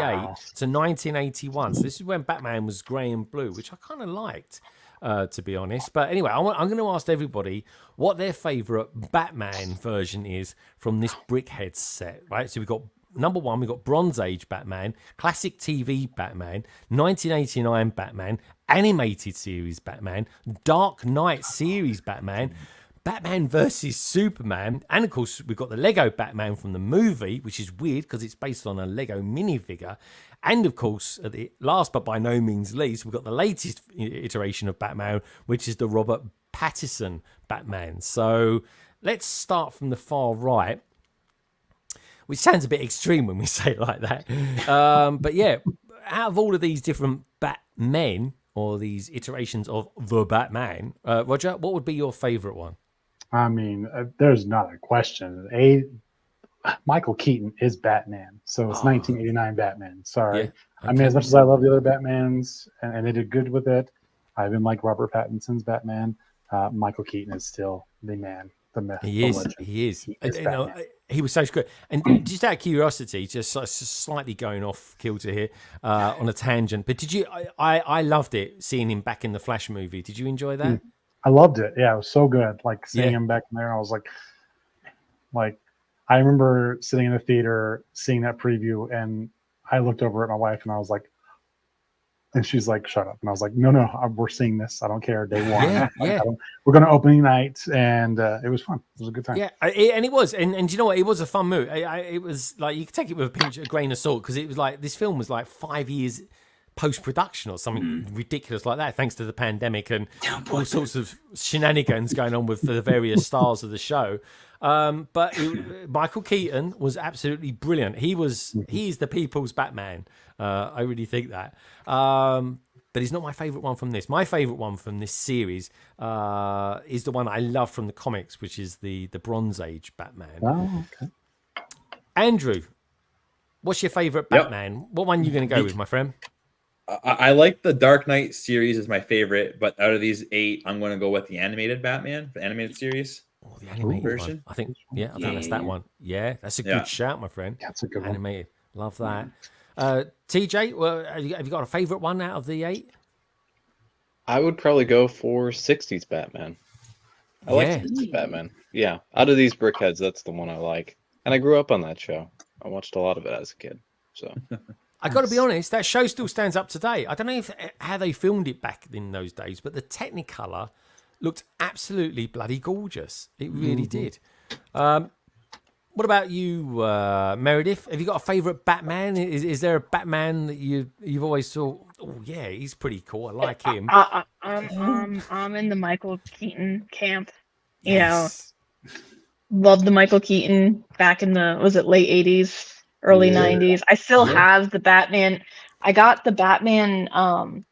to 1981. So this is when Batman was grey and blue, which I kind of liked, to be honest. But anyway, I'm going to ask everybody what their favourite Batman version is from this BRICKHEADZ set, right? So we've got number one, we've got Bronze Age Batman, classic TV Batman, 1989 Batman, animated series Batman, Dark Knight series Batman, Batman versus Superman, and of course we've got the Lego Batman from the movie, which is weird because it's based on a Lego minifigure, and of course at the last but by no means least, we've got the latest iteration of Batman, which is the Robert Pattinson Batman. So let's start from the far right, which sounds a bit extreme when we say it like that. But yeah, out of all of these different Batmen, or these iterations of the Batman, Roger, what would be your favourite one? I mean, there's not a question. Michael Keaton is Batman, so it's 1989 Batman. Sorry. Yeah, okay. I mean, as much as I love the other Batmans, and they did good with it, I even like Robert Pattinson's Batman. Michael Keaton is still the man, the myth. He is. He was so good. And just out of curiosity, just slightly going off kilter here on a tangent, but did you? I loved it seeing him back in the Flash movie. Did you enjoy that? I loved it. Yeah, it was so good. Like seeing him back in there, I was like, I remember sitting in the theater seeing that preview, and I looked over at my wife, and I was like, and she's like, "Shut up!" And I was like, "No, we're seeing this. I don't care. Day one. We're going to opening night," and it was fun. It was a good time. Yeah, and it was, and you know what? It was a fun movie. It was like you could take it with a grain of salt because it was like this film was like 5 years post-production or something ridiculous like that, thanks to the pandemic and all sorts of shenanigans going on with the various stars of the show. But Michael Keaton was absolutely brilliant. He's the people's Batman. I really think that. But he's not my favorite one from this. My favorite one from this series is the one I love from the comics, which is the Bronze Age Batman. Oh, okay. Andrew, what's your favorite Batman? What one are you going to go with, my friend? I like the Dark Knight series as my favorite, but out of these 8, I'm going to go with the animated Batman, the animated series. Oh, the animated version. I think that's that one. Yeah, that's a good shout, my friend. That's a good animated. Love that. TJ, well, have you got a favorite one out of the 8? I would probably go for 60s Batman. I like 60s Batman. Yeah, out of these BRICKHEADZ, that's the one I like. And I grew up on that show. I watched a lot of it as a kid. So I got to be honest, that show still stands up today. I don't know how they filmed it back in those days, but the Technicolor looked absolutely bloody gorgeous. It really did. What about you, Meredith? Have you got a favourite Batman? Is there a Batman that you've always thought, oh yeah, he's pretty cool. I like him. I'm in the Michael Keaton camp. You know, love the Michael Keaton back in the late 80s, early 90s. I still have the Batman. I got the Batman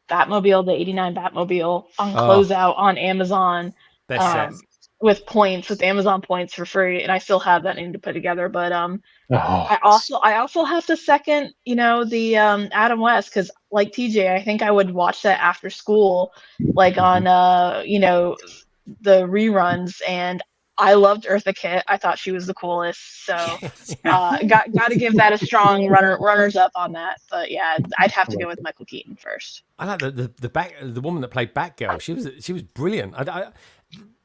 Batmobile, the 89 Batmobile on closeout on Amazon. With Amazon points for free, and I still have that need to put together. But I also have to second, the Adam West, because like TJ, I think I would watch that after school, like on the reruns, and I loved Eartha Kitt. I thought she was the coolest, so got to give that a strong runners up on that. But yeah, I'd have to go with Michael Keaton first. I like the woman that played Batgirl. She was brilliant.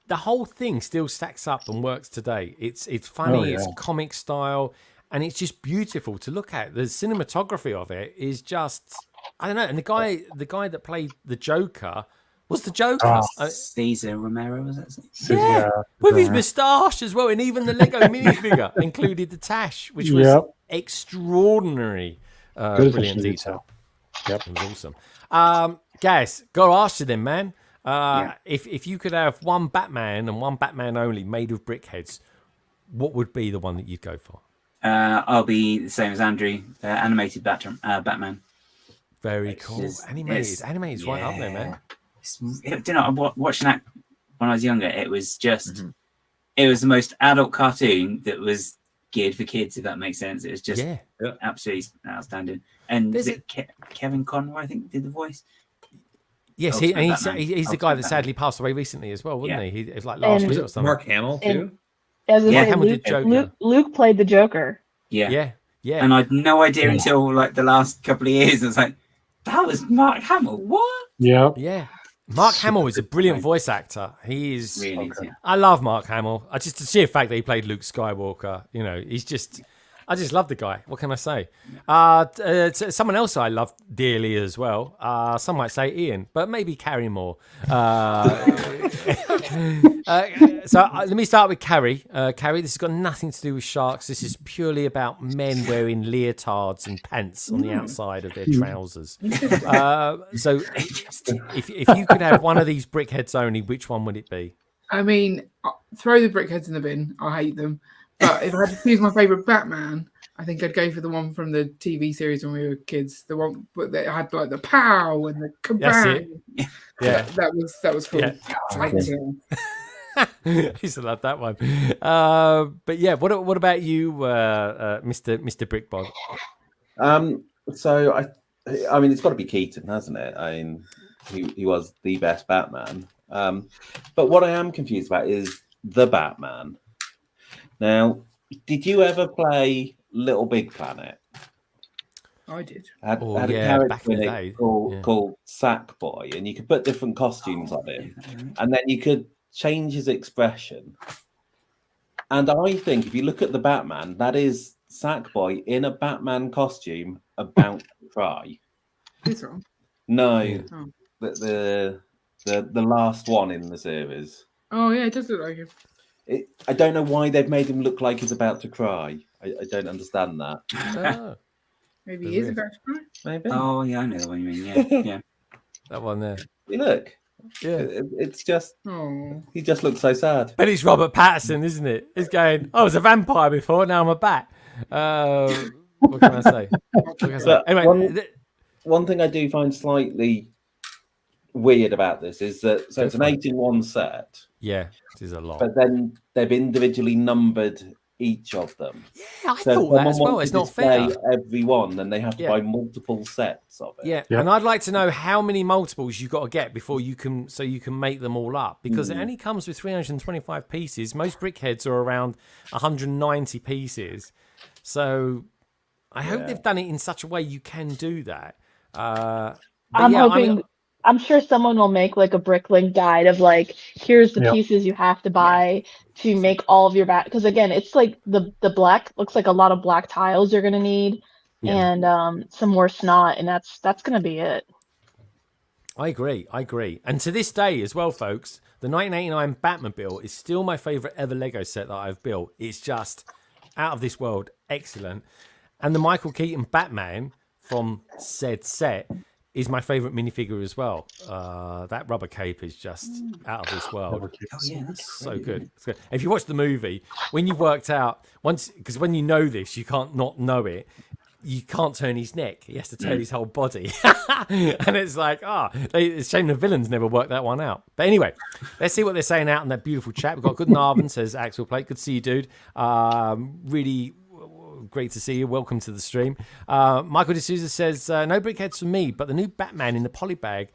The whole thing still stacks up and works today. It's funny, it's comic style, and it's just beautiful to look at. The cinematography of it is just, I don't know. And the guy that played the Joker, was the Joker. Oh. Caesar Romero, was that? Yeah, with his moustache as well, and even the Lego minifigure included the tash, which was extraordinary. Brilliant detail. Yep, it was awesome. Guys, got to ask you then, man. If you could have one Batman and one Batman only made of BRICKHEADZ, what would be the one that you'd go for? I'll be the same as Andrew. Animated Batman. Very cool. Animated's right up there, man. You know, watching that when I was younger, it was just, it was the most adult cartoon that was geared for kids, if that makes sense. It was just absolutely outstanding. And is it Kevin Conroy, I think, did the voice? Yes, he's the guy that sadly passed away recently as well, wasn't he? It was like last week or something. Mark Hamill too. Mark Hamill did Joker. Luke played the Joker. Yeah. And I had no idea until like the last couple of years. I was like, that was Mark Hamill. What? Yeah. Mark Hamill is a brilliant voice actor. He is. Really, I love Mark Hamill. Just the sheer fact that he played Luke Skywalker. You know, I just love the guy. What can I say? Someone else I love dearly as well. Some might say Ian, but maybe Carrie more. So let me start with Carrie. Carrie, this has got nothing to do with sharks. This is purely about men wearing leotards and pants on the outside of their trousers. So if you could have one of these BRICKHEADZ only, which one would it be? I mean, throw the BRICKHEADZ in the bin. I hate them. But if I had to choose my favourite Batman, I think I'd go for the one from the TV series when we were kids. The one that had like the pow and the kabang. Yeah, that was cool. Yeah. I used to love that one. But yeah, what about you, Mr. Brickbod? So I mean, it's got to be Keaton, hasn't it? I mean, he was the best Batman. But what I am confused about is the Batman. Now, did you ever play Little Big Planet? I did. Had a character in it called Sackboy, and you could put different costumes on him, and then you could change his expression. And I think if you look at the Batman, that is Sackboy in a Batman costume about to cry. This one? No, the last one in the series. Oh yeah, it does look like him. I don't know why they've made him look like he's about to cry. I don't understand that. Oh. Maybe he is about to cry. Maybe. Oh yeah, I know what you mean. Yeah. That one there. You look. Yeah. It's just. Oh. He just looks so sad. But it's Robert Pattinson, isn't it? He's going, I was a vampire before, now I'm a bat. What can I say? Anyway, one thing I do find slightly weird about this is that it's an 8-in-1 set. Yeah, it is a lot. But then they've individually numbered each of them. Yeah, I thought that as well. It's not fair. Every one, then they have to buy multiple sets of it. Yeah, and I'd like to know how many multiples you've got to get before you can make them all up, because it only comes with 325 pieces. Most BRICKHEADZ are around 190 pieces. So I hope they've done it in such a way you can do that. I'm hoping. I'm sure someone will make like a Bricklink guide of like, here's the pieces you have to buy to make all of your because again, it's like the black looks like a lot of black tiles you're gonna need, and some more snot, and that's gonna be it. I agree. And to this day as well, folks, the 1989 Batmobile is still my favorite ever Lego set that I've built. It's just out of this world, excellent. And the Michael Keaton Batman from said set is my favorite minifigure as well. That rubber cape is just out of this world. Oh yeah, that's so good. It's good. If you watch the movie, when you've worked out because when you know this, you can't not know it. You can't turn his neck. He has to turn his whole body. And it's like, it's a shame the villains never worked that one out. But anyway, let's see what they're saying out in that beautiful chat. We've got Good Narvin says, Axel Plate, good to see you, dude. Really great to see you. Welcome to the stream. Michael D'Souza says, no BRICKHEADZ for me, but the new Batman in the polybag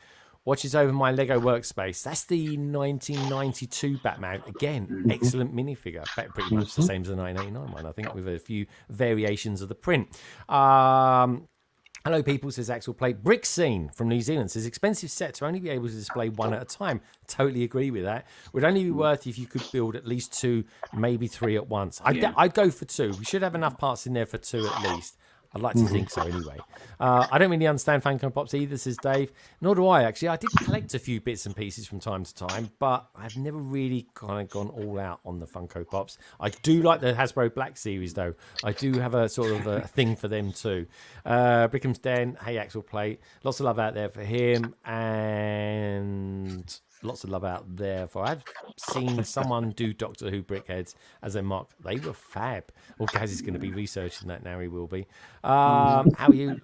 watches over my Lego workspace. That's the 1992 Batman. Again, excellent minifigure. Pretty much the same as the 1989 one, I think, with a few variations of the print. Hello, people, says Axel Plate. Brick Scene from New Zealand says, expensive set to only be able to display one at a time. Totally agree with that. Would only be worth if you could build at least 2, maybe 3 at once. I'd go for 2. We should have enough parts in there for 2 at least. I'd like to think so anyway. I don't really understand Funko Pops either, says Dave. Nor do I, actually. I did collect a few bits and pieces from time to time, but I've never really kind of gone all out on the Funko Pops. I do like the Hasbro Black Series, though. I do have a sort of a thing for them, too. Brickham's Den, Hey Axel Plate. Lots of love out there for him, and lots of love out there for... I've seen someone do Doctor Who Brickheads as a mock. They were fab. Well, Gaz is going to be researching that now. He will be. How are you?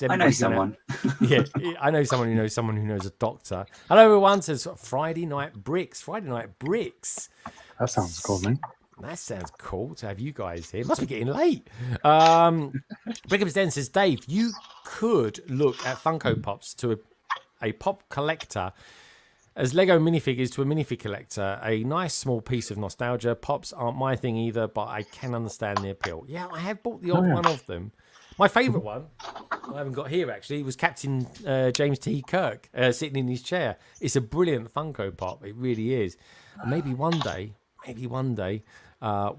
I know someone. Yeah, I know someone who knows a doctor. Hello, everyone. Says Friday Night Bricks. Friday Night Bricks. That sounds cool, man. That sounds cool to have you guys here. Must be getting late. Brickham's Den says, Dave, you could look at Funko Pops to a pop collector as Lego minifigures to a minifig collector. A nice small piece of nostalgia. Pops aren't my thing either, but I can understand the appeal. Yeah, I have bought the odd one of them. My favourite one, I haven't got here actually, was Captain James T. Kirk sitting in his chair. It's a brilliant Funko Pop. It really is. And maybe one day,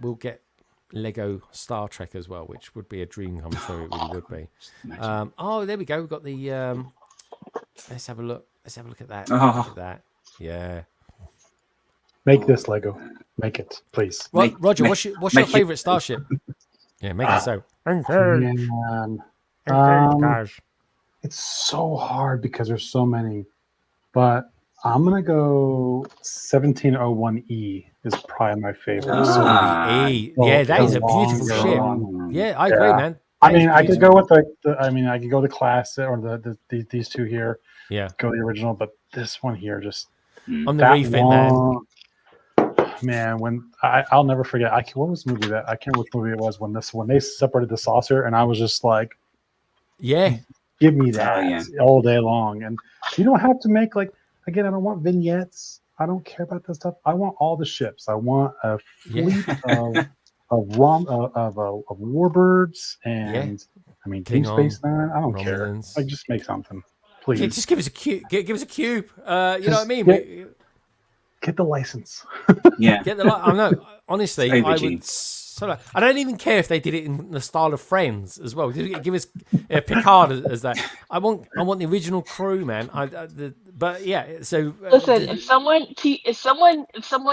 we'll get Lego Star Trek as well, which would be a dream come true. It really would be. Oh, there we go. We've got the. Let's have a look. Let's have a look at that. Look at that. Yeah. Make this Lego. Make it, please. Roger, what's your favourite starship? Yeah, make it so. Man. It's so hard because there's so many, but I'm gonna go 1701E is probably my favorite. Yeah, that is a beautiful ship. Yeah, I agree, man. I mean, I could go with I could go the classic or these two here. Yeah, go the original, but this one here just on the refit, man. When I'll never forget. What was the movie that I can't remember which movie it was when they separated the saucer, and I was just like, yeah, give me that all day long. And you don't have to make I don't want vignettes. I don't care about that stuff. I want all the ships. I want a fleet of warbirds and Deep Space Nine. I don't care. Just make something, please. Yeah, just give us a cube. Give us a cube. You know what I mean? Get the license. Yeah. Get the I know. Honestly, I would. I don't even care if they did it in the style of Friends as well. Give us Picard as that. I want the original crew, man. But yeah. So listen, if someone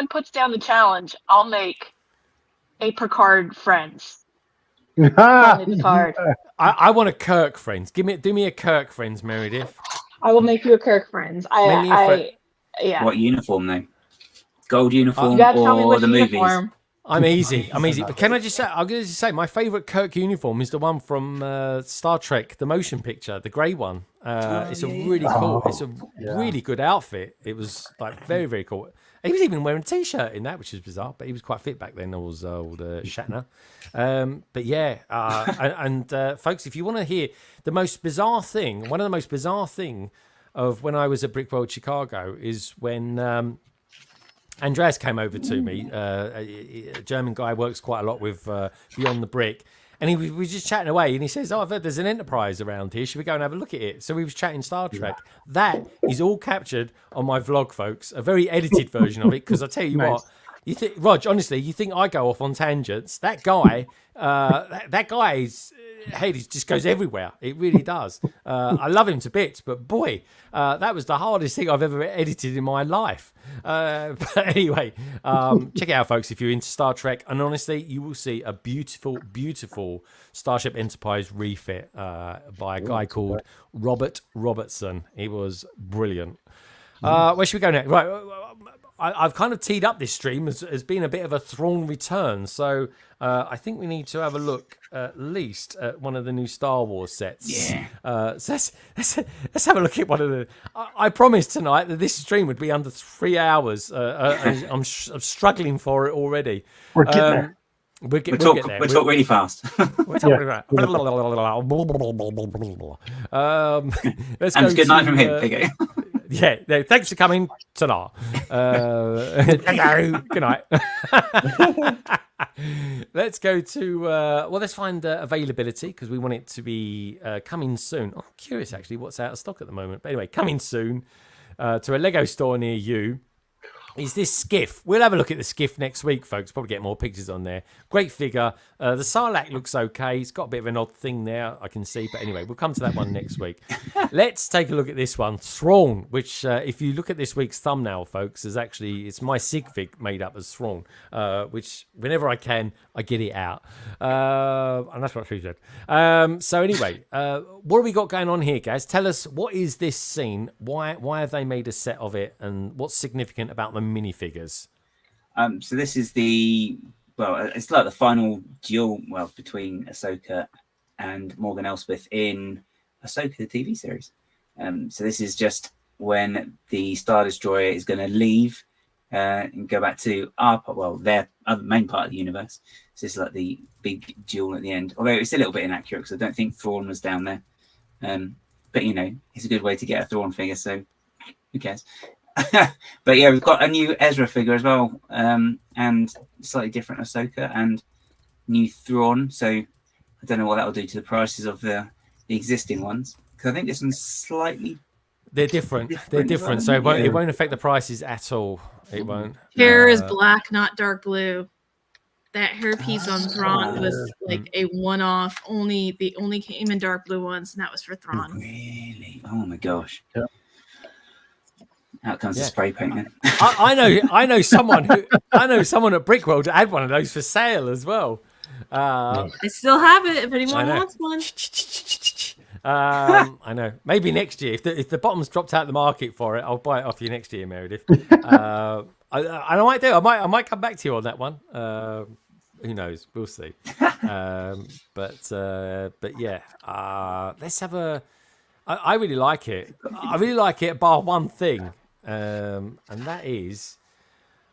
puts down the challenge, I'll make a Picard Friends. Picard. I want a Kirk Friends. Do me a Kirk Friends, Meredith. I will make you a Kirk Friends. Yeah. What uniform though? Gold uniform you gotta tell me or which the uniform. movies? I'm easy. But can I just say, I'm going to say my favourite Kirk uniform is the one from Star Trek, the motion picture, the grey one. It's really good outfit. It was very, very cool. He was even wearing a t-shirt in that, which is bizarre, but he was quite fit back then. There was old Shatner. But yeah, and folks, if you want to hear the most bizarre thing, one of the most bizarre thing of when I was at Brick World Chicago is when Andreas came over to me. A German guy, works quite a lot with Beyond the Brick. And we were just chatting away, and he says, I've heard there's an Enterprise around here. Should we go and have a look at it? So we was chatting Star Trek. That is all captured on my vlog, folks. A very edited version of it, because I tell you what, you think, Rog, honestly, you think I go off on tangents? That guy, that guy's head just goes everywhere. It really does. I love him to bits, but boy, that was the hardest thing I've ever edited in my life. But anyway, check it out, folks, if you're into Star Trek. And honestly, you will see a beautiful, beautiful Starship Enterprise refit by a guy called Robert Robertson. He was brilliant. Where should we go next? Right. I've kind of teed up this stream as being a bit of a Thrawn return, so I think we need to have a look at least at one of the new Star Wars sets. Yeah. So let's have a look at one of the. I promised tonight that this stream would be under 3 hours. I'm struggling for it already. We're getting there. We'll talk really fast. We're talking about. Let's go. Good night from him. Okay. Yeah, no, thanks for coming tonight. Hello, good night. Let's go to, let's find availability, because we want it to be coming soon. I'm curious, actually, what's out of stock at the moment. But anyway, coming soon to a Lego store near you. is this skiff. We'll have a look at the skiff next week, folks. Probably get more pictures on there. Great figure. The Sarlacc looks okay. It's got a bit of an odd thing there, I can see. But anyway, we'll come to that one next week. Let's take a look at this one, Thrawn, which if you look at this week's thumbnail, folks, is actually, it's my sig fig made up as Thrawn, which whenever I can, I get it out. And that's what she said. So anyway, what have we got going on here, guys? Tell us, what is this scene? Why have they made a set of it? And what's significant about the minifigures? So this is it's like the final duel, between Ahsoka and Morgan Elsbeth in Ahsoka, the TV series. So this is just when the Star Destroyer is going to leave and go back to their other main part of the universe. So this is like the big duel at the end. Although it's a little bit inaccurate because I don't think Thrawn was down there. But it's a good way to get a Thrawn figure, so who cares? But yeah, we've got a new Ezra figure as well, and slightly different Ahsoka and new Thrawn. So I don't know what that will do to the prices of the existing ones, because I think this one's slightly they're different. They're different, so it won't affect the prices at all. It won't. Hair is black, not dark blue. That hairpiece on Thrawn was like a one-off. They only came in dark blue ones, and that was for Thrawn. Really? Oh my gosh! Yep. Out comes the spray paint. Then. I know someone at Brickworld that had one of those for sale as well. I still have it if anyone wants one. I know. Maybe next year, if the bottom's dropped out the market for it, I'll buy it off you next year, Meredith. I might do. I might come back to you on that one. Who knows? We'll see. But yeah. Let's have a. I really like it. I really like it, bar one thing, and that is,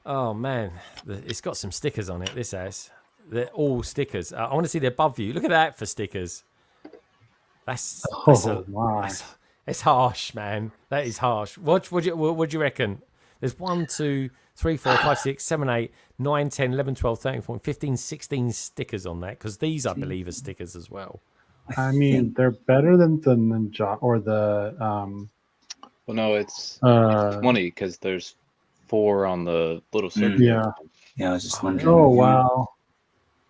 oh man, it's got some stickers on it. This has. They're all stickers. I want to see the above view. Look at that for stickers. That's harsh, man. That is harsh. What do you reckon? There's 1, 2, 3, 4, 5, 6, 7, 8, 9, 10, 11, 12, 13, 14, 15, 16 stickers on that, because these, I believe, are stickers as well. I mean, they're better than the Ninja or the. Well, no, it's 20 because there's 4 on the little circle. Yeah. Yeah, I was just wondering. Oh wow.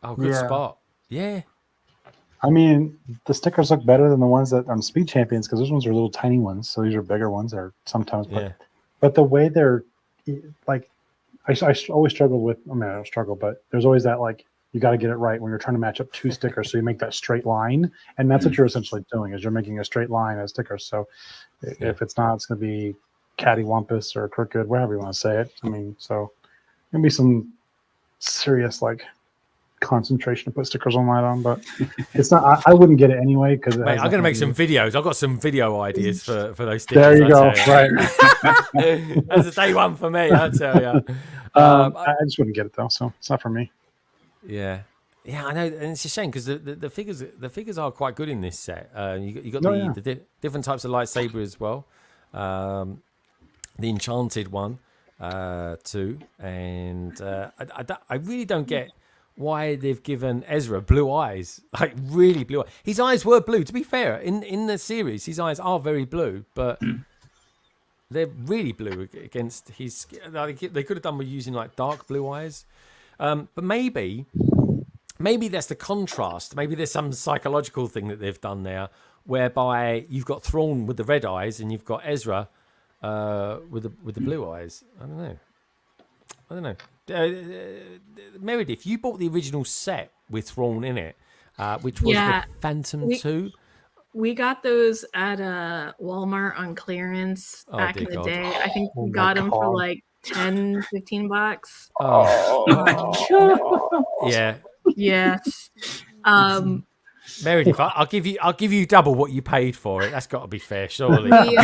Oh, good spot. Yeah. I mean, the stickers look better than the ones that on Speed Champions, because those ones are little tiny ones. So these are bigger ones, or sometimes. But the way they're like, I always struggle with. I mean, I don't struggle, but there's always that like. You got to get it right when you're trying to match up 2 stickers. So you make that straight line, and that's what you're essentially doing, is you're making a straight line as stickers. So if it's not, it's going to be cattywampus or crooked, whatever you want to say it. I mean, so there'll be some serious like concentration to put stickers on that on, but it's not. I wouldn't get it anyway because I'm going to make some videos. I've got some video ideas for those stickers. There you go. Right. That's a day one for me. I tell you. I just wouldn't get it though, so it's not for me. Yeah, I know, and it's a shame because the figures are quite good in this set. You got the different types of lightsaber as well, the enchanted one too, and I really don't get why they've given Ezra blue eyes, like really blue eyes. His eyes were blue. To be fair, in the series, his eyes are very blue, but they're really blue against his. They could have done with using like dark blue eyes. But maybe that's the contrast. Maybe there's some psychological thing that they've done there, whereby you've got Thrawn with the red eyes and you've got Ezra with the blue eyes. I don't know. Meredith, you bought the original set with Thrawn in it, which was the Phantom 2. We got those at Walmart on clearance back in the day. I think we got them for like $10-15. Oh yeah. Yes. Meredith, I'll give you double what you paid for it. That's got to be fair, surely. Come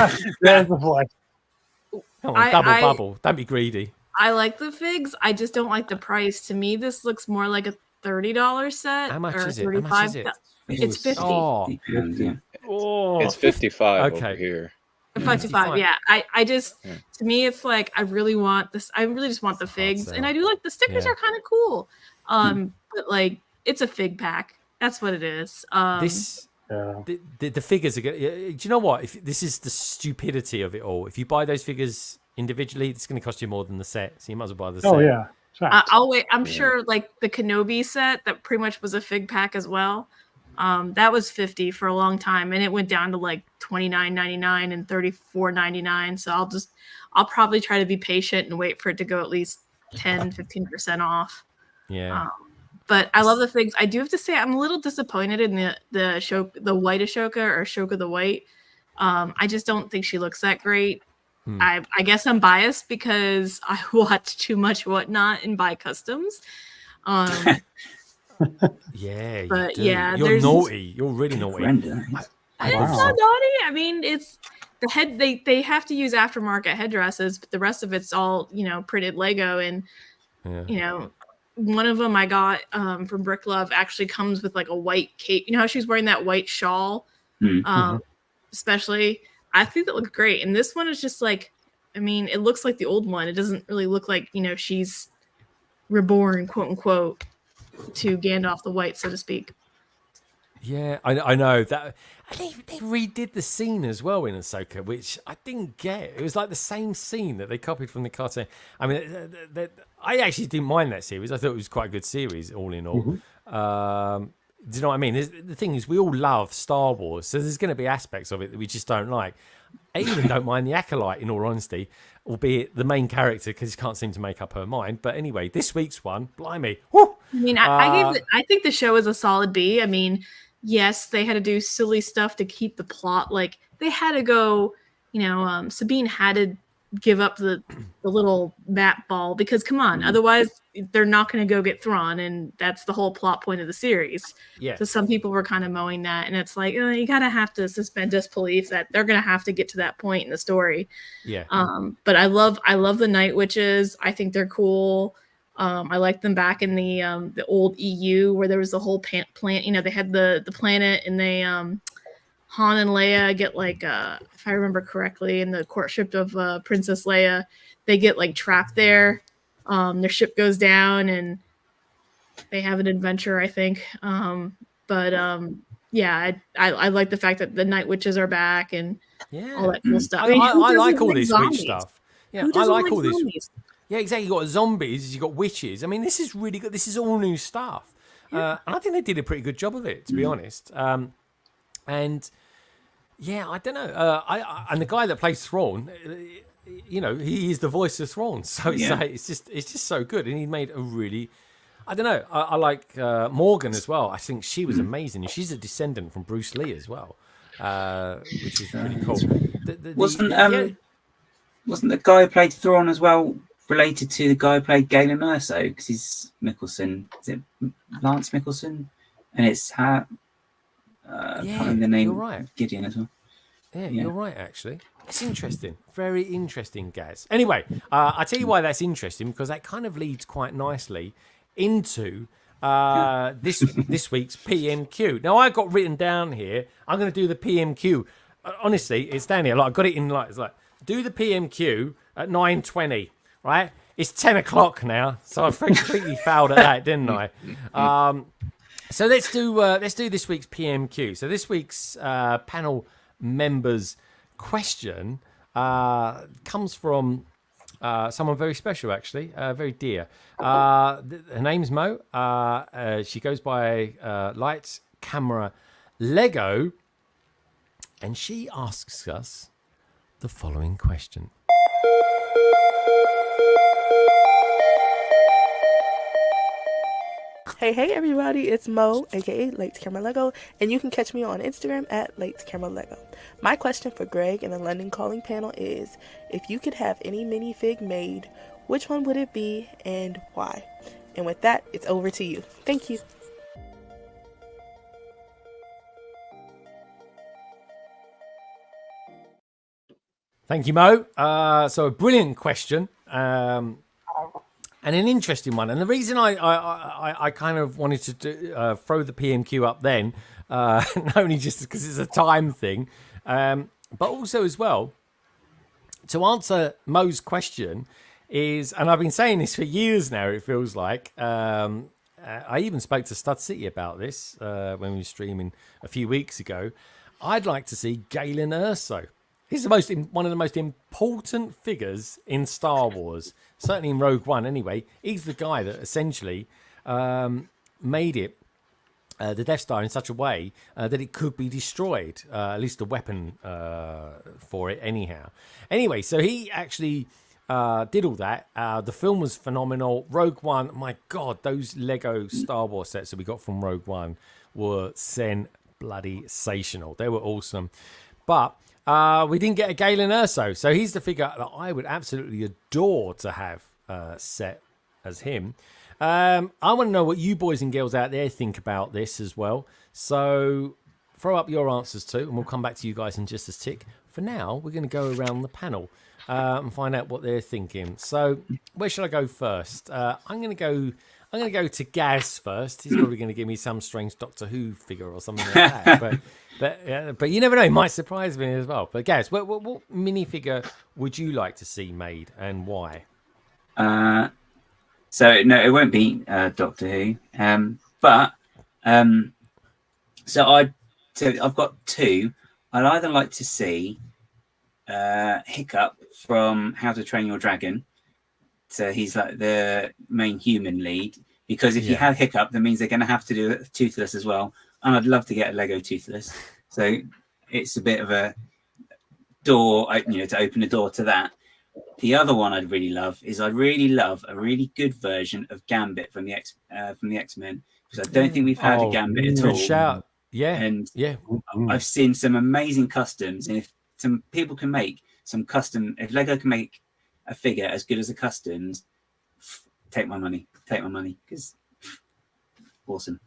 on, bubble. Don't be greedy. I like the figs. I just don't like the price. To me, this looks more like a $30 set. How much is it? It's 50. It's 55 over here. 55, yeah. I just, to me, it's like I really want this. I really just want the figs, and I do like the stickers are kind of cool. But like it's a fig pack. That's what it is. The figures are good. Do you know what? If this is the stupidity of it all, if you buy those figures individually, it's going to cost you more than the set, so you might as well buy the set. Oh yeah. Fact. I'll wait. I'm sure like the Kenobi set that pretty much was a fig pack as well. That was $50 for a long time, and it went down to like $29.99 and $34.99. So I'll probably try to be patient and wait for it to go at least 10-15% off. Yeah. But I love the figs. I do have to say I'm a little disappointed in the white Ashoka or Ashoka the White. I just don't think she looks that great. I guess I'm biased because I watch too much Whatnot and buy customs. Yeah, but you do. yeah, You're naughty. You're really naughty. It's not naughty. I mean, it's the head. They have to use aftermarket headdresses, but the rest of it's all printed Lego. And one of them I got from Brick Love actually comes with like a white cape. You know how she's wearing that white shawl, especially. I think that looked great. And this one is just like, I mean, it looks like the old one. It doesn't really look like she's reborn, quote unquote, to Gandalf the White, so to speak. Yeah, I know that. And they redid the scene as well in Ahsoka, which I didn't get. It was like the same scene that they copied from the cartoon. I mean, I actually didn't mind that series. I thought it was quite a good series, all in all. Do you know what I mean? The thing is, we all love Star Wars, so there's going to be aspects of it that we just don't like. I even don't mind the Acolyte, in all honesty, albeit the main character, because she can't seem to make up her mind. But anyway, this week's one, blimey. Woo! I mean, I think the show is a solid B. I mean, yes, they had to do silly stuff to keep the plot. Like, they had to go, Sabine had to give up the little map ball because, come on, otherwise they're not going to go get Thrawn, and that's the whole plot point of the series. Yeah. So some people were kind of mowing that, and it's like, you gotta have to suspend disbelief that they're going to have to get to that point in the story. Yeah. But I love the Night Witches. I think they're cool. I like them back in the old EU where there was the whole planet. They had the planet, and they Han and Leia get like, if I remember correctly, in the courtship of Princess Leia, they get like trapped there. Their ship goes down, and they have an adventure, I think. Yeah, I like the fact that the Night Witches are back and all that cool stuff. I mean, I like all this zombies? witch stuff. Yeah, Who I doesn't like all this. zombies? Yeah, exactly. You got zombies, you got witches. I mean, this is really good. This is all new stuff, and I think they did a pretty good job of it, to be honest. And yeah, I don't know. And the guy that plays Thrawn, he is the voice of Thrawn, so it's just so good. And he made a really, I don't know. I like Morgan as well. I think she was amazing. And she's a descendant from Bruce Lee as well, which is really cool. Wasn't the guy who played Thrawn as well related to the guy who played Galen Erso? Because he's Mickelson. Is it Lance Mickelson? And it's can't remember the name. You're right. Gideon as well. Yeah, you're right, actually. It's interesting. Very interesting, Gaz. Anyway, I tell you why that's interesting, because that kind of leads quite nicely into this week's PMQ. Now, I got written down here, I'm going to do the PMQ. Honestly, it's down here. Like, I got it in, it's like, do the PMQ at 9:20, right? It's 10 o'clock now, so I completely failed at that, didn't I? So let's do this week's PMQ. So this week's panel members' question comes from someone very special, actually, very dear. Her name's Mo. She goes by Lights, Camera, Lego, and she asks us the following question. Hey everybody, it's Mo, aka Lights Camera Lego, and you can catch me on Instagram at Lights Camera Lego. My question for Greg and the London Calling panel is, if you could have any minifig made, which one would it be and why? And with that, it's over to you. Thank you. Thank you, Mo. So a brilliant question. And an interesting one. And the reason I kind of wanted to throw the PMQ up then, not only just because it's a time thing, but also as well, to answer Mo's question is, and I've been saying this for years now, it feels like, I even spoke to Stud City about this when we were streaming a few weeks ago. I'd like to see Galen Erso. He's one of the most important figures in Star Wars, certainly in Rogue One. Anyway, he's the guy that essentially made it the Death Star in such a way that it could be destroyed, at least the weapon for it. Anyhow, anyway, so he actually did all that. The film was phenomenal. Rogue One, my God, those Lego Star Wars sets that we got from Rogue One were bloody-sational. They were awesome, but we didn't get a Galen Erso, so he's the figure that I would absolutely adore to have set as him. I want to know what you boys and girls out there think about this as well. So throw up your answers too, and we'll come back to you guys in just a tick. For now, we're going to go around the panel and find out what they're thinking. So where should I go first? I'm going to go to Gaz first. He's probably going to give me some strange Doctor Who figure or something like that. But you never know. It might surprise me as well. But Gaz, what minifigure would you like to see made and why? So no, it won't be Doctor Who. So I've got two. I'd either like to see Hiccup from How to Train Your Dragon. So he's like the main human lead. Because if you have Hiccup, that means they're going to have to do it Toothless as well. And I'd love to get a Lego Toothless. So it's a bit of a door, to open a door to that. The other one I'd really love a really good version of Gambit from the X-Men, because I don't think we've had a Gambit at all. Shout. Yeah. And I've seen some amazing customs, and if some people can make some custom, if Lego can make a figure as good as the customs, take my money, because awesome.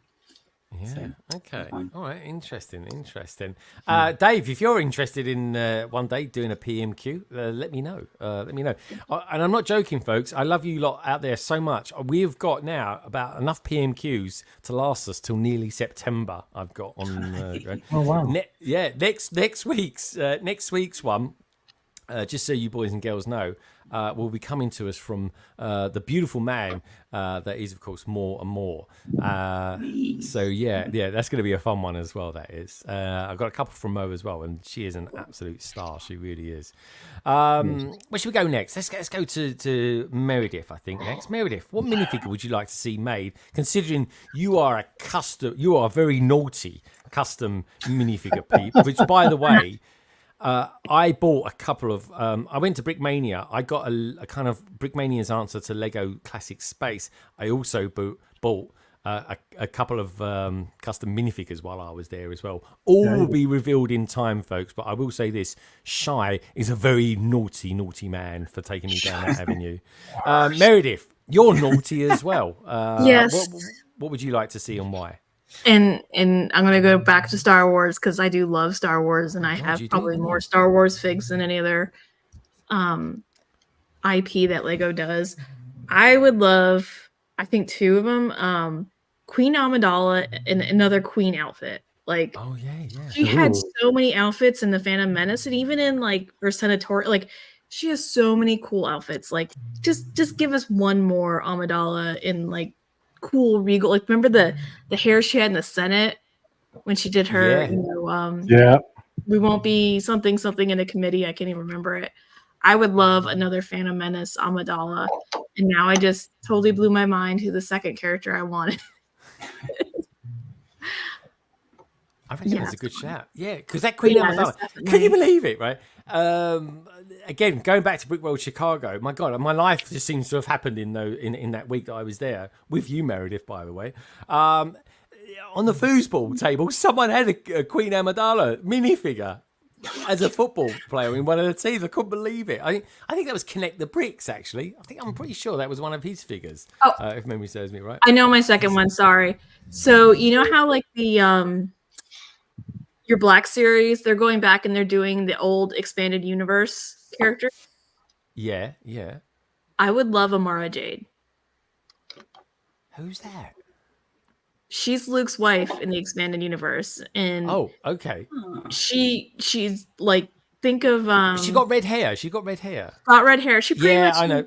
Yeah. So, okay. fine. All right. Interesting. Dave, if you're interested in one day doing a PMQ, let me know. And I'm not joking, folks. I love you lot out there so much. We've got now about enough PMQs to last us till nearly September. I've got on. Oh wow. Next week's one. Just so you boys and girls know, will be coming to us from the beautiful man that is, of course, More and More. So yeah, that's going to be a fun one as well. That is. I've got a couple from Mo as well, and she is an absolute star. She really is. Where should we go next? Let's go to Meredith. I think next. Meredith, what minifigure would you like to see made? Considering you are a very naughty custom minifigure peep, which, by the way. I bought a couple of. I went to Brickmania. I got a kind of Brickmania's answer to Lego Classic Space. I also bought a couple of custom minifigures while I was there as well. All will be revealed in time, folks. But I will say this: Shy is a very naughty man for taking me down that avenue. Meredith, you're naughty as well. Yes. What would you like to see and why? And I'm gonna go back to Star Wars because I do love Star Wars, and I have probably more Star Wars figs than any other IP that Lego does. I would love, I think, two of them. Queen Amidala in another Queen outfit. Like, she had so many outfits in the Phantom Menace, and even in like her Senatorial, like she has so many cool outfits. Like, just give us one more Amidala in like cool regal, like remember the hair she had in the Senate when she did her we won't be something in a committee, I can't even remember it. I would love another Phantom Menace Amidala, and now I just totally blew my mind who the second character I wanted. I think that's a good shout. Yeah, because that Queen Amidala, can you believe it, right? Again, going back to Brickworld Chicago, my God, my life just seems to have happened in that week that I was there with you, Meredith, by the way. On the foosball table, someone had a Queen Amidala minifigure as a football player in one of the teams. I couldn't believe it. I think that was Connect the Bricks, actually. I'm pretty sure that was one of his figures, if memory serves me right. I know my second one, sorry. So you know how like the your Black series, they're going back and they're doing the old expanded universe characters. Yeah. I would love Amara Jade. Who's that? She's Luke's wife in the expanded universe, and okay. She's like, think of She got red hair. Got red hair. She pretty much I know.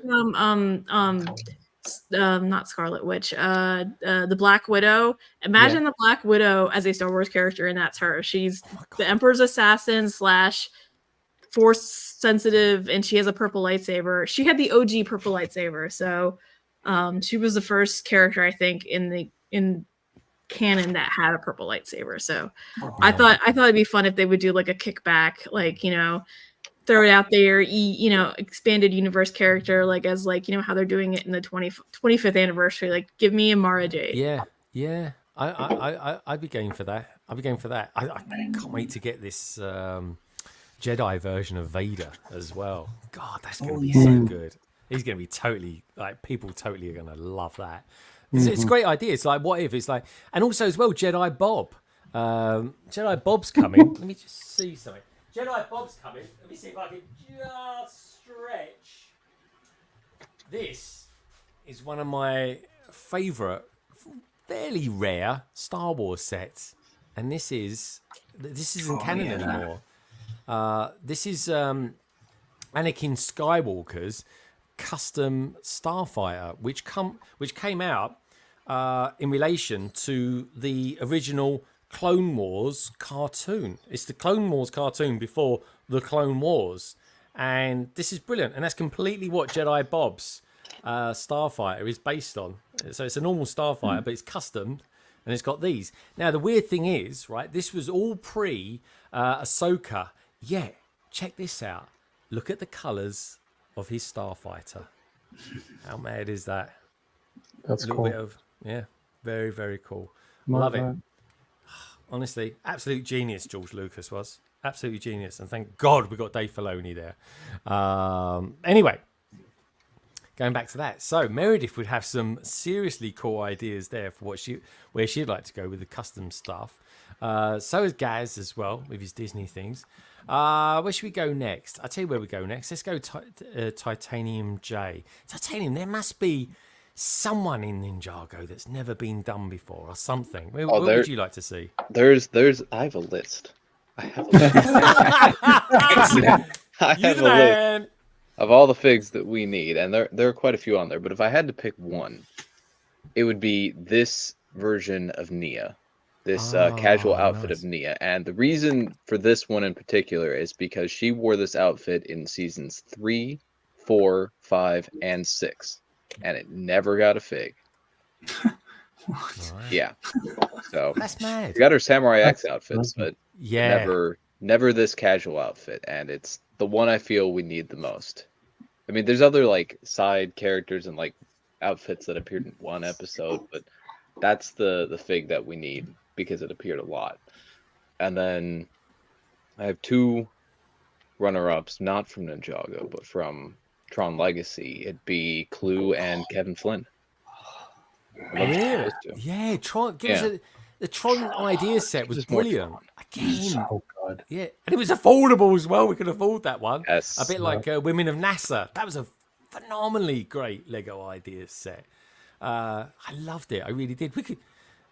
Not Scarlet Witch, the Black Widow. Imagine the Black Widow as a Star Wars character, and that's her. She's the Emperor's assassin / force sensitive, and she has a purple lightsaber. She had the OG purple lightsaber, so she was the first character I think in canon that had a purple lightsaber. So I thought it'd be fun if they would do like a kickback, like, you know, throw it out there, you know, expanded universe character, like as like, you know, how they're doing it in the 25th anniversary. Like, give me a Mara Jade. Yeah. I'd be game for that. I can't wait to get this Jedi version of Vader as well. God, that's going to be so good. He's going to be totally, like, people totally are going to love that. It's a great idea. It's like, what if it's like, and also as well, Jedi Bob. Jedi Bob's coming. Let me just see something. Jedi Bob's coming. Let me see if I can just stretch. This is one of my favorite, fairly rare Star Wars sets, and this isn't canon anymore. This is Anakin Skywalker's custom starfighter, which came out in relation to the original Clone Wars cartoon. It's the Clone Wars cartoon before the Clone Wars, and this is brilliant. And that's completely what Jedi Bob's starfighter is based on. So it's a normal starfighter, but it's custom, and it's got these. Now the weird thing is, right, this was all pre Ahsoka. Yeah, check this out. Look at the colors of his starfighter. How mad is that? That's a little cool. bit of, yeah, very, very cool. Love Love it. that. Honestly, absolute genius, George Lucas was. Absolute genius. And thank God we got Dave Filoni there. Anyway, going back to that. So Meredith would have some seriously cool ideas there for where she'd like to go with the custom stuff. So is Gaz as well with his Disney things. Where should we go next? I'll tell you where we go next. Let's go Titanium J. Titanium, there must be someone in Ninjago that's never been done before or something. What would you like to see? I have a list. I have a list of all the figs that we need, and there are quite a few on there. But if I had to pick one, it would be this version of Nia, this casual outfit of Nia. And the reason for this one in particular is because she wore this outfit in seasons 3, 4, 5, and 6, and it never got a fig. Yeah, so that's mad. We got her Samurai X outfits, but yeah, never this casual outfit, and it's the one I feel we need the most. I mean, there's other like side characters and like outfits that appeared in one episode, but that's the fig that we need because it appeared a lot. And then I have two runner-ups, not from Ninjago, but from Tron Legacy. It'd be Clue and Kevin Flynn. Yeah, Tron. The Tron idea set was brilliant. Again, so good. Yeah, and it was affordable as well. We could afford that one. Yes. A bit like Women of NASA. That was a phenomenally great Lego idea set. I loved it. I really did. We could.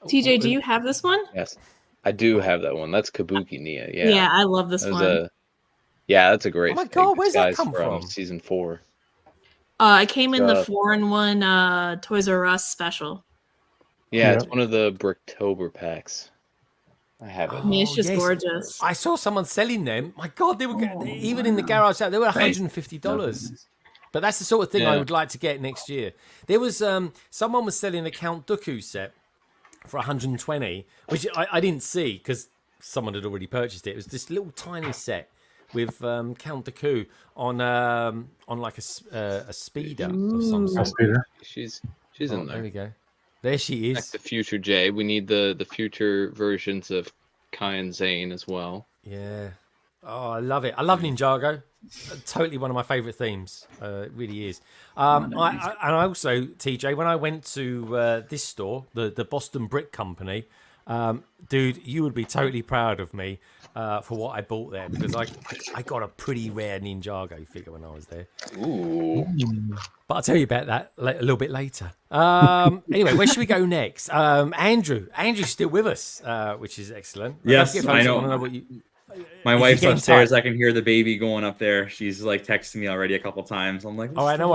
TJ, do you have this one? Yes, I do have that one. That's Kabuki Nia. Yeah. Yeah, I love this one. That's a great. Oh my God, where's that guy's come from? Season 4. I came in the 4-in-1 Toys R Us special. Yeah, it's one of the Bricktober packs. I have it. I mean, it's just gorgeous. I saw someone selling them. My God, they were even in the garage. They were $150. But that's the sort of thing I would like to get next year. There was someone was selling a Count Dooku set for 120, which I didn't see because someone had already purchased it. It was this little tiny set with Count Dooku on like a speeder of some sort. Speeder. She's in there. There we go. There she is. Back to Future J. We need the future versions of Kai and Zane as well. Yeah. Oh, I love it. I love Ninjago. Totally one of my favorite themes. It really is. And I also, TJ, when I went to this store, the Boston Brick Company, dude, you would be totally proud of me for what I bought there because I got a pretty rare Ninjago figure when I was there. Ooh. But I'll tell you about that a little bit later. Anyway, where should we go next? Andrew's still with us, which is excellent. Yes, I know. My wife's upstairs. Tight. I can hear the baby going up there. She's like texting me already a couple times. I'm like, oh, I know.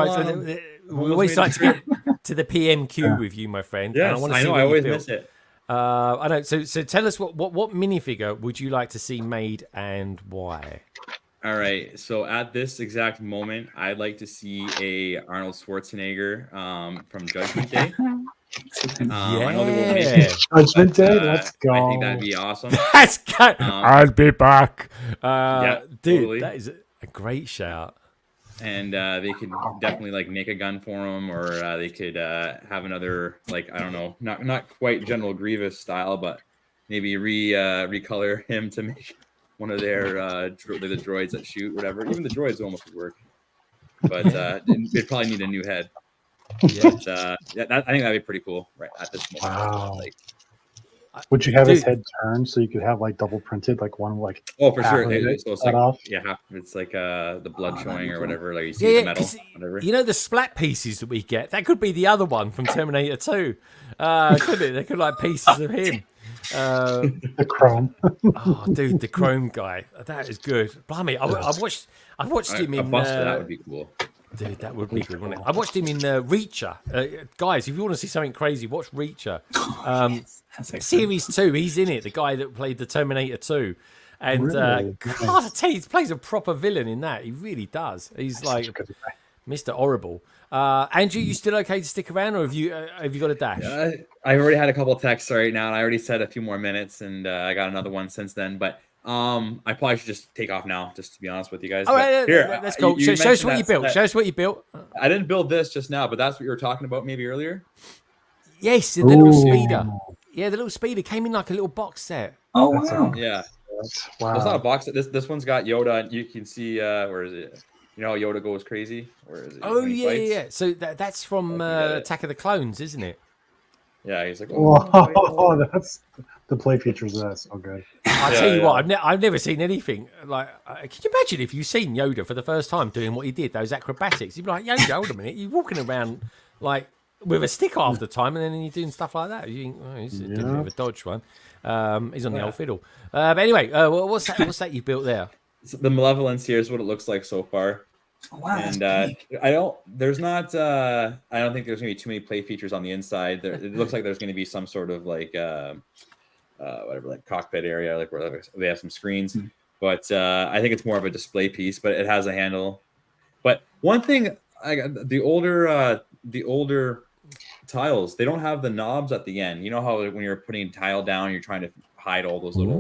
We always like to get to the PMQ with you, my friend. Yes, and I know. I always miss it. I know. So tell us what minifigure would you like to see made and why? All right. So at this exact moment, I'd like to see a Arnold Schwarzenegger from Judgment Day. I know they won't make it, Judgment but, Day, let's go. I think that'd be awesome. That's good. I'll be back. Yeah, Dude, totally. that is a great shout. And they could definitely like make a gun for him, or they could have another, like, I don't know, not quite General Grievous style, but maybe recolor him to make one of their the droids that shoot, whatever. Even the droids almost would work, but they'd probably need a new head. Yeah. But, I think that'd be pretty cool right at this moment. Wow. Like, Would you have his Dude. head turned so you could have like double printed, like one like oh, for half sure. of it So it's cut like off? it's like the blood showing or whatever. Like you see Yeah, the metal, 'cause whatever. you know the splat pieces that we get. That could be the other one from Terminator 2. Could it? They could like pieces of him. The chrome. Oh, dude, the Chrome guy. That is good. Blimey, I watched him A in. bust for that would be cool. Dude, that would be good, wouldn't it? I watched him in Reacher. Guys, if you want to see something crazy, watch Reacher. Series 2, he's in it. The guy that played the Terminator 2. And Really? God, I tell you, he plays a proper villain in that. He really does. He's like Mr. Horrible. Andrew, you still okay to stick around, or have you got a dash? I've already had a couple of texts right now, and I already said a few more minutes, and I got another one since then. But I probably should just take off now, just to be honest with you guys. All right, here, let's go. you Show us what mentioned you built. that- Show us what you built. I didn't build this just now, but that's what you were talking about maybe earlier. Yes, the little Ooh. speeder. Yeah, the little speeder came in like a little box set. Oh wow. Yeah, Wow. it's not a box. This one's got Yoda, and you can see where is it? You know how Yoda goes crazy? Where is it? Oh when he yeah, fights? yeah. So that's from Attack of the Clones, isn't it? Yeah, he's like, Whoa, that's the play features. That's so good. I tell you what, I've never seen anything like. Can you imagine if you've seen Yoda for the first time doing what he did, those acrobatics? You'd be like, Yoda, hold a minute, you're walking around like with a stick half the time, and then you're doing stuff like that. You think, oh, he's doing a bit of a dodge one. He's on the old fiddle. But anyway, what's that you built there? So the Malevolence here is what it looks like so far. Oh, wow. And I don't think there's gonna be too many play features on the inside. It looks like there's gonna be some sort of like whatever, like cockpit area, like where they have some screens. But I think it's more of a display piece, but it has a handle. But one thing, the older tiles, they don't have the knobs at the end. You know how when you're putting a tile down, you're trying to hide all those little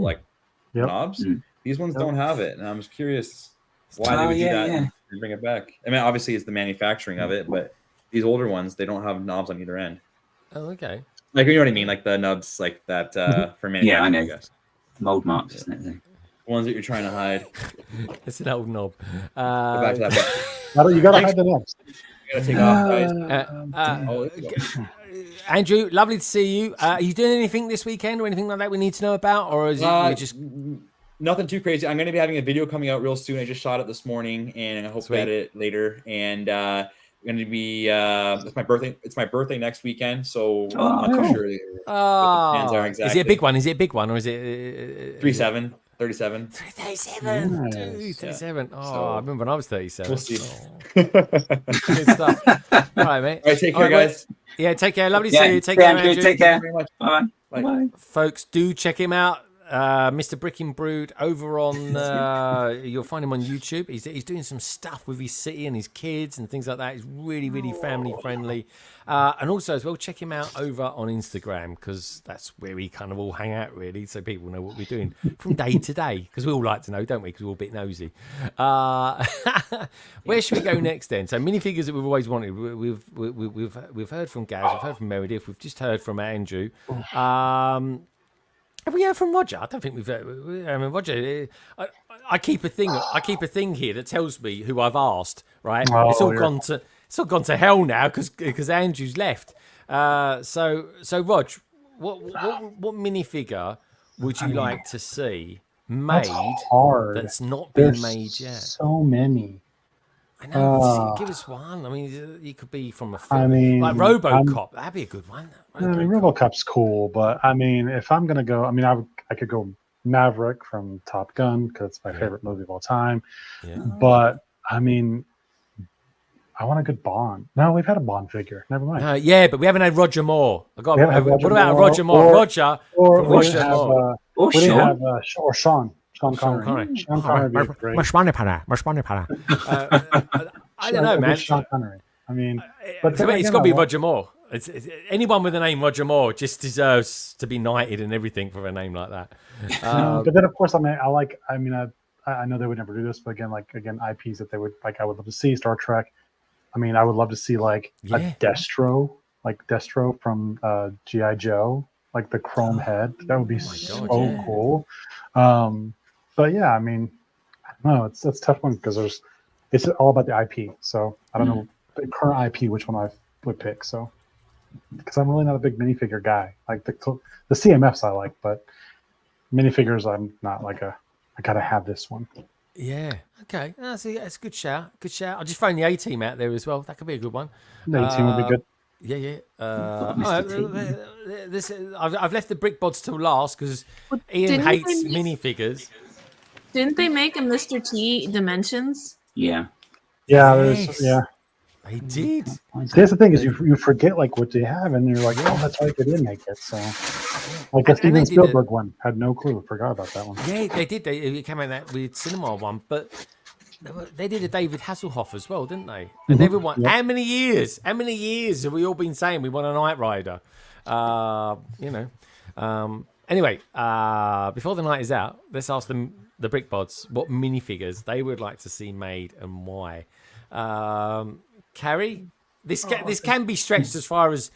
knobs. These ones don't have it, and I'm just curious why they would do that and bring it back. I mean, obviously it's the manufacturing of it, but these older ones, they don't have knobs on either end. Oh, okay. Like, you know what I mean? Like the nubs, like that for manufacturing. Yeah, I know. I guess. Mold marks, isn't it? The ones that you're trying to hide. It's an old knob. Go back to that. You gotta hide the knobs. You gotta take off, guys. Andrew, lovely to see you. Are you doing anything this weekend or anything like that we need to know about, or is it just nothing too crazy? I'm going to be having a video coming out real soon. I just shot it this morning, and I hope to edit it later. And I'm going to be it's my birthday. It's my birthday next weekend, so I'm not too sure what the plans are exactly. Is it a big one? Is it a big one, or is it 37? 37. Dude, 37. Oh, So, I remember when I was 37. We'll see. Good stuff. All right, mate. All right, take care, guys. Yeah, take care. Lovely to see you. Take care, Andrew. Take care. Thank you very much. Bye. Bye. Folks, do check him out. Mr. Brick and Brood over on you'll find him on YouTube. He's doing some stuff with his city and his kids and things like that. He's really, really family friendly. And also as well, check him out over on Instagram, because that's where we kind of all hang out, really, so people know what we're doing from day to day, because we all like to know, don't we, because we're all a bit nosy. Where should we go next then? So minifigures that we've always wanted. We've heard from Gaz, we've heard from Meredith, we've just heard from Andrew. Have we heard from Roger? I don't think we've. I mean, Roger. I keep a thing. I keep a thing here that tells me who I've asked. Right. It's all gone to hell now because Andrew's left. So Rog, what minifigure would you like to see made that's not been made yet? So many. I know. Give us one. I mean, it could be from a film. I mean, like RoboCop. That'd be a good one. I mean, RoboCop's cool, but I mean, if I'm gonna go, I mean, I could go Maverick from Top Gun because it's my favorite movie of all time. Yeah. But I mean, I want a good Bond. No, we've had a Bond figure. Never mind. Yeah, but we haven't had Roger Moore. What about Roger Roger Moore? Roger or from Roger Moore. or Sean. Sean Connery. Sean Connery would be great. I don't know, man. Sean Connery. I mean, but To me, it's got to be Roger Moore. It's anyone with the name Roger Moore just deserves to be knighted and everything for a name like that. But then, of course, I know they would never do this, but again, IPs that they would like. I would love to see Star Trek. I mean, I would love to see a Destro, from GI Joe, like the chrome head. That would be cool. But yeah, I mean, I don't know. It's a tough one because it's all about the IP. So I don't know the current IP which one I would pick. So because I'm really not a big minifigure guy. Like the CMFs I like, but minifigures I'm not like I gotta have this one. Yeah. Okay. That's a good shout. Good shout. I'll just throw the A-Team out there as well. That could be a good one. The A-Team would be good. Yeah. I've left the BRICKHEADZ till last because Ian hates minifigures. Didn't they make a Mr. T Dimensions? Yeah. Yeah. They did. That's the thing is you forget like what they have, and you're like, oh, that's right, they did make it. So, like the Steven Spielberg one, had no clue, forgot about that one. Yeah, they did. They came out that weird cinema one, but they did a David Hasselhoff as well, didn't they? And everyone, how many years? How many years have we all been saying we want a Knight Rider? Anyway, before the night is out, let's ask them, the BRICKHEADZ, what minifigures they would like to see made and why. Carrie, this can be stretched as far as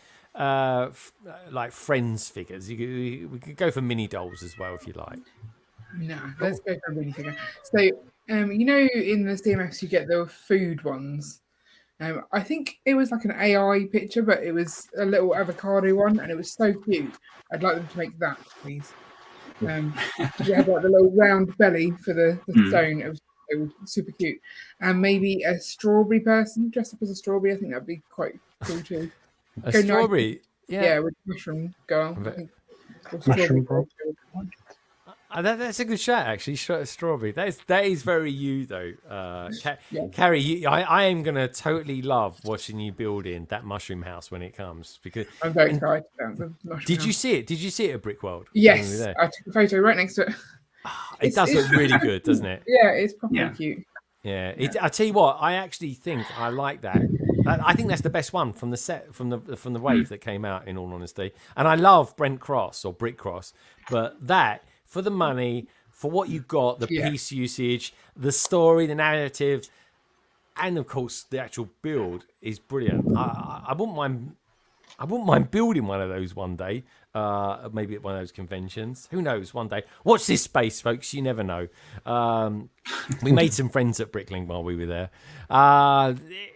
like Friends figures. We could go for mini dolls as well if you like. No, let's go for a minifigure. So, in the CMFs you get the food ones. I think it was like an AI picture, but it was a little avocado one, and it was so cute. I'd like them to make that, please. You had like the little round belly for the stone. It was super cute. And maybe a strawberry person dressed up as a strawberry. I think that'd be quite cool too. A strawberry? Yeah, with mushroom girl. Mushroom girl. That's a good shot, actually. Strawberry. That is very you, though. Carrie, I am gonna totally love watching you building that mushroom house when it comes because I'm very excited about the mushroom Did house. you see it? Did you see it at BRICKHEADZ? Yes, I took a photo right next to it. It does look really good, doesn't it? Yeah, it's properly cute. Yeah, I tell you what, I actually think I like that. I think that's the best one from the set, from the wave that came out. In all honesty, and I love Brent Cross or Brick Cross, but that for the money, for what you got, the piece usage, the story, the narrative, and of course the actual build is brilliant. I wouldn't mind building one of those one day. Maybe at one of those conventions. Who knows? One day. Watch this space, folks. You never know. We made some friends at Bricklink while we were there.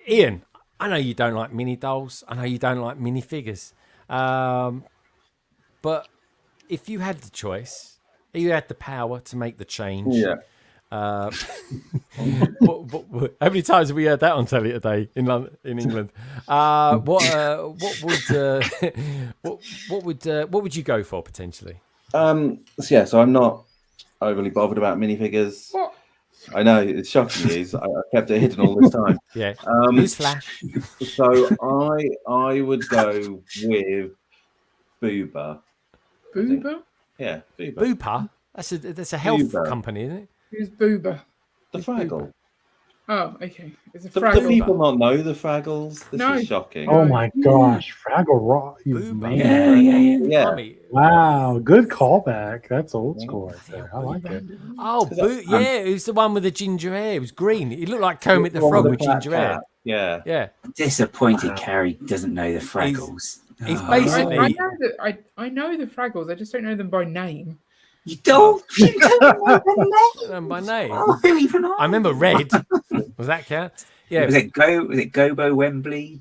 Ian, I know you don't like mini dolls. I know you don't like mini figures. But if you had the choice, you had the power to make the change. Yeah. How many times have we heard that on telly today in England? What would you go for potentially? So I'm not overly bothered about minifigures. What? I know it's shocking news. I kept it hidden all this time. Yeah. Newsflash. So I would go with Booba. Booba? Yeah, Booba. Boopa? That's a health Booba. company, isn't it? Who's Booba? The Fraggle. Oh, okay. It's a Do Fraggle. people not know the Fraggles? This No. is shocking. Oh my gosh, Fraggle Rock! Yeah. Wow, good callback. That's old school right there. I like it. Oh, it was the one with the ginger hair. It was green. It looked like Kermit the Frog with ginger hair. Yeah. Yeah. Disappointed Carrie doesn't know the Fraggles. He's basically. I know the Fraggles. I just don't know them by name. You don't know them by name. Oh, even I remember Red. Was that count? Yeah. Was it Gobo Wembley?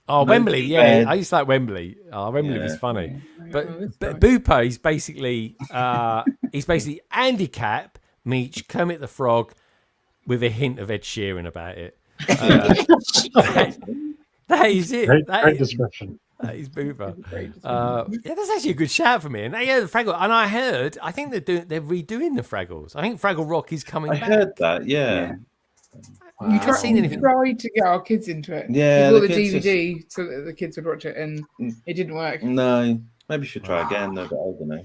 Wembley. Yeah, I used to like Wembley. Wembley was funny. But Boopa is basically Andy Cap meets Kermit the Frog with a hint of Ed Sheeran about it. That is it. Great description. That is Booba. That's actually a good shout for me. And the Fraggle, and I think they're redoing the Fraggles. I think Fraggle Rock is coming back. I heard that. Yeah. Wow. You tried to get our kids into it. Yeah, we bought the DVD so that the kids would watch it, and it didn't work. No, maybe we should try again. They're a bit older now.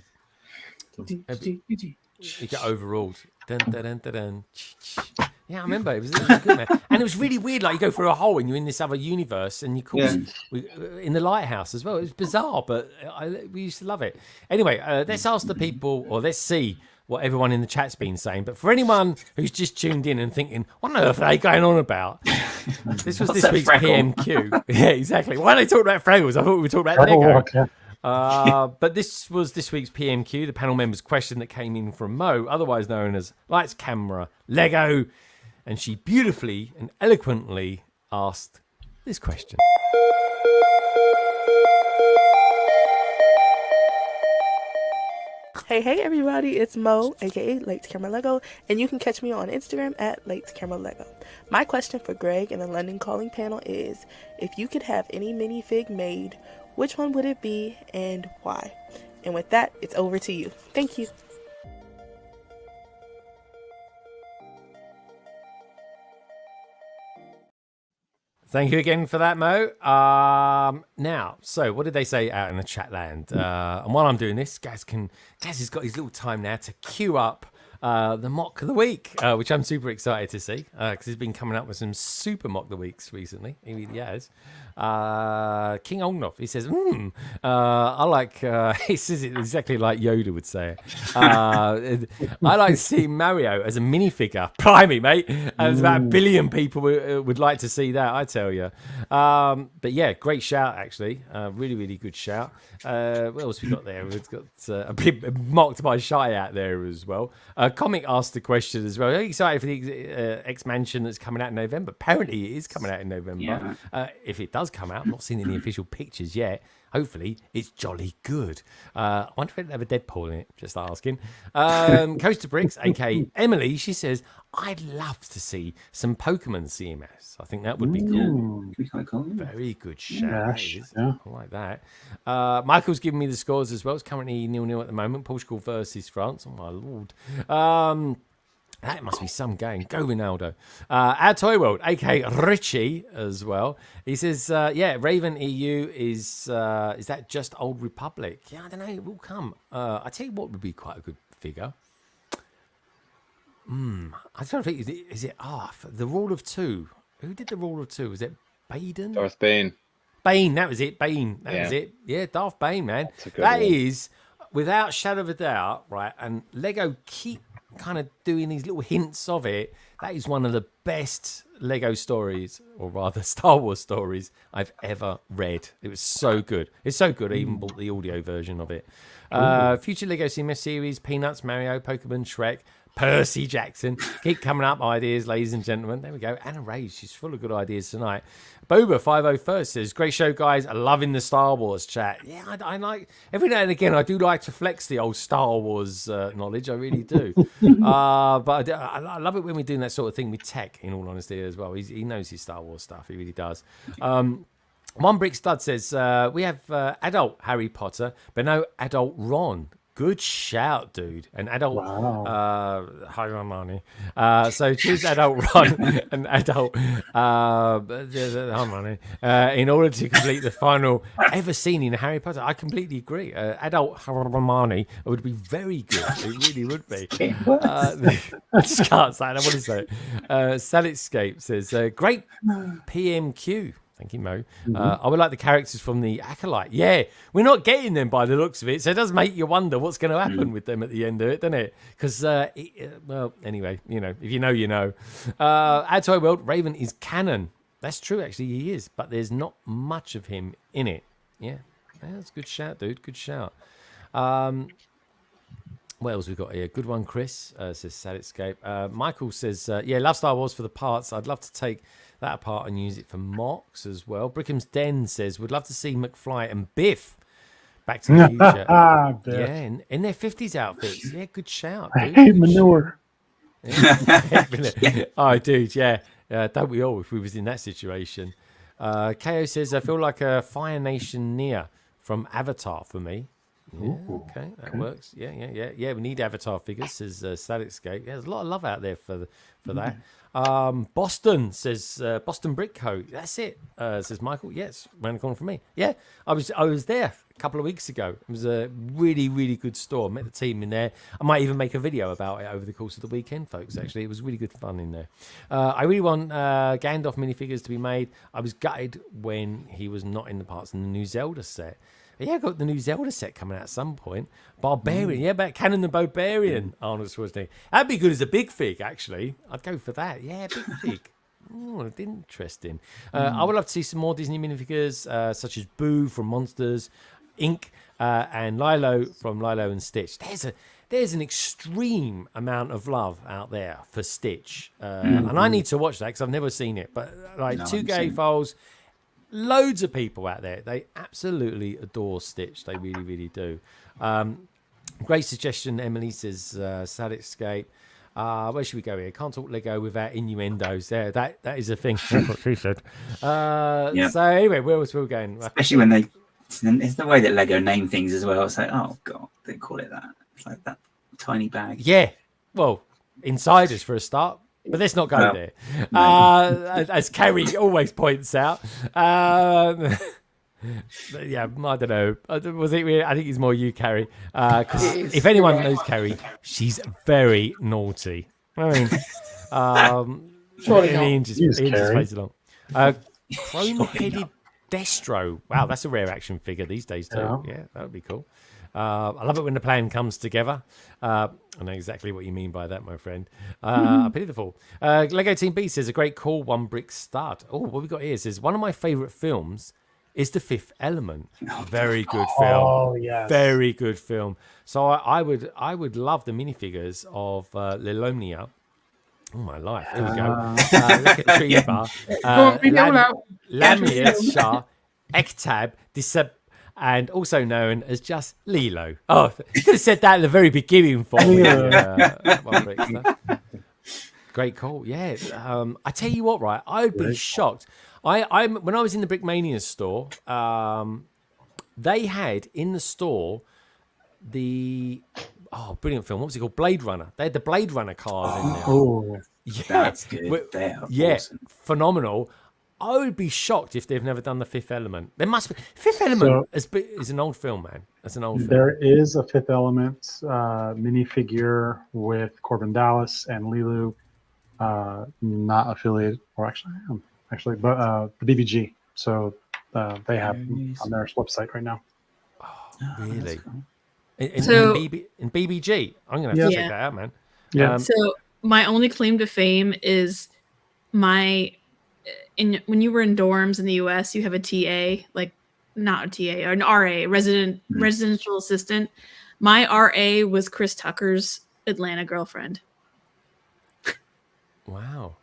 You get overruled. Dun, dun, dun, dun, dun. Yeah, I remember. It was good, man. And it was really weird. Like, you go through a hole and you're in this other universe, and you call in the lighthouse as well. It was bizarre, but we used to love it. Anyway, let's ask the people, or let's see what everyone in the chat's been saying. But for anyone who's just tuned in and thinking, what on earth are they going on about? This was this week's PMQ. Yeah, exactly. Why are they talking about Fraggles? I thought we were talking about Lego. But this was this week's PMQ, the panel member's question that came in from Mo, otherwise known as Lights, Camera, Lego. And she beautifully and eloquently asked this question. Hey everybody, it's Mo, aka Lights Camera Lego, and you can catch me on Instagram at Lights Camera Lego. My question for Greg and the London Calling panel is, if you could have any minifig made, which one would it be and why? And with that, it's over to you. Thank you. Thank you again for that, Mo. Now, so what did they say out in the chat land? And while I'm doing this, Gaz has got his little time now to queue up the mock of the week, which I'm super excited to see because he's been coming up with some super mock the weeks recently. He really has. King Olnoff, he says, I like, he says it exactly like Yoda would say it. I like seeing Mario as a minifigure. Blimey, mate. There's about 1 billion people would like to see that, I tell you. But yeah, great shout, actually. Really, really good shout. What else we got there? We've got a bit mocked by Shy out there as well. Comic asked the question as well. Are you excited for the X-Mansion that's coming out in November? Apparently it is coming out in November. Yeah. If it does come out, I'm not seeing any official pictures yet. Hopefully it's jolly good. I wonder if it'll have a Deadpool in it, just asking. Coaster Bricks, aka Emily, she says, I'd love to see some Pokemon CMS. I think that would be cool. Could be quite cool. Very good shout. Yeah. I like that. Michael's giving me the scores as well. It's currently 0-0 at the moment. Portugal versus France. Oh, my Lord. That must be some game. Go Ronaldo. Our Toy World, aka Richie as well. He says, yeah, Raven EU is that just Old Republic? Yeah, I don't know. It will come. I tell you what would be quite a good figure. I don't think, is it the Rule of Two? Who did the Rule of Two? Was it Baden? Darth Bane. Bane, that was it. Bane, that was it. Yeah, Darth Bane, man. That is, without shadow of a doubt, right? And Lego keep kind of doing these little hints of it. That is one of the best Lego stories, or rather Star Wars stories, I've ever read. It was so good. It's so good, I even bought the audio version of it. Future Lego CMS series, Peanuts, Mario, Pokemon, Shrek, Percy Jackson. Keep coming up ideas, ladies and gentlemen. There we go. Anna Ray, she's full of good ideas tonight. Boba501 says, great show, guys. Loving the Star Wars chat. Yeah, I like, every now and again, I do like to flex the old Star Wars knowledge. I really do. But I love it when we're doing that sort of thing with tech, in all honesty, as well. He knows his Star Wars stuff. He really does. One Brick Stud says, we have adult Harry Potter, but no adult Ron. Good shout, dude. An adult Hermione. So choose adult Ron and adult Hermione in order to complete the final ever seen in Harry Potter. I completely agree. Adult Hermione would be very good. It really would be. I just can't say it. I want to say it. Salitscape says, great PMQ. Thank you, Mo. I would like the characters from the Acolyte. Yeah, we're not getting them by the looks of it, so it does make you wonder what's going to happen with them at the end of it, doesn't it? Because, well, anyway, you know, if you know, you know. Our Toy World, Raven is canon. That's true, actually, he is, but there's not much of him in it. Yeah, that's a good shout, dude. Good shout. What else we got here? Good one, Chris, says Sadescape. Michael says, yeah, love Star Wars for the parts. I'd love to take that apart and use it for mocks as well. Brickham's Den says, would love to see McFly and Biff back to the future. Yeah, in their 50s outfits. Yeah, good shout, dude. I hate manure. Yeah. Oh, dude, yeah. Don't we all if we was in that situation. KO says, I feel like a Fire Nation Nia from Avatar for me. Yeah, okay, that works. Yeah. We need Avatar figures, says Staticscape. Yeah, there's a lot of love out there for that. Boston says Boston Brick Co. That's it. Says Michael. Yes, round the corner from me. Yeah, I was there a couple of weeks ago. It was a really, really good store. Met the team in there. I might even make a video about it over the course of the weekend, folks. Actually, it was really good fun in there. I really want Gandalf minifigures to be made. I was gutted when he was not in the parts in the new Zelda set. Yeah, I got the new Zelda set coming out at some point. Barbarian, yeah, about Cannon the Barbarian, Arnold Schwarzenegger. That'd be good as a big fig, actually. I'd go for that. Yeah, big fig. Oh, interesting. I would love to see some more Disney minifigures, such as Boo from Monsters, Inc., and Lilo from Lilo and Stitch. There's an extreme amount of love out there for Stitch, and I need to watch that because I've never seen it. But like Two Gay Foals. Loads of people out there, they absolutely adore Stitch. They really, really do. Great suggestion, Emily, says Saditscape. Where should we go here? Can't talk Lego without innuendos. There, that is a thing. That's what she said. So anyway, where was we going? Especially when it's the way that Lego name things as well. It's like, oh god, they call it that. It's like that tiny bag. Yeah. Well, insiders for a start. But let's not go there. As Kerry always points out. Yeah, I don't know. Was it? I think it's more you, Kerry. Because if anyone knows Kerry, she's very naughty. I mean, Ian just plays along. Chrome-headed Destro. Wow, that's a rare action figure these days too. Yeah, that would be cool. I love it when the plan comes together. I know exactly what you mean by that, my friend. I pity the fool. Lego Team B says a great call, one brick start. Oh, what we got here says one of my favourite films is The Fifth Element. Very good film. Oh yes, very good film. So I would love the minifigures of Lilomnia. Oh my life! Here we go. Look at the tree bar. Lamia Shah, Ektab, Disab. And also known as just Lilo. Oh, you could have said that at the very beginning for me. Great call. Yeah. I tell you what, right? I would be shocked. When I was in the Brickmania store, they had in the store the brilliant film. What was it called? Blade Runner. They had the Blade Runner cars in there. Oh, yeah, that's good. Awesome. Phenomenal. I would be shocked if they've never done The Fifth Element. There must be. Fifth Element is an old film, man. That's an old film. There is a Fifth Element minifigure with Corbin Dallas and Lilu, not affiliated, or actually I am, but the BBG. So they have on their website right now. Oh, really? Cool. In BBG? I'm going to have to check that out, man. Yeah. So my only claim to fame is when you were in dorms in the US, you have a TA, like not a TA, or an RA, residential assistant. My RA was Chris Tucker's Atlanta girlfriend. Wow.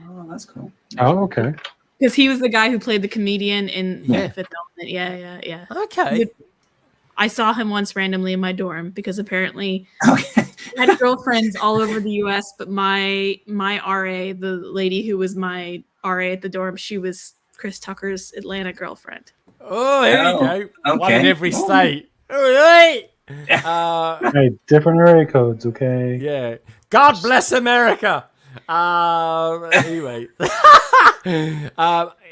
Oh, that's cool. Oh, okay. Because he was the guy who played the comedian in The Fifth Element. Yeah. Okay. I saw him once randomly in my dorm because apparently I had girlfriends all over the US, but my RA, the lady who was my RA at the dorm, she was Chris Tucker's Atlanta girlfriend. Oh, here we go. Okay. One in every state. Hey, different area codes, okay? Yeah. God bless America. Anyway.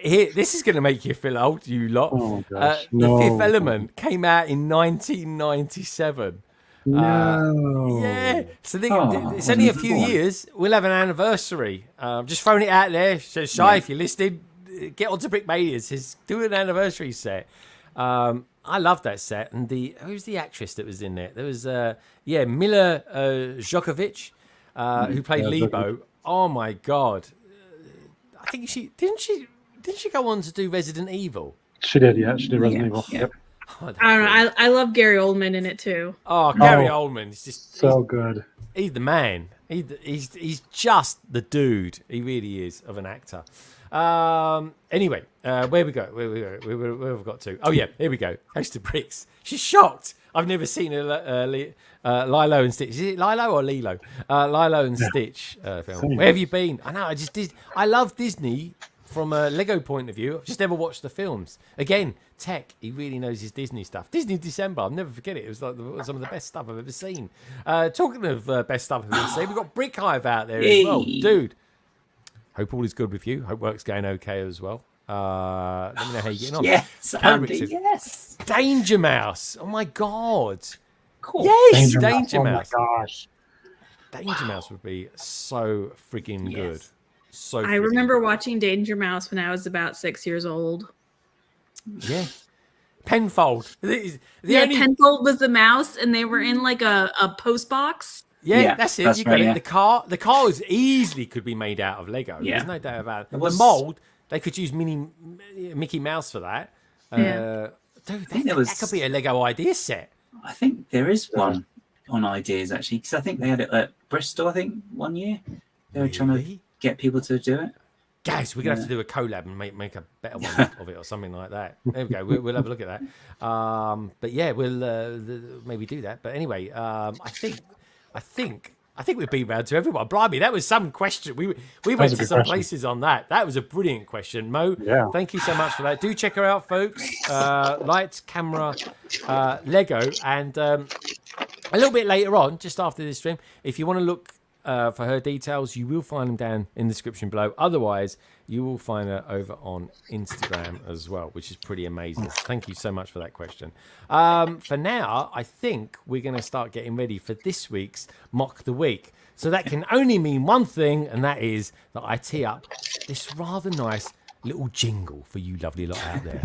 This is going to make you feel old, you lot. Oh, gosh. The Fifth Element came out in 1997. Yeah. So it's only a few years. We'll have an anniversary. Just throwing it out there. So Shy, if you're listening, get onto Brickmania. Says do an anniversary set. I love that set. And who's the actress that was in there? There was Mila Djokovic, who played Lebo. Oh my god. I think didn't she go on to do Resident Evil? She did, yeah. She did Resident Evil. Yeah. Yep. I don't know. I love Gary Oldman in it too. Oh, Gary Oldman is just so good. He's the man. He's just the dude. He really is of an actor. Anyway, where we go? Where have we got to? Oh yeah, here we go. House to Bricks. She's shocked. I've never seen Lilo and Stitch. Is it Lilo or Lilo? Lilo and Stitch film. Where have you been? I know. I love Disney from a Lego point of view, I've just never watched the films. Again, Tech, he really knows his Disney stuff. Disney December, I'll never forget it. It was like some of the best stuff I've ever seen. Talking of best stuff I've ever seen, we've got Brick Hive out there as well. Dude, hope all is good with you. Hope work's going okay as well. Let me know how you're getting on. Yes, Andy, yes. Danger Mouse. Oh my God. Cool. Yes, Danger Mouse. Oh my gosh. Danger Mouse would be so freaking good. So I remember watching Danger Mouse when I was about 6 years old. Yeah. Penfold. Penfold was the mouse, and they were in like a post box. Yeah, that's it. You got it. The car was easily could be made out of Lego. Yeah. There's no doubt about it. The mold, they could use Mickey Mouse for that. Dude, that could be a Lego idea set. I think there is one on ideas actually, because I think they had it at Bristol. I think 1 year they were trying to get people to do it. Guys, we're gonna have to do a collab and make a better one of it or something like that. There we go. We'll have a look at that. But yeah, we'll maybe do that. But anyway, I think we've been round to everyone. Blimey, that was some question. We went to some places on that. That was a brilliant question, Mo. Yeah. Thank you so much for that. Do check her out, folks. Lights, camera, Lego, and a little bit later on, just after this stream, if you want to look for her details, you will find them down in the description below. Otherwise, you will find her over on Instagram as well, which is pretty amazing. Thank you so much for that question. For now, I think we're going to start getting ready for this week's Mock the Week. So that can only mean one thing, and that is that I tee up this rather nice little jingle for you lovely lot out there.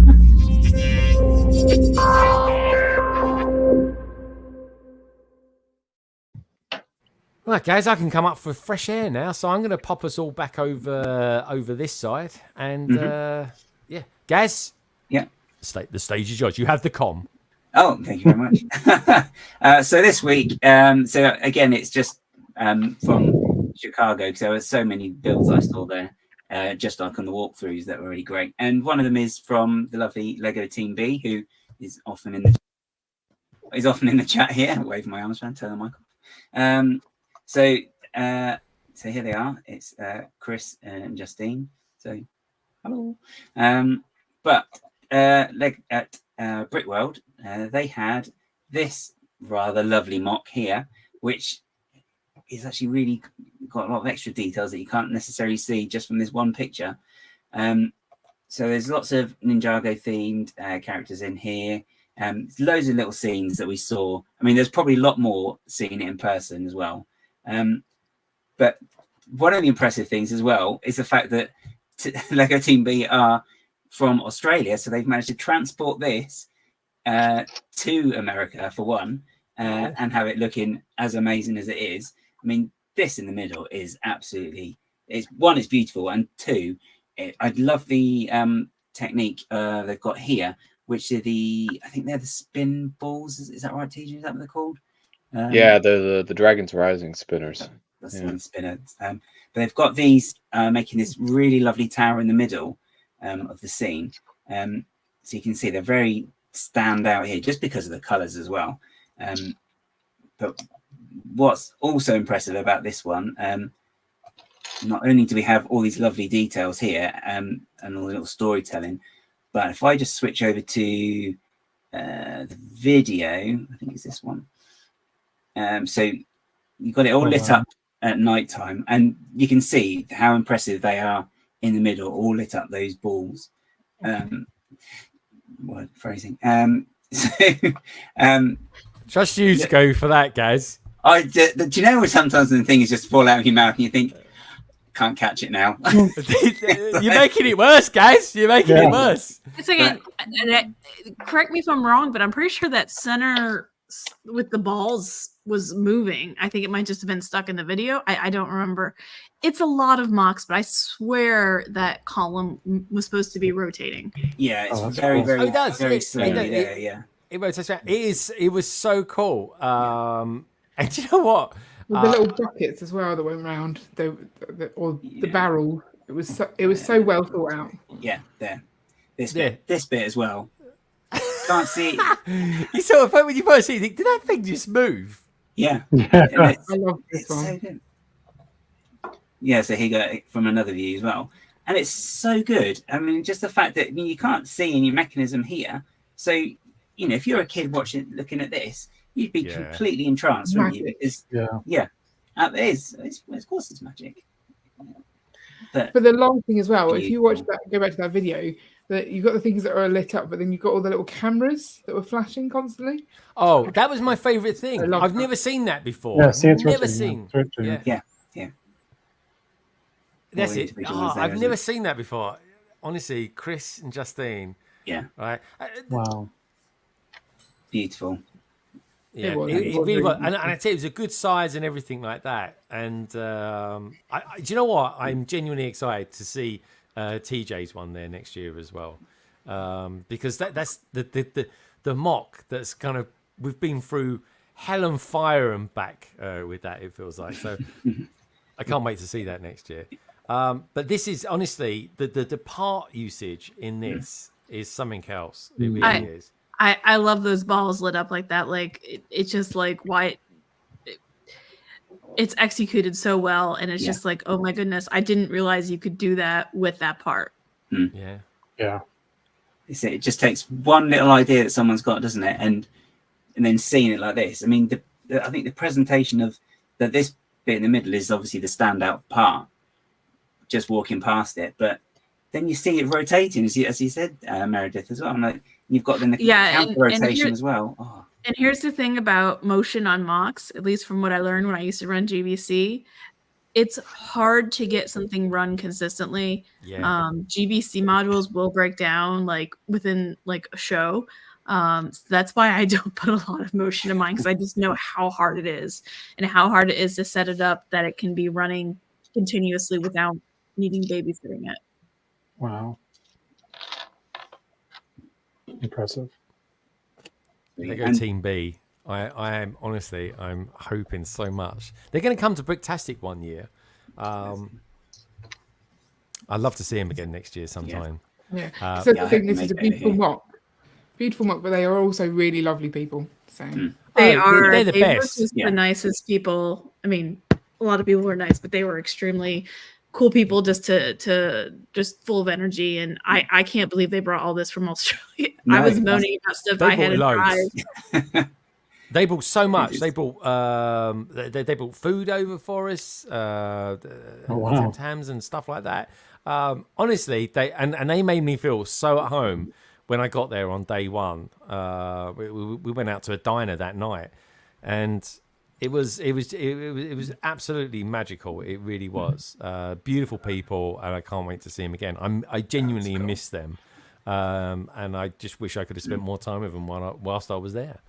Right, guys, I can come up for fresh air now, so I'm going to pop us all back over this side, and yeah, Gaz. Yeah. The stage is yours. You have the comm. Oh, thank you very much. So this week, so again, it's just from Chicago, because there were so many builds I saw there, just like on the walkthroughs that were really great. And one of them is from the lovely Lego Team B, who is often in the chat here. Wave my arms around, tell them Michael. So here they are. It's Chris and Justine. So hello. But like at Brickworld, they had this rather lovely mock here, which is actually really got a lot of extra details that you can't necessarily see just from this one picture. So there's lots of Ninjago themed characters in here. Loads of little scenes that we saw. I mean, there's probably a lot more seeing it in person as well. But one of the impressive things as well is the fact that Lego Team B are from Australia, so they've managed to transport this to America for one, and have it looking as amazing as it is. I mean, this in the middle is absolutely, it's beautiful, and two, I love the technique they've got here, which are I think they're the spin balls. Is that right, TJ? Is that what they're called? Yeah, the Dragon's Rising spinners. That's the spinner. But they've got these making this really lovely tower in the middle of the scene. So you can see they're very stand out here just because of the colours as well. But what's also impressive about this one, not only do we have all these lovely details here and all the little storytelling, but if I just switch over to the video, I think it's this one. So you've got it all lit up at night time, and you can see how impressive they are in the middle, all lit up, those balls. Word phrasing. Trust you to go for that, guys. Do you know what sometimes the thing is just fall out of your mouth and you think, can't catch it now. You're making it worse, guys. You're making it worse. It's again, correct me if I'm wrong, but I'm pretty sure that center with the balls was moving. I think it might just have been stuck in the video. I don't remember. It's a lot of mocks, but I swear that column was supposed to be rotating. Yeah, it's very slowly there. Yeah, it rotates around. It was so cool. And do you know what? With the little buckets as well that went round, the barrel. It was so well thought out. Yeah, there. This bit as well. Can't see. You sort of when you first see it, you think, did that thing just move? Yeah. I love this one. So good. Yeah, so he got it from another view as well. and it's so good. I mean, just the fact that you can't see any mechanism here. So, you know, if you're a kid looking at this, you'd be completely entranced, wouldn't you? Because, it is. Of course, it's magic. But the long thing as well, if you watch that, go back to that video, that you've got the things that are lit up, but then you've got all the little cameras that were flashing constantly. Oh, that was my favourite thing. I've never seen that before. Yeah, see, it's never seen. Yeah. That's it. I've never seen that before. Honestly, Chris and Justine. Yeah. Right. Wow. Beautiful. Yeah, it really was. And I tell you, it was a good size and everything like that. And do you know what? I'm genuinely excited to see TJ's one there next year as well, because that's the mock that's kind of, we've been through hell and fire and back with that. It feels like so. I can't wait to see that next year. But this is honestly the part usage in this is something else. It really is. I love those balls lit up like that. Like it's just like why it's executed so well, and it's just like, oh my goodness, I didn't realize you could do that with that part. Yeah. It just takes one little idea that someone's got, doesn't it? And then seeing it like this. I mean, I think the presentation of that this bit in the middle is obviously the standout part. Just walking past it, but then you see it rotating, as you said, Meredith, as well. And like you've got then the counter rotation as well. Oh. And here's the thing about motion on mocks, at least from what I learned when I used to run GBC, it's hard to get something run consistently. GBC modules will break down like within like a show. So that's why I don't put a lot of motion in mine, because I just know how hard it is and how hard it is to set it up that it can be running continuously without needing babysitting it. Wow. Impressive. Lego Team B. I am honestly, I'm hoping so much. They're going to come to Bricktastic one year. I'd love to see him again next year sometime. Yeah. So the thing, this is a beautiful mock. Beautiful mock, but they are also really lovely people. So they're the best. Just the nicest people. I mean, a lot of people were nice, but they were extremely cool people, just just full of energy. And I can't believe they brought all this from Australia. I was moaning about stuff I had to drive. They brought so much. They brought they brought food over for us, hams and stuff like that. Honestly, they made me feel so at home when I got there on day one. We went out to a diner that night, and it was absolutely magical. It really was. Beautiful people, and I can't wait to see them again. I genuinely miss them. And I just wish I could have spent more time with them whilst I was there.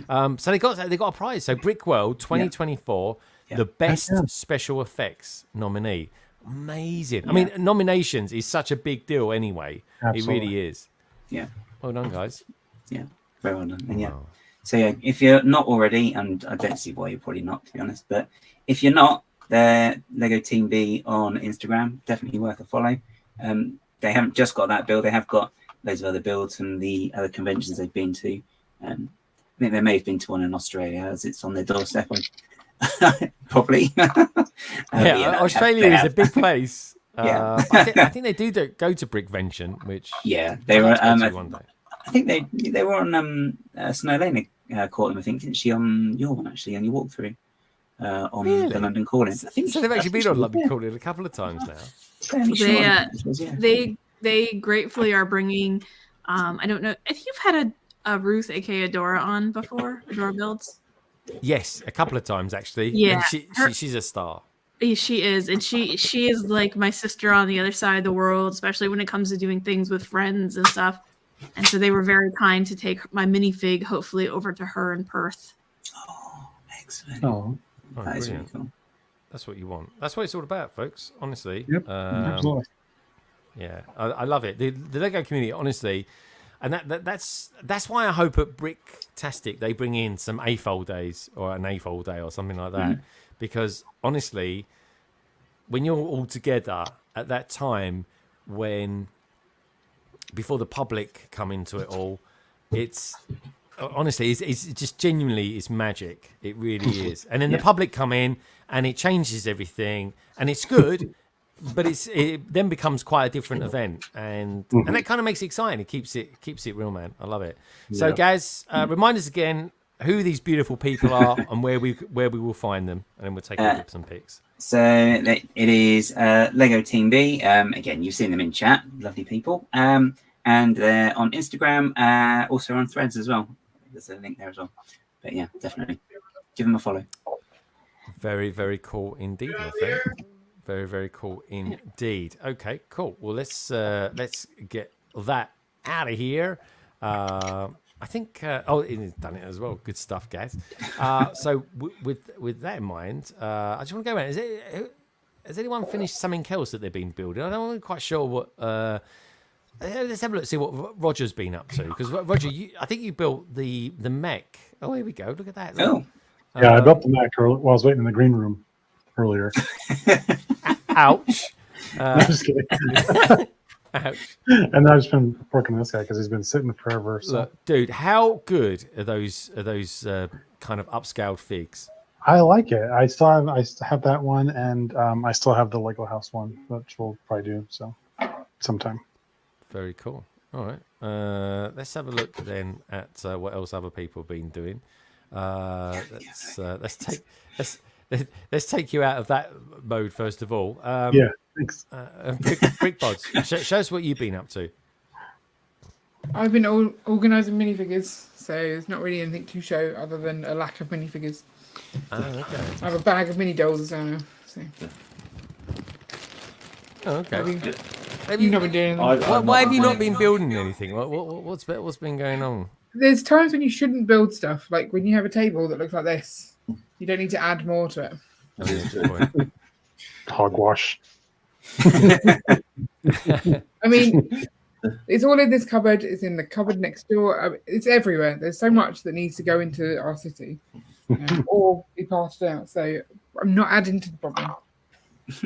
So they got a prize. So Brickworld 2024, the best special effects nominee. Amazing. I mean, nominations is such a big deal anyway. Absolutely. It really is. Yeah. Well done, guys. Yeah. Very well done. And so if you're not already, and I don't see why you're probably not, to be honest, but if you're not, they're Lego Team B on Instagram. Definitely worth a follow. They haven't just got that build. They have got loads of other builds from the other conventions they've been to. I think they may have been to one in Australia, as it's on their doorstep. Probably. Australia is a big place. I think they do go to Brickvention, which they were. I think they were on Snow Lane. Caught them, I think, didn't she, on your one actually, on your walkthrough on the London Calling. I think so. They've actually been on London Calling a couple of times now. They gratefully are bringing. I don't know if you've had a Ruth, aka Adora, on before. Adora builds. Yes, a couple of times actually. Yeah, she's a star. She is, and she is like my sister on the other side of the world, especially when it comes to doing things with friends and stuff. And so they were very kind to take my minifig, hopefully, over to her in Perth. Oh, excellent! That is really cool. That's what you want. That's what it's all about, folks. Honestly. Yep. Absolutely. Yeah, I love it. The Lego community, honestly, and that's why I hope at Bricktastic they bring in some AFOL days or an AFOL day or something like that, because honestly, when you're all together at that time, before the public come into it all, it's honestly it's just genuinely it's magic. It really is. And then the public come in and it changes everything, and it's good. but it then becomes quite a different event, and that kind of makes it exciting. It keeps it real, man. I love it. So, guys, remind us again who these beautiful people are and where we will find them, and then we'll take a look at some pics. So it is Lego Team B. Again, you've seen them in chat. Lovely people. And they're on Instagram, also on Threads as well. There's a link there as well. But yeah, definitely give them a follow. Very, very cool indeed, my friend. Very, very cool indeed. Okay, cool. Well, let's get that out of here. I think he's done it as well. Good stuff, guys. So with that in mind, I just want to go around. Has anyone finished something else that they've been building? I'm not quite sure what. Let's have a look, see what Roger's been up to. Because Roger, I think you built the mech. Oh, here we go. Look at that. Oh. Yeah, I built the mech while I was waiting in the green room earlier. Ouch. I'm just kidding. Ouch. And I've just been working on this guy because he's been sitting forever. So. Look, dude, how good are those kind of upscaled figs? I like it. I still have that one, and I still have the Lego house one, which we'll probably do so sometime. Very cool. All right. Let's have a look then at what else other people have been doing. Let's take you out of that mode first of all. Yeah, thanks. BRICKHEADZ, show us what you've been up to. I've been organising minifigures, so there's not really anything to show other than a lack of minifigures. Okay. I have a bag of mini dolls as well now. So. Oh, okay. Have you not been doing anything? Why have you not been building anything? What's been going on? There's times when you shouldn't build stuff, like when you have a table that looks like this. You don't need to add more to it. Hogwash. I mean, it's all in this cupboard. It's in the cupboard next door. It's everywhere. There's so much that needs to go into our city or be passed out. So I'm not adding to the problem.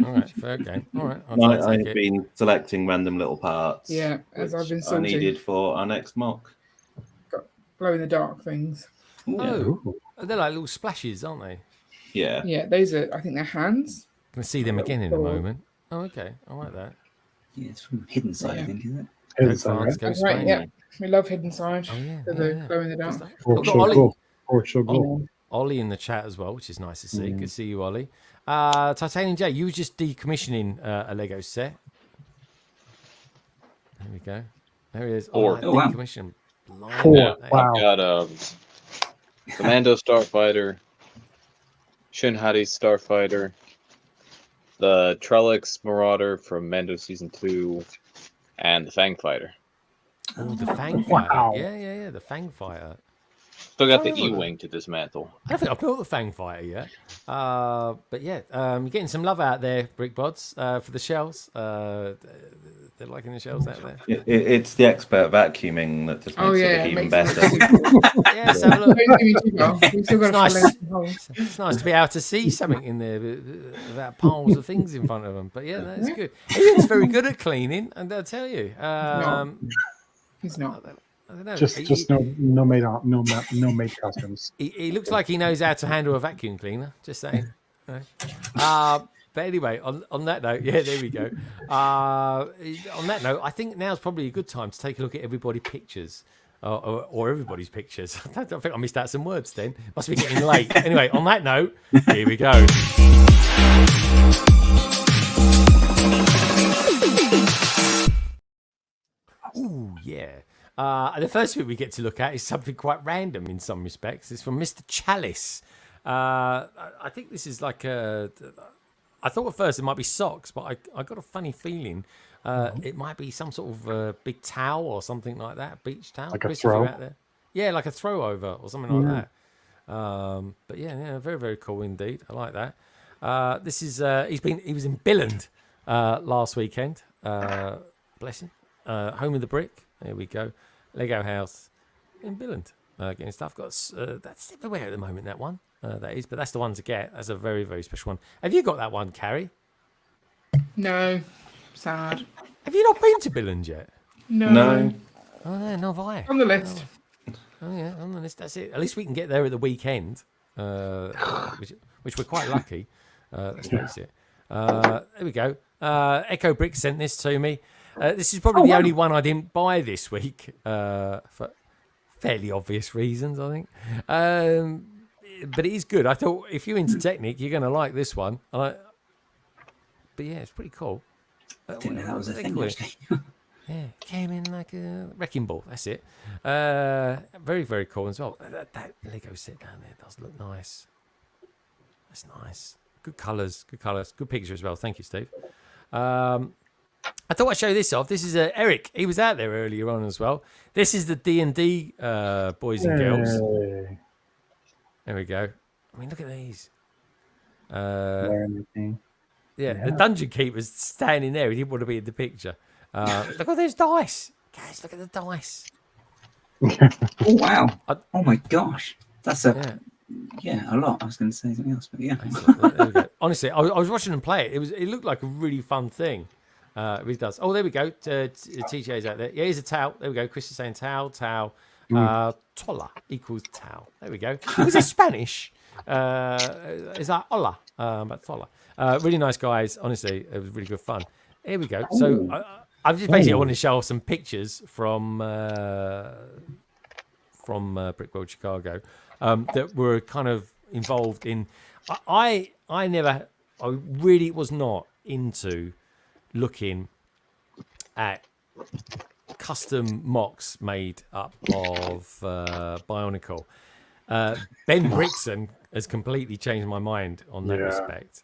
All right, fair game. All right, I've been selecting random little parts. Yeah, as I've been I sorting. needed for our next mock. Got glow in the dark things. Oh, they're like little splashes, aren't they? Yeah. Yeah, those are. I think they're hands. Gonna see them again in a moment. Oh, okay, I like that. Yeah, it's from Hidden Side, Yeah. I think, isn't it? Hidden Side, right? That's right. Yeah, we love Hidden Side. Oh yeah, For the glow in the dark. Ollie in the chat as well, which is nice to see. Good to see you, Ollie. Titanium J, you were just decommissioning a Lego set. There we go. There he is. Four. Oh, Wow. decommission. Yeah, I've got Commando Starfighter, Shinhati Starfighter, the Trellix Marauder from Mando Season 2, and the Fang Fighter. Oh, the Fang Fighter. Yeah, the Fang Fighter. Still got the E-Wing to dismantle. I don't think I've built the Fang Fighter yet. But yeah, you're getting some love out there, BRICKHEADZ, for the shells. They're liking the shells out there. It's the expert vacuuming that just makes it even better. Yeah, so look, it's nice to be able to see something in there without piles of things in front of them. But yeah, that's good. Ian's very good at cleaning, and I'll tell you. He's not. I don't know. Just no maid costumes. He looks like he knows how to handle a vacuum cleaner. Just saying. But anyway, on that note, yeah, there we go. On that note, I think now's probably a good time to take a look at everybody's pictures. Or everybody's pictures. I think I missed out some words then. Must be getting late. Anyway, on that note, here we go. Ooh, yeah. The first bit we get to look at is something quite random in some respects. It's from Mr. Chalice. I think this is like a... I thought at first it might be socks, but I got a funny feeling it might be some sort of big towel or something like that, beach towel. Like a throw? Out there. Yeah, like a throw over or something like that. But yeah, very, very cool indeed. I like that. This is he was in Billund last weekend. Bless him. Home of the Brick. There we go. Lego house in Billund. Getting stuff. That's everywhere at the moment, that one. That is, but that's the one to get. That's a very, very special one. Have you got that one, Carrie? No. Sad. Have you not been to Billund yet? No. Oh, no, not have I. On the list. Oh, yeah, on the list. That's it. At least we can get there at the weekend, which we're quite lucky. Let's face it. There we go. Echo Brick sent this to me. This is probably the only one I didn't buy this week for fairly obvious reasons, I think. But it is good. I thought if you're into Technic, you're going to like this one. But yeah, it's pretty cool. I didn't know that was a thing. Yeah, came in like a wrecking ball. That's it. Very, very cool as well. That Lego set down there does look nice. That's nice. Good colours. Good picture as well. Thank you, Steve. I thought I'd show this off. This is Eric. He was out there earlier on as well. This is the D&D boys and girls. There we go. I mean, look at these. Yeah, the dungeon keeper's standing there. He didn't want to be in the picture. Look at those dice. Guys, look at the dice. Oh, wow. Oh, my gosh. That's a lot. I was going to say something else, but yeah. There we go. Honestly, I was watching them play it. It looked like a really fun thing. It really does. Oh, there we go. TJ's out there. Yeah, here's a towel. There we go. Chris is saying towel. Tola equals towel. There we go. Was it Spanish? Is that hola? But tola. Really nice guys. Honestly, it was really good fun. Here we go. So I'm just basically I want to show off some pictures from Brickworld Chicago that were kind of involved in. I really was not into looking at custom MOCs made up of Bionicle. Ben Brixton has completely changed my mind on that respect.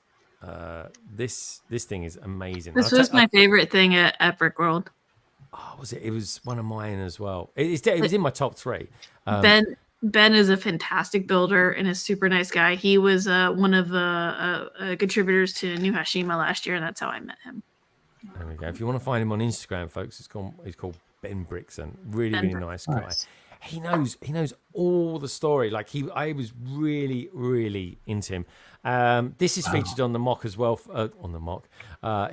This thing is amazing. This was my favorite thing at Brickworld. Oh, was it? It was one of mine as well. It was in my top 3. Ben is a fantastic builder and a super nice guy. He was one of the contributors to New Hashima last year, and that's how I met him. There we go. If you want to find him on Instagram, folks, he's called Ben Brixton. Really nice guy. Nice. He knows all the story. Like I was really, really into him. This is featured on the MOC as well. On the MOC,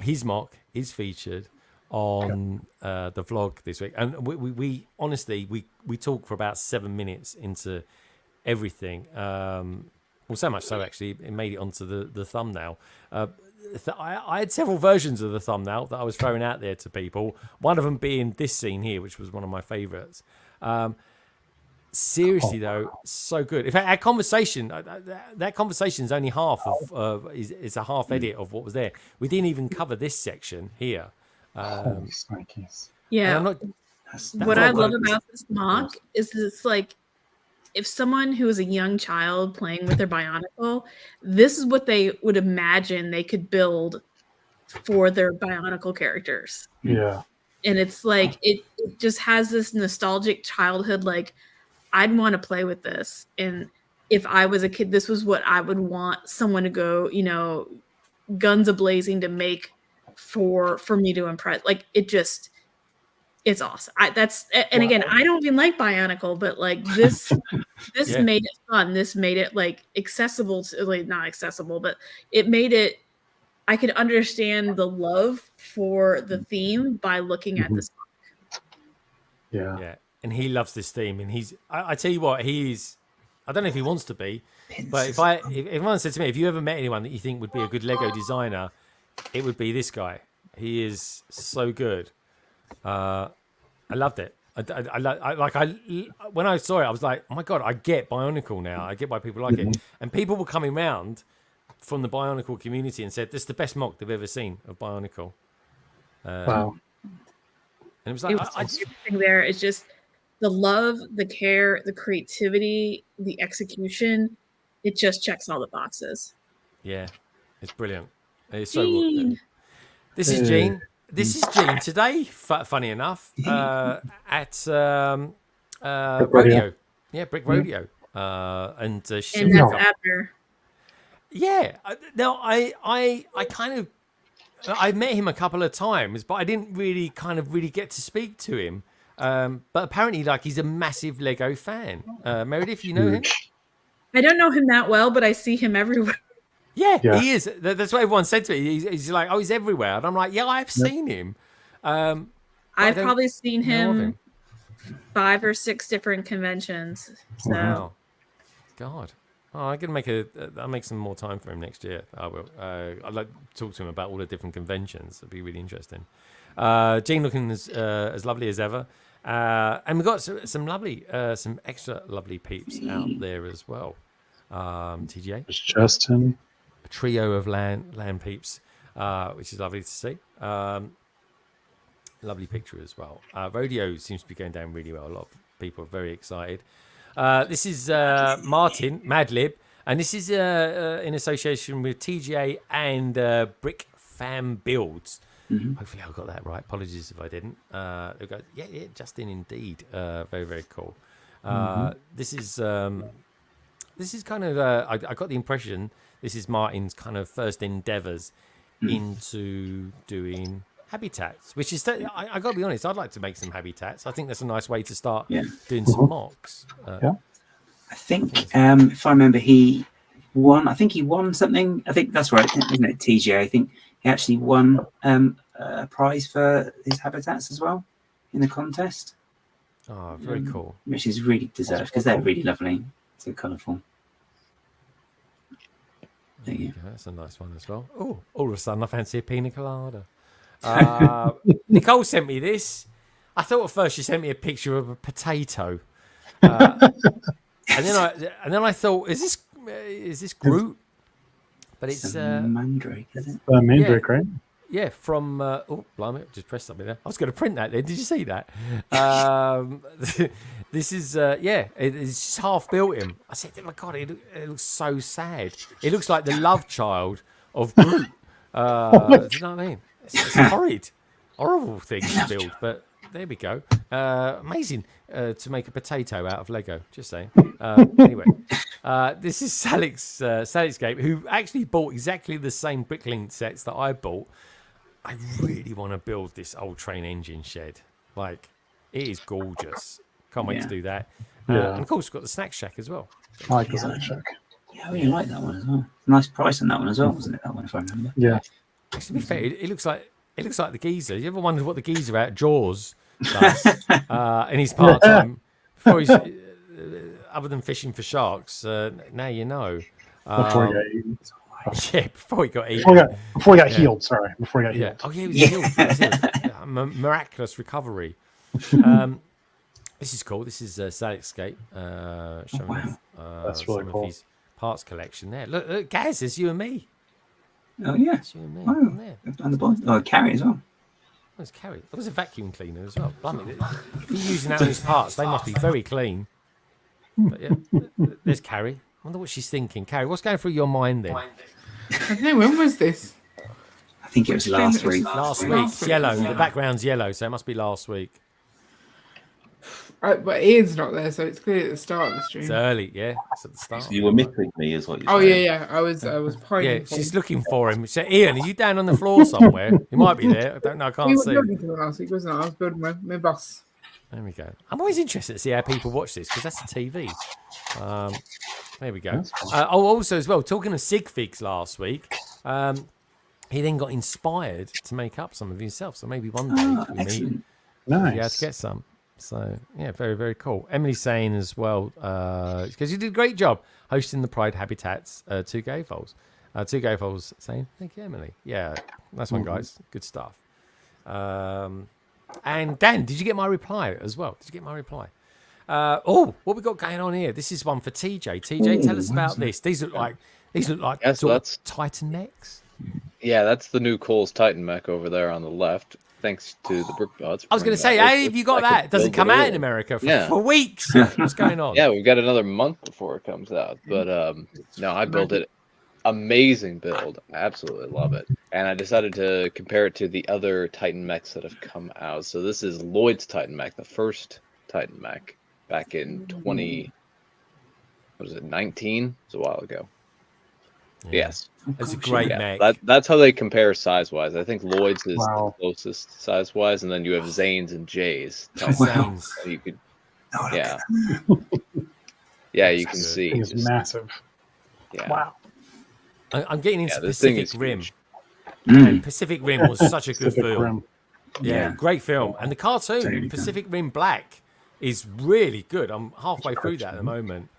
his MOC is featured on the vlog this week, and we honestly we talked for about 7 minutes into everything. Well, so much so actually it made it onto the thumbnail. I had several versions of the thumbnail that I was throwing out there to people. One of them being this scene here, which was one of my favorites. Seriously though, so good. In fact, our conversation, that conversation is only half of is a half edit of what was there. We didn't even cover this section here. Yeah. What I love about this MOC is it's like if someone who is a young child playing with their Bionicle, this is what they would imagine they could build for their Bionicle characters. Yeah. And it's like it just has this nostalgic childhood, like I'd want to play with this. And if I was a kid, this was what I would want someone to go, guns a-blazing to make for me to impress. Like it's awesome. Again, I don't even like Bionicle, but like this made it fun. This made it like accessible to, like, not accessible, but it made it, I could understand the love for the theme by looking at this. Yeah. And he loves this theme, and I tell you what, I don't know if he wants to be, but if anyone said to me, if you ever met anyone that you think would be a good Lego designer, it would be this guy. He is so good. I loved it. When I saw it, I was like, oh my God, I get Bionicle now. I get why people like it. And people were coming round from the Bionicle community and said, this is the best MOC they've ever seen of Bionicle. Wow. And it was like, everything there is just the love, the care, the creativity, the execution. It just checks all the boxes. Yeah, it's brilliant. It's so good. This is Jean. This is Jean today, funny enough, at Rodeo. Yeah, Brick Rodeo. And that's Abner. Yeah. Now, I kind of, I met him a couple of times, but I didn't really get to speak to him. But apparently, like, he's a massive Lego fan. Meredith, you know him? I don't know him that well, but I see him everywhere. Yeah, he is. That's what everyone said to me. He's like, oh, he's everywhere. And I'm like, yeah, I've seen him. I've probably seen him 5 or 6 different conventions. So. Wow. God. Oh, I'm gonna I'll make some more time for him next year. I will. I'd like to talk to him about all the different conventions. It'd be really interesting. Jean looking as lovely as ever, and we've got some lovely, some extra lovely peeps out there as well. TGA, There's Justin, a trio of land peeps, which is lovely to see. Lovely picture as well. Rodeo seems to be going down really well. A lot of people are very excited. This is Martin Madlib, and this is in association with TGA and Brick Fam Builds. Hopefully I got that right. Apologies if I didn't. Yeah, Justin, indeed. Very, very cool. This is kind of. I got the impression this is Martin's kind of first endeavours into doing habitats, which is. I got to be honest. I'd like to make some habitats. I think that's a nice way to start doing some mocks. I think, if I remember, he won. I think he won something. I think that's right, isn't it? TGA. I think he actually won a prize for his habitats as well in the contest. Oh, very cool. Which is really deserved because they're really lovely. So colourful. There you go. That's a nice one as well. Oh, all of a sudden I fancy a pina colada. Nicole sent me this. I thought at first she sent me a picture of a potato, and then I thought, is this Groot? But it's Mandrake, is it? Mandrake, right? Yeah, from oh, blimey! Just pressed something there. I was going to print that. Then did you see that? This is it's just half built him. I said, oh my god, it looks so sad. It looks like the love child of Groot. Do you know what I mean? It's horrible thing to build, but there we go. Amazing to make a potato out of Lego. Just saying. Anyway, this is Salixscape, who actually bought exactly the same Bricklink sets that I bought. I really want to build this old train engine shed. Like, it is gorgeous. Can't wait to do that. And of course, we've got the snack shack as well. I like the snack shack. Yeah, I really like that one as well. Nice price on that one as well, wasn't it? That one, if I remember. Yeah. Actually, to be fair, it looks like the geezer. You ever wondered what the geezer out Jaws does in his part time? Other than fishing for sharks, now you know. Before he got eaten. Yeah, before he got eaten. Before he got healed, sorry. Before he got healed. Oh, yeah, he was healed. He was healed. Miraculous recovery. This is cool. This is Salixscape showing that's really some cool. of his parts collection there. Look, Gaz, it's you and me. Oh, yeah. It's you and me. Oh, On there. on the bottom. Oh, Carrie as well. There's Carrie. There was a vacuum cleaner as well. Blimey, if you're using that on his parts, they must be very clean. But yeah, there's Carrie. I wonder what she's thinking. Carrie, what's going through your mind then? I don't know, when was this? I think it was last week. Last week. It's yellow. The background's yellow, so it must be last week. But Ian's not there, so it's clear at the start of the stream. It's early, yeah. It's at the start. So you were missing me, is what you're Oh saying. yeah. I was pining. Yeah, she's looking for him. So, Ian, are you down on the floor somewhere? He might be there. I don't know. I He can't was see. building something last week, wasn't I? I was building my bus. There we go. I'm always interested to see how people watch this because that's the TV. There we go. Also, as well, talking of sig figs last week, he then got inspired to make up some of himself. So maybe one day we meet. Nice. Yeah, to get some. So yeah, very, very cool. Emily's saying as well, because you did a great job hosting the Pride Habitats 2 Gatefolds. 2 Gatefolds saying, thank you, Emily. Yeah, nice one, guys. Good stuff. And Dan, did you get my reply as well? Did you get my reply? What we got going on here? This is one for TJ. TJ, tell us about this. These look like Yeah, so sort of that's Titan mechs. Yeah, that's the new Cole's Titan mech over there on the left. Thanks to the BRICKHEADZ. I was going to say, hey, have you got that? It doesn't come out in America for weeks. What's going on? Yeah, we've got another month before it comes out. But no, I built it. Amazing build. I absolutely love it. And I decided to compare it to the other Titan mechs that have come out. So this is Lloyd's Titan mech, the first Titan mech back in 19? It's a while ago. Yeah. Yes. It's a great mech. That's how they compare size-wise. I think Lloyd's is the closest size-wise, and then you have Zane's and Jay's. Zane's. You could, yeah. Yeah, you can see. It's massive. Yeah. Wow. I'm getting into this thing Pacific is Rim. huge. And Pacific Rim was such a good Pacific film. Rim. Yeah, great film. And the cartoon, Pacific Rim Black, is really good. I'm halfway through that at the moment.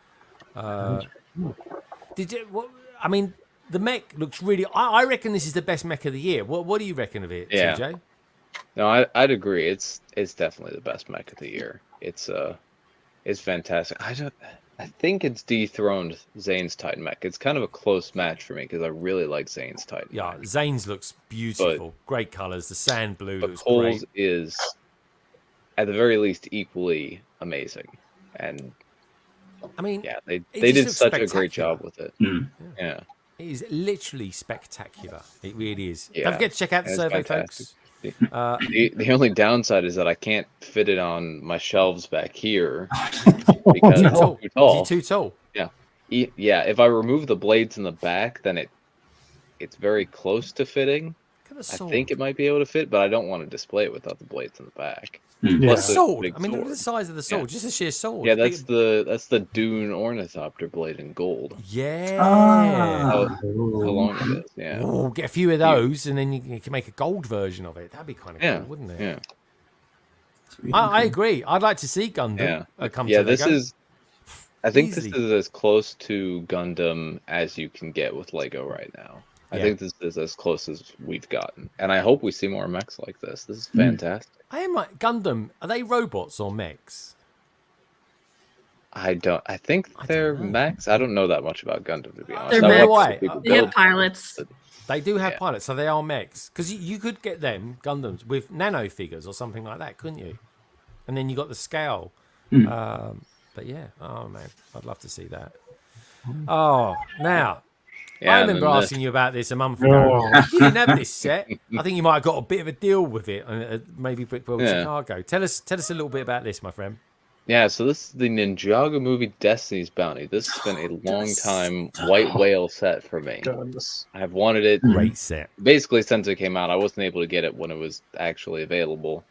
Did you? What, I mean, the mech looks really. I reckon this is the best mech of the year. What do you reckon of it, Yeah. TJ? No, I'd agree. It's definitely the best mech of the year. It's fantastic. I think it's dethroned Zane's Titan mech. It's kind of a close match for me because I really like Zane's Titan. Yeah, mech. Zane's looks beautiful. Great colors. The sand blue But looks Cole's great. is at the very least equally amazing. And I mean, yeah, they it did just such looks a great spectacular. job with it. Yeah. It is literally spectacular. It really is. Yeah, Don't forget to check out the and it's survey, fantastic. folks. The only downside is that I can't fit it on my shelves back here because it's too tall. Is he too tall? Yeah. Yeah, if I remove the blades in the back, then it's very close to fitting. I think it might be able to fit, but I don't want to display it without the blades in the back. The Plus sword. big I mean, look at sword. the size of the sword. Just a sheer sword. Yeah, It's that's the Dune Ornithopter blade in gold. Yeah. How long it is? Yeah. Oh, get a few of those, and then you can make a gold version of it. That'd be kind of cool, wouldn't it? Yeah. I agree. I'd like to see Gundam come to this Lego. is. I think Easily. this is as close to Gundam as you can get with Lego right now. I think this is as close as we've gotten, and I hope we see more mechs like this. This is fantastic. I am like Gundam. Are they robots or mechs? I think they're mechs. I don't know that much about Gundam, to be honest. They're I watch mechs. people They have build pilots. They do have pilots, so they are mechs. Because you could get them Gundams with nano figures or something like that, couldn't you? And then you got the scale. But yeah, oh man, I'd love to see that. Oh, now. Yeah, I remember and then asking you about this a month ago. You didn't have this set. I think you might have got a bit of a deal with it. Maybe Brick World Chicago. Tell us a little bit about this, my friend. Yeah, so this is the Ninjago movie Destiny's Bounty. This has been a long time white whale set for me. I've wanted it. Great set. Basically, since it came out, I wasn't able to get it when it was actually available,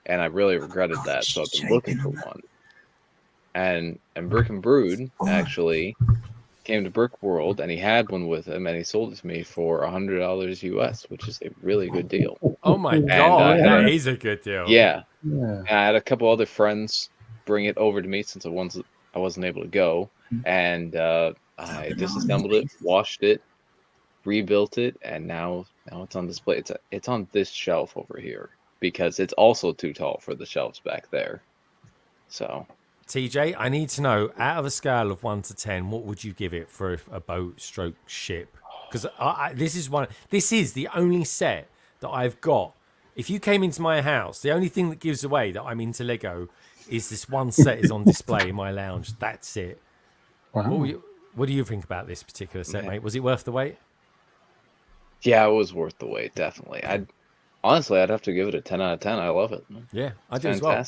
and I really regretted that. So I've been looking for one. And Brick and Brood actually came to Brick World, and he had one with him, and he sold it to me for $100 US, which is a really good deal. Oh my god, that is a good deal. Yeah. And I had a couple other friends bring it over to me since I wasn't able to go, and I disassembled it, washed it, rebuilt it, and now it's on display. It's on this shelf over here because it's also too tall for the shelves back there. So. TJ, I need to know, out of a scale of 1 to 10, what would you give it for a boat stroke ship? Because this is the only set that I've got. If you came into my house, the only thing that gives away that I'm into Lego is this one set is on display in my lounge. That's it. Wow. What do you think about this particular set, mate? Was it worth the wait? Yeah, it was worth the wait, definitely. I'd have to give it a 10 out of 10. I love it. Yeah, I do fantastic. as well.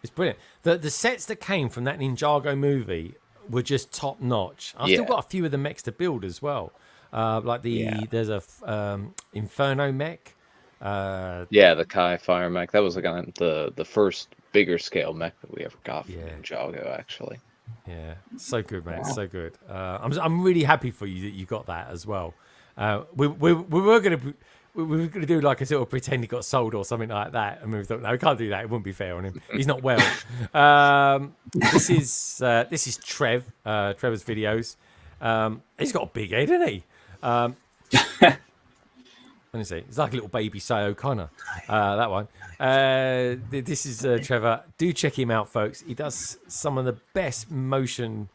It's brilliant. The sets that came from that Ninjago movie were just top notch. I've still got a few of the mechs to build as well. There's a Inferno mech. The Kai Fire mech. That was like the first bigger scale mech that we ever got from Ninjago, actually. Yeah, so good, mate. So good. I'm really happy for you that you got that as well. We were gonna do like a sort of pretend he got sold or something like that, and we thought, no, we can't do that. It wouldn't be fair on him. He's not well. This is Trev. Trevor's videos. He's got a big head, isn't he? Let me see. It's like a little baby Sai O'Connor. That one. This is Trevor. Do check him out, folks. He does some of the best motion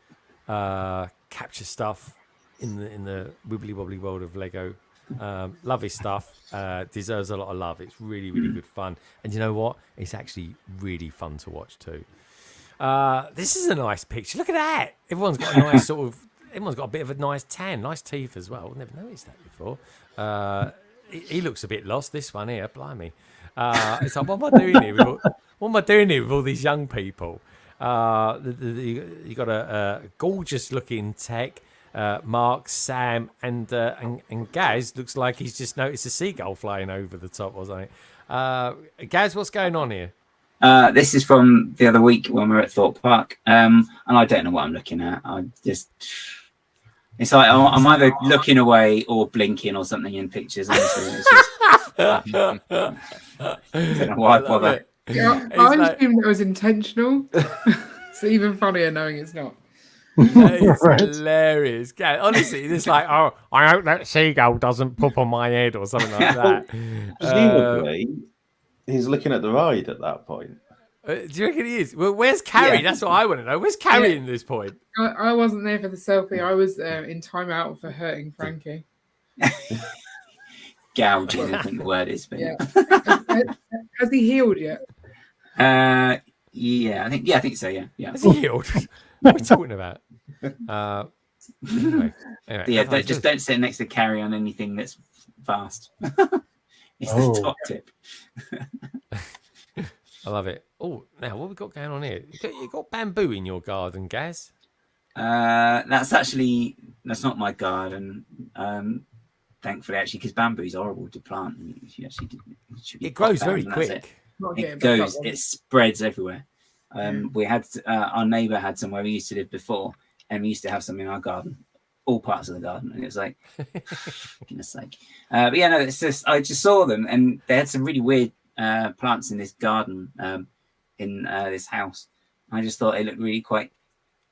capture stuff in the wibbly wobbly world of Lego. Love his stuff. Deserves a lot of love. It's really, really good fun. And you know what? It's actually really fun to watch too. This is a nice picture. Look at that. Everyone's got a nice everyone's got a bit of a nice tan, nice teeth as well. Never noticed that before. He looks a bit lost, this one here. Blimey. It's like, what am I doing here? What am I doing here with all these young people? You got a gorgeous looking tech. Mark, Sam, and Gaz looks like he's just noticed a seagull flying over the top or something. Gaz, what's going on here? This is from the other week when we were at Thorpe Park, and I don't know what I'm looking at. It's like I'm either looking away or blinking or something in pictures. Honestly, it's just, I don't know why I bother. Yeah, I assumed it was intentional. It's even funnier knowing it's not. That is Right. hilarious. Yeah, honestly, it's like, oh, I hope that seagull doesn't poop on my head or something like that. Presumably, he's looking at the ride at that point. Do you reckon he is? Well, where's Carrie? Yeah. That's what I want to know. Where's Carrie in this point? I wasn't there for the selfie. I was in timeout for hurting Frankie. Gouging, I think the word is. But Yeah. Has he healed yet? Yeah, I think so. Yeah. Has he healed? What are we talking about? Anyway, But yeah, don't sit next to Carrie on anything that's fast. It's the top tip. I love it. Oh, now what have we got going on here? You got bamboo in your garden, Gaz? That's not my garden. Thankfully, actually, because bamboo is horrible to plant. It grows very quick. It spreads everywhere. We had our neighbour had somewhere we used to live before, and we used to have some in our garden, all parts of the garden, and it was like, goodness sake. But yeah, no, it's just I just saw them, and they had some really weird plants in this garden in this house. I just thought it looked really quite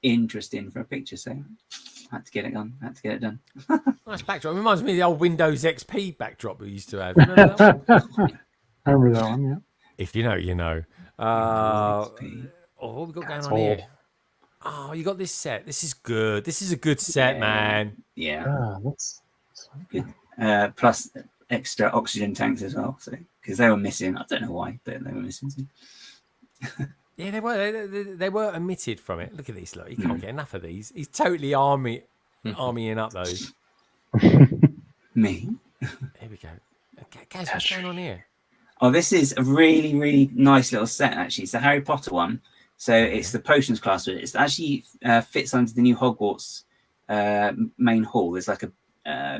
interesting for a picture, so I had to get it done. Nice backdrop. It reminds me of the old Windows XP backdrop we used to have. Remember that one? I remember that one, yeah. If you know, you know. What have we got going on here? Oh, you got this set. This is good. This is a good set, man. Yeah. That's good. Plus extra oxygen tanks as well. So because they were missing, I don't know why, but they were missing. Yeah, they were. They were omitted from it. Look at these. Look, you can't get enough of these. He's totally armying up those. Me. Here we go. Guys, what's going on here? Oh, this is a really, really nice little set, actually. It's the Harry Potter one. So it's the potions class with it. It actually fits under the new Hogwarts main hall. There's like a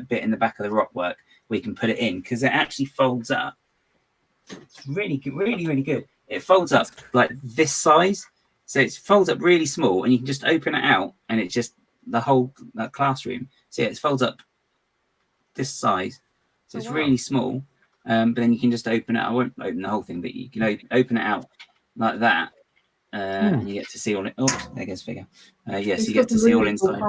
bit in the back of the rockwork where you can put it in because it actually folds up. It's really, really, really good. It folds up like this size. So it folds up really small and you can just open it out and it's just the whole classroom. So yeah, it folds up this size. So it's really small. But then you can just open it. I won't open the whole thing, but you can open it out like that. And you get to see all it. Oh, there goes figure. Yes, you get to see all inside.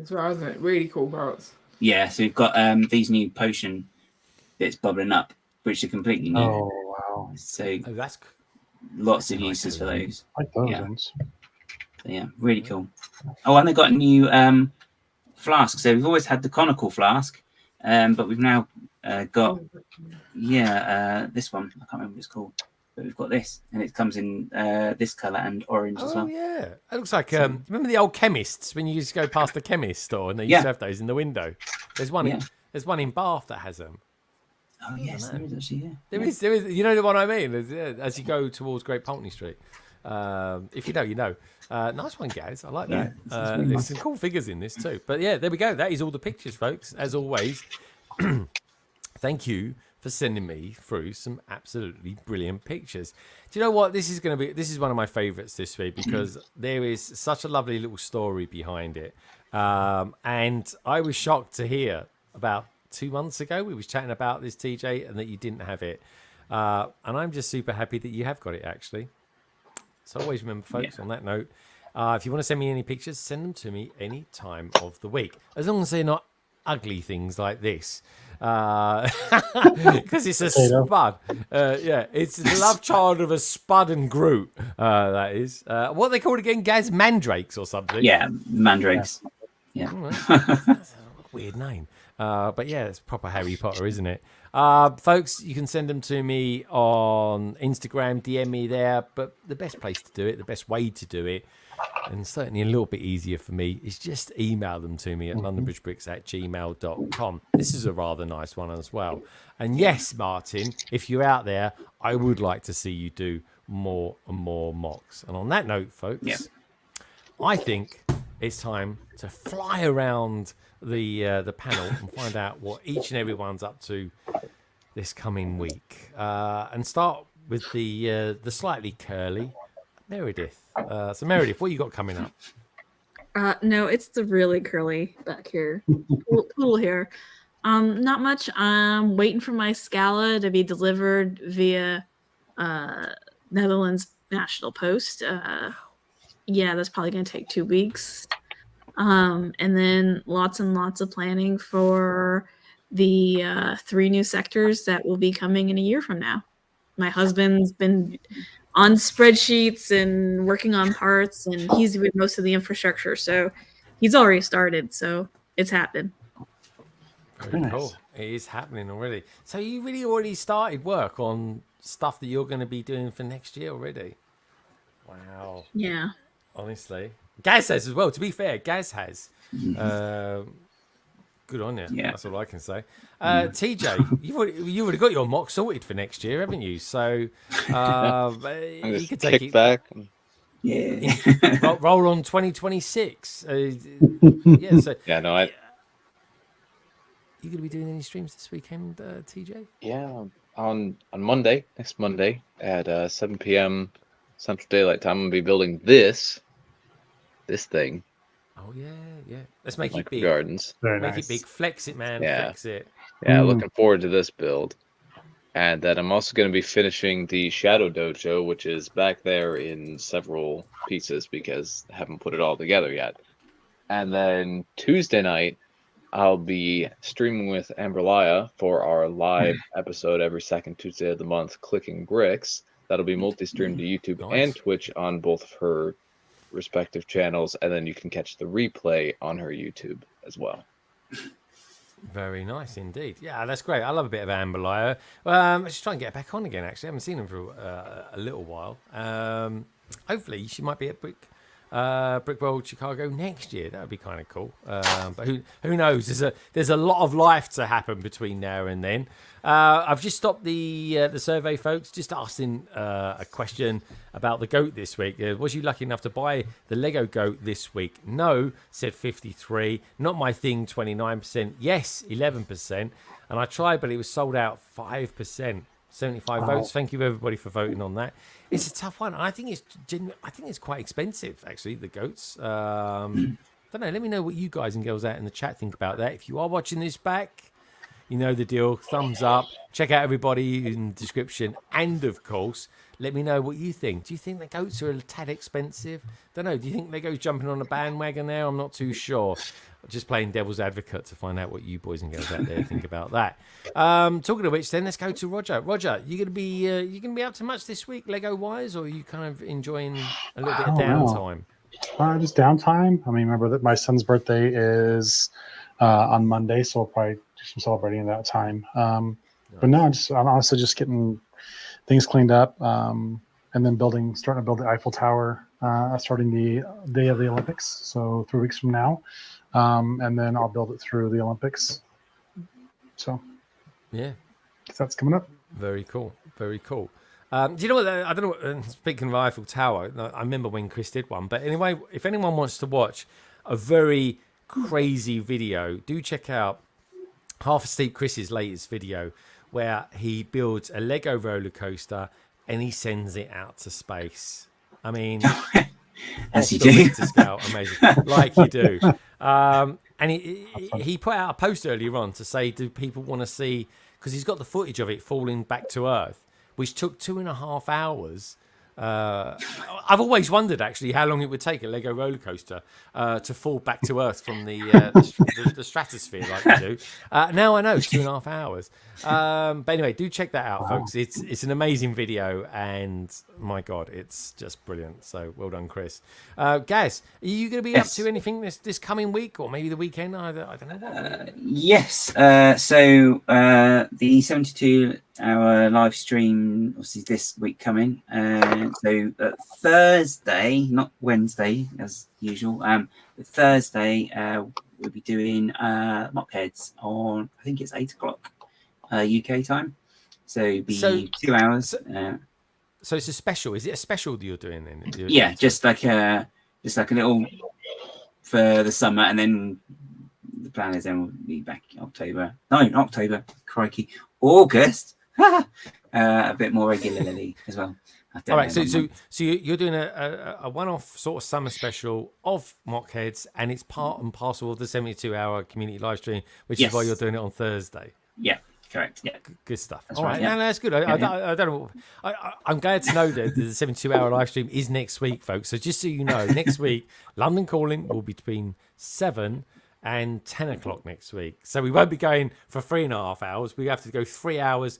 As well, isn't it? Really cool parts. Yeah, so we've got these new potion bits bubbling up, which are completely new. Oh wow! So that's lots of uses for those. I like those ones. So, yeah, really cool. Oh, and they got a new flask. So we've always had the conical flask, but we've now got this one. I can't remember what it's called. But we've got this, and it comes in this colour and orange as well. Oh, yeah. It looks like, remember the old chemists when you used to go past the chemist store and they used to have those in the window? There's one in Bath that has them. Oh, yes, there is actually, yeah. There is. You know the one I mean? As you go towards Great Pulteney Street. If you know, you know. Nice one, Gaz. I like that. There's some cool figures in this too. But yeah, there we go. That is all the pictures, folks. As always, thank you for sending me through some absolutely brilliant pictures. Do you know what? This is one of my favorites this week because there is such a lovely little story behind it. And I was shocked to hear about 2 months ago, we was chatting about this, TJ, and that you didn't have it. And I'm just super happy that you have got it, actually. So always remember, folks, on that note, if you want to send me any pictures, send them to me any time of the week. As long as they're not ugly things like this. Because it's a spud. It's the love child of a spud and Groot. That is. What are they called again, Gaz? Mandrakes or something? Yeah, mandrakes. Yeah. That's a weird name. But yeah, it's proper Harry Potter, isn't it? Folks, you can send them to me on Instagram, DM me there. But the best place to do it, the best way to do it, and certainly a little bit easier for me, is just email them to me at londonbridgebricks@gmail.com. This is a rather nice one as well. And yes, Martin, if you're out there, I would like to see you do more and more mocks. And on that note, folks, I think it's time to fly around the panel and find out what each and everyone's up to this coming week. And start with the slightly curly Meredith. So Meredith, what you got coming up? No, it's the really curly back here. Poodle hair. Not much. I'm waiting for my Scala to be delivered via Netherlands National Post. Yeah, that's probably going to take 2 weeks. And then lots and lots of planning for the 3 new sectors that will be coming in a year from now. My husband's been on spreadsheets and working on parts, and he's doing most of the infrastructure. So he's already started. So it's happening. Very cool. It is happening already. So you really already started work on stuff that you're going to be doing for next year already. Wow. Yeah. Honestly. Gaz has as well. To be fair, Gaz has. Good on you. Yeah. That's all I can say. TJ, you've already got your mock sorted for next year, haven't you? So you could take it back. Yeah. roll on 2026. Yeah. So yeah. No. You going to be doing any streams this weekend, TJ? Yeah. On Monday, next Monday at 7 p.m. Central Daylight Time, I'm gonna be building this thing. Oh yeah. Let's make it big. Gardens. Make it big. Flex it, man. Yeah. Flex it. Yeah, looking forward to this build. And then I'm also going to be finishing the Shadow Dojo, which is back there in several pieces because I haven't put it all together yet. And then Tuesday night, I'll be streaming with Amberlaya for our live episode every second Tuesday of the month, Clicking Bricks. That'll be multi-streamed to YouTube and Twitch on both of her respective channels, and then you can catch the replay on her YouTube as well. Very nice indeed. Yeah, that's great. I love a bit of Amberlaya. Just try and get her back on again, actually. I haven't seen her for a little while. Hopefully, she might be at Brick World Chicago next year. That would be kind of cool. But who knows? There's a lot of life to happen between now and then. I've just stopped the survey, folks. Just asking a question about the goat this week. Was you lucky enough to buy the Lego goat this week? No, said 53. Not my thing, 29%. Yes, 11%. And I tried, but it was sold out 5%. 75 votes. Thank you everybody for voting on that. It's a tough one. I think it's quite expensive, actually, the goats. Don't know. Let me know what you guys and girls out in the chat think about that. If you are watching this back, you know the deal. Thumbs up. Check out everybody in the description. And, of course, let me know what you think. Do you think the goats are a tad expensive? Don't know. Do you think Lego's jumping on a bandwagon now? I'm not too sure. Just playing devil's advocate to find out what you boys and girls out there think about that. Talking of which, then let's go to Roger. Roger, you gonna be up to much this week, Lego wise, or are you kind of enjoying a little bit of downtime? Just downtime. I mean, remember that my son's birthday is on Monday, so I'll probably do some celebrating at that time. But no, I'm honestly just getting things cleaned up, and then starting to build the Eiffel Tower, starting the day of the Olympics, so 3 weeks from now. And then I'll build it through the Olympics. So, yeah, that's coming up. Very cool. Very cool. Do you know what? I don't know. Speaking of Eiffel Tower, I remember when Chris did one. But anyway, if anyone wants to watch a very crazy video, do check out Half Asleep Chris's latest video where he builds a Lego roller coaster and he sends it out to space. I mean, as you do, to scale, amazing, like you do. And he put out a post earlier on to say, do people want to see, because he's got the footage of it falling back to Earth, which took 2.5 hours. I've always wondered, actually, how long it would take a Lego roller coaster to fall back to Earth from the stratosphere like we do. Now I know, 2.5 hours. But anyway, do check that out, folks. It's an amazing video, and my God, it's just brilliant. So well done, Chris. Gaz, are you going to be up to anything this coming week, or maybe the weekend? I don't know. Yes. So the 72-hour live stream, obviously, this week coming. So Thursday, not Wednesday as usual. Thursday we'll be doing MOC-THE-WEEK on, I think it's 8 o'clock UK time. So it'll be 2 hours. So it's a special. Is it a special that you're doing then? Yeah, just like a little for the summer, and then the plan is then we'll be back in October. No, not October. Crikey, August. A bit more regularly as well. All right, so you're doing a one-off sort of summer special of MOC-THE-WEEK, and it's part and parcel of the 72-hour community live stream, which is why you're doing it on Thursday. Yeah. Correct. Yeah. Good stuff. That's All right, right, yeah. no, that's good. I don't know. I'm glad to know that the 72-hour live stream is next week, folks. So just so you know, next week, London Calling will be between 7 and 10 o'clock next week. So we won't be going for 3.5 hours. We have to go 3 hours,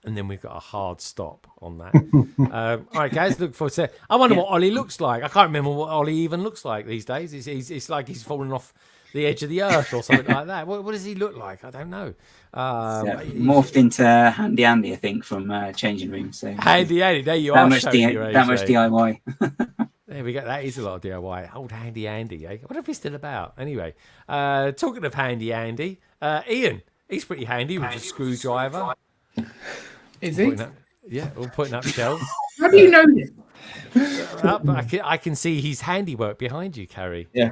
and then we've got a hard stop on that. All right, guys, look forward to it. I wonder what Ollie looks like. I can't remember what Ollie even looks like these days. It's like he's fallen off the edge of the earth or something like that. What does he look like? I don't know. Morphed into Handy Andy, I think, from Changing Rooms. So Handy Andy, there you that are. much DIY. There we go. That is a lot of DIY. Old Handy Andy, eh? What if he's still about? Anyway, talking of Handy Andy, Ian, he's pretty handy with a screwdriver. Is he? All putting up shelves. How do you know this? I can see his handiwork behind you, Carrie. Yeah.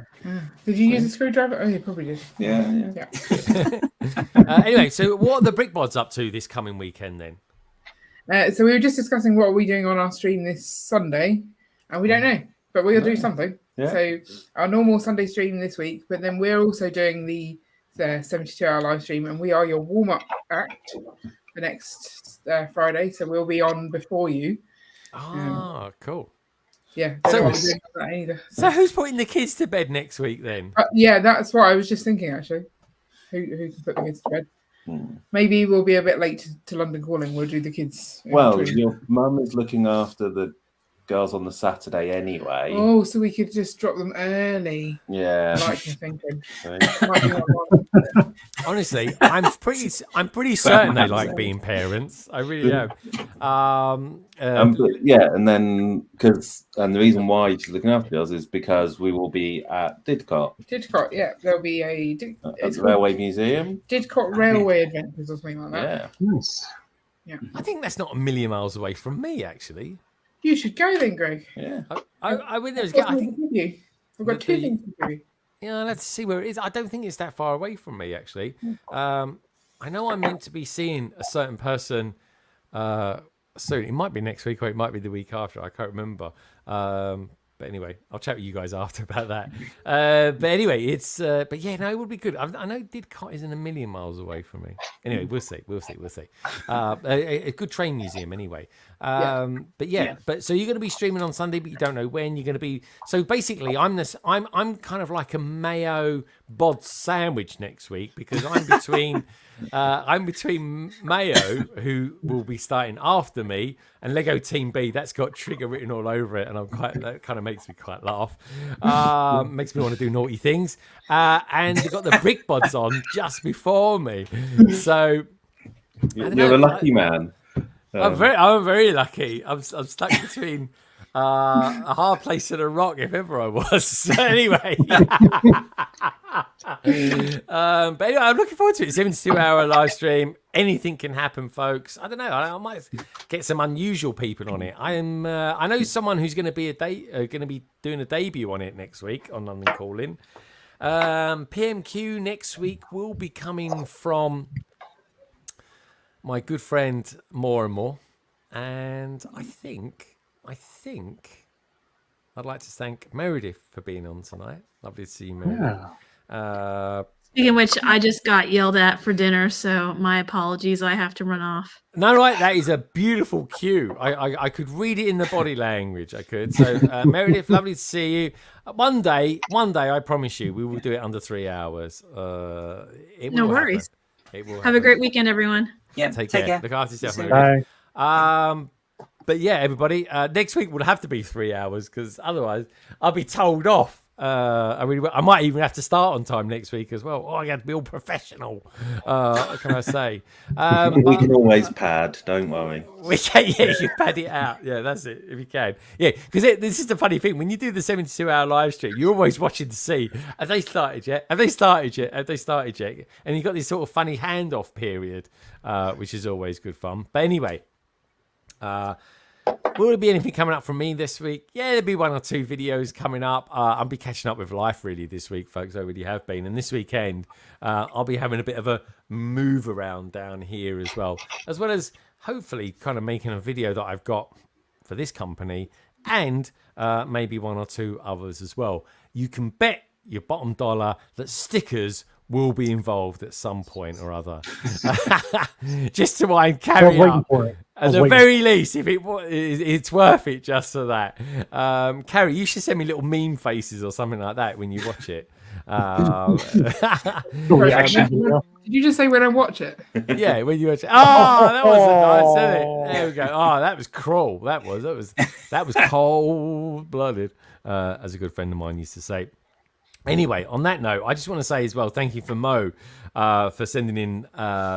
Did you use a screwdriver? Oh, you probably did. Yeah. Anyway, so what are the BRICKHEADZ up to this coming weekend then? So we were just discussing what are we doing on our stream this Sunday, and we don't know, but we'll do something. Yeah. So our normal Sunday stream this week, but then we're also doing the 72-hour live stream, and we are your warm-up act the next Friday, so we'll be on before you. Cool. Yeah. So who's putting the kids to bed next week then? Yeah, that's what I was just thinking actually. Who can put the kids to bed? Maybe we'll be a bit late to London Calling. We'll do the kids. Well, your mum is looking after the girls on the Saturday anyway. Oh, so we could just drop them early. Yeah. Like you're thinking. Honestly, I'm pretty certain they like being parents. I really am. And then the reason why she's looking after us is because we will be at Didcot. Didcot, yeah, there'll be a at the Railway Museum. Didcot Railway Adventures or something like that. Yeah. Nice. Yeah. I think that's not a million miles away from me, actually. You should go then, Greg. Yeah. I think I've got two things to give you. Yeah, let's see where it is. I don't think it's that far away from me, actually. I know I'm meant to be seeing a certain person soon. It might be next week or it might be the week after. I can't remember. But anyway, I'll chat with you guys after about that. But anyway, but yeah, no, it would be good. I know Didcot isn't a million miles away from me. Anyway, we'll see. A good train museum anyway. But so you're going to be streaming on Sunday, but you don't know when you're going to be. So basically, I'm kind of like a mayo bod sandwich next week because I'm between Mayo, who will be starting after me, and Lego Team B. That's got Trigger written all over it, and that kind of makes me quite laugh. Makes me want to do naughty things. And they've got the BRICKHEADZ on just before me. So you're a lucky man. I'm very lucky. I'm stuck between a hard place and a rock, if ever I was. So anyway. But anyway, I'm looking forward to it. 72-hour live stream. Anything can happen, folks. I don't know. I might get some unusual people on it. I know someone who's going to be doing a debut on it next week on London Calling. PMQ next week will be coming from my good friend More and More, and I think I'd like to thank Meredith for being on tonight. Lovely to see you, Meredith. Yeah. Speaking of which, I just got yelled at for dinner, so my apologies. I have to run off. No, right, that is a beautiful cue. I could read it in the body language. I could. So, Meredith, lovely to see you. One day, I promise you, we will do it under 3 hours. No worries. Have a great weekend, everyone. Yeah, take care. Look after yourself, Meredith. Bye. But yeah, everybody, next week will have to be 3 hours because otherwise I'll be told off. I might even have to start on time next week as well. I got to be all professional. What can I say? We can always pad. Don't worry. We can, you pad it out. Yeah, that's it. If you can, yeah. Because this is the funny thing. When you do the 72-hour live stream, you're always watching to see have they started yet? Have they started yet? And you've got this sort of funny handoff period, which is always good fun. But anyway. Will there be anything coming up from me this week? Yeah, there'll be 1 or 2 videos coming up. I'll be catching up with life really this week, folks. I really have been. And this weekend, I'll be having a bit of a move around down here as well as hopefully kind of making a video that I've got for this company and maybe 1 or 2 others as well. You can bet your bottom dollar that stickers will be involved at some point or other. Just to wind Carrie up. At the very least, if it's worth it just for that. Carrie, you should send me little meme faces or something like that when you watch it. Did you just say when I watch it? Yeah, when you watch it. Oh, that was nice, isn't it? There we go. Oh, that was cruel. That was cold blooded, as a good friend of mine used to say. Anyway, on that note, I just want to say as well, thank you for Mo for sending in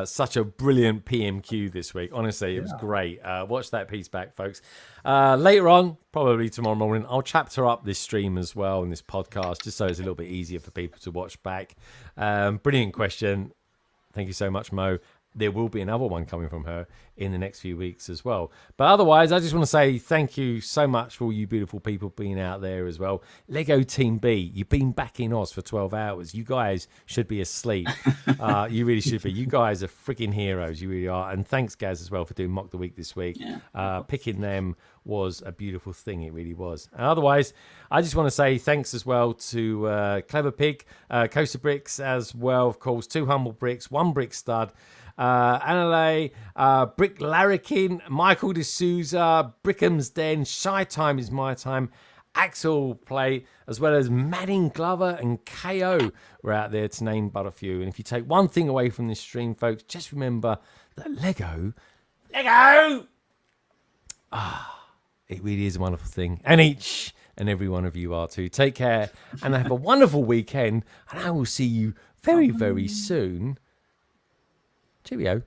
such a brilliant PMQ this week. Honestly, it was great. Watch that piece back, folks. Later on, probably tomorrow morning, I'll chapter up this stream as well and this podcast, just so it's a little bit easier for people to watch back. Brilliant question. Thank you so much, Mo. There will be another one coming from her in the next few weeks as well. But otherwise, I just want to say thank you so much for all you beautiful people being out there as well. Lego Team B, you've been back in Oz for 12 hours. You guys should be asleep. You really should be. You guys are freaking heroes. You really are. And thanks, Gaz, as well, for doing Mock the Week this week. Picking them was a beautiful thing. It really was. And otherwise, I just want to say thanks as well to Clever Pig, Coaster Bricks as well, of course, 2 Humble Bricks, 1 Brick Stud, Anale, Brick Larrikin, Michael D'Souza, Brickham's Den, Shy Time is My Time, Axel Play, as well as Manning Glover and KO were out there, to name but a few. And if you take one thing away from this stream, folks, just remember that Lego, it really is a wonderful thing. And each and every one of you are too. Take care and have a wonderful weekend. And I will see you very, very soon. Cheerio.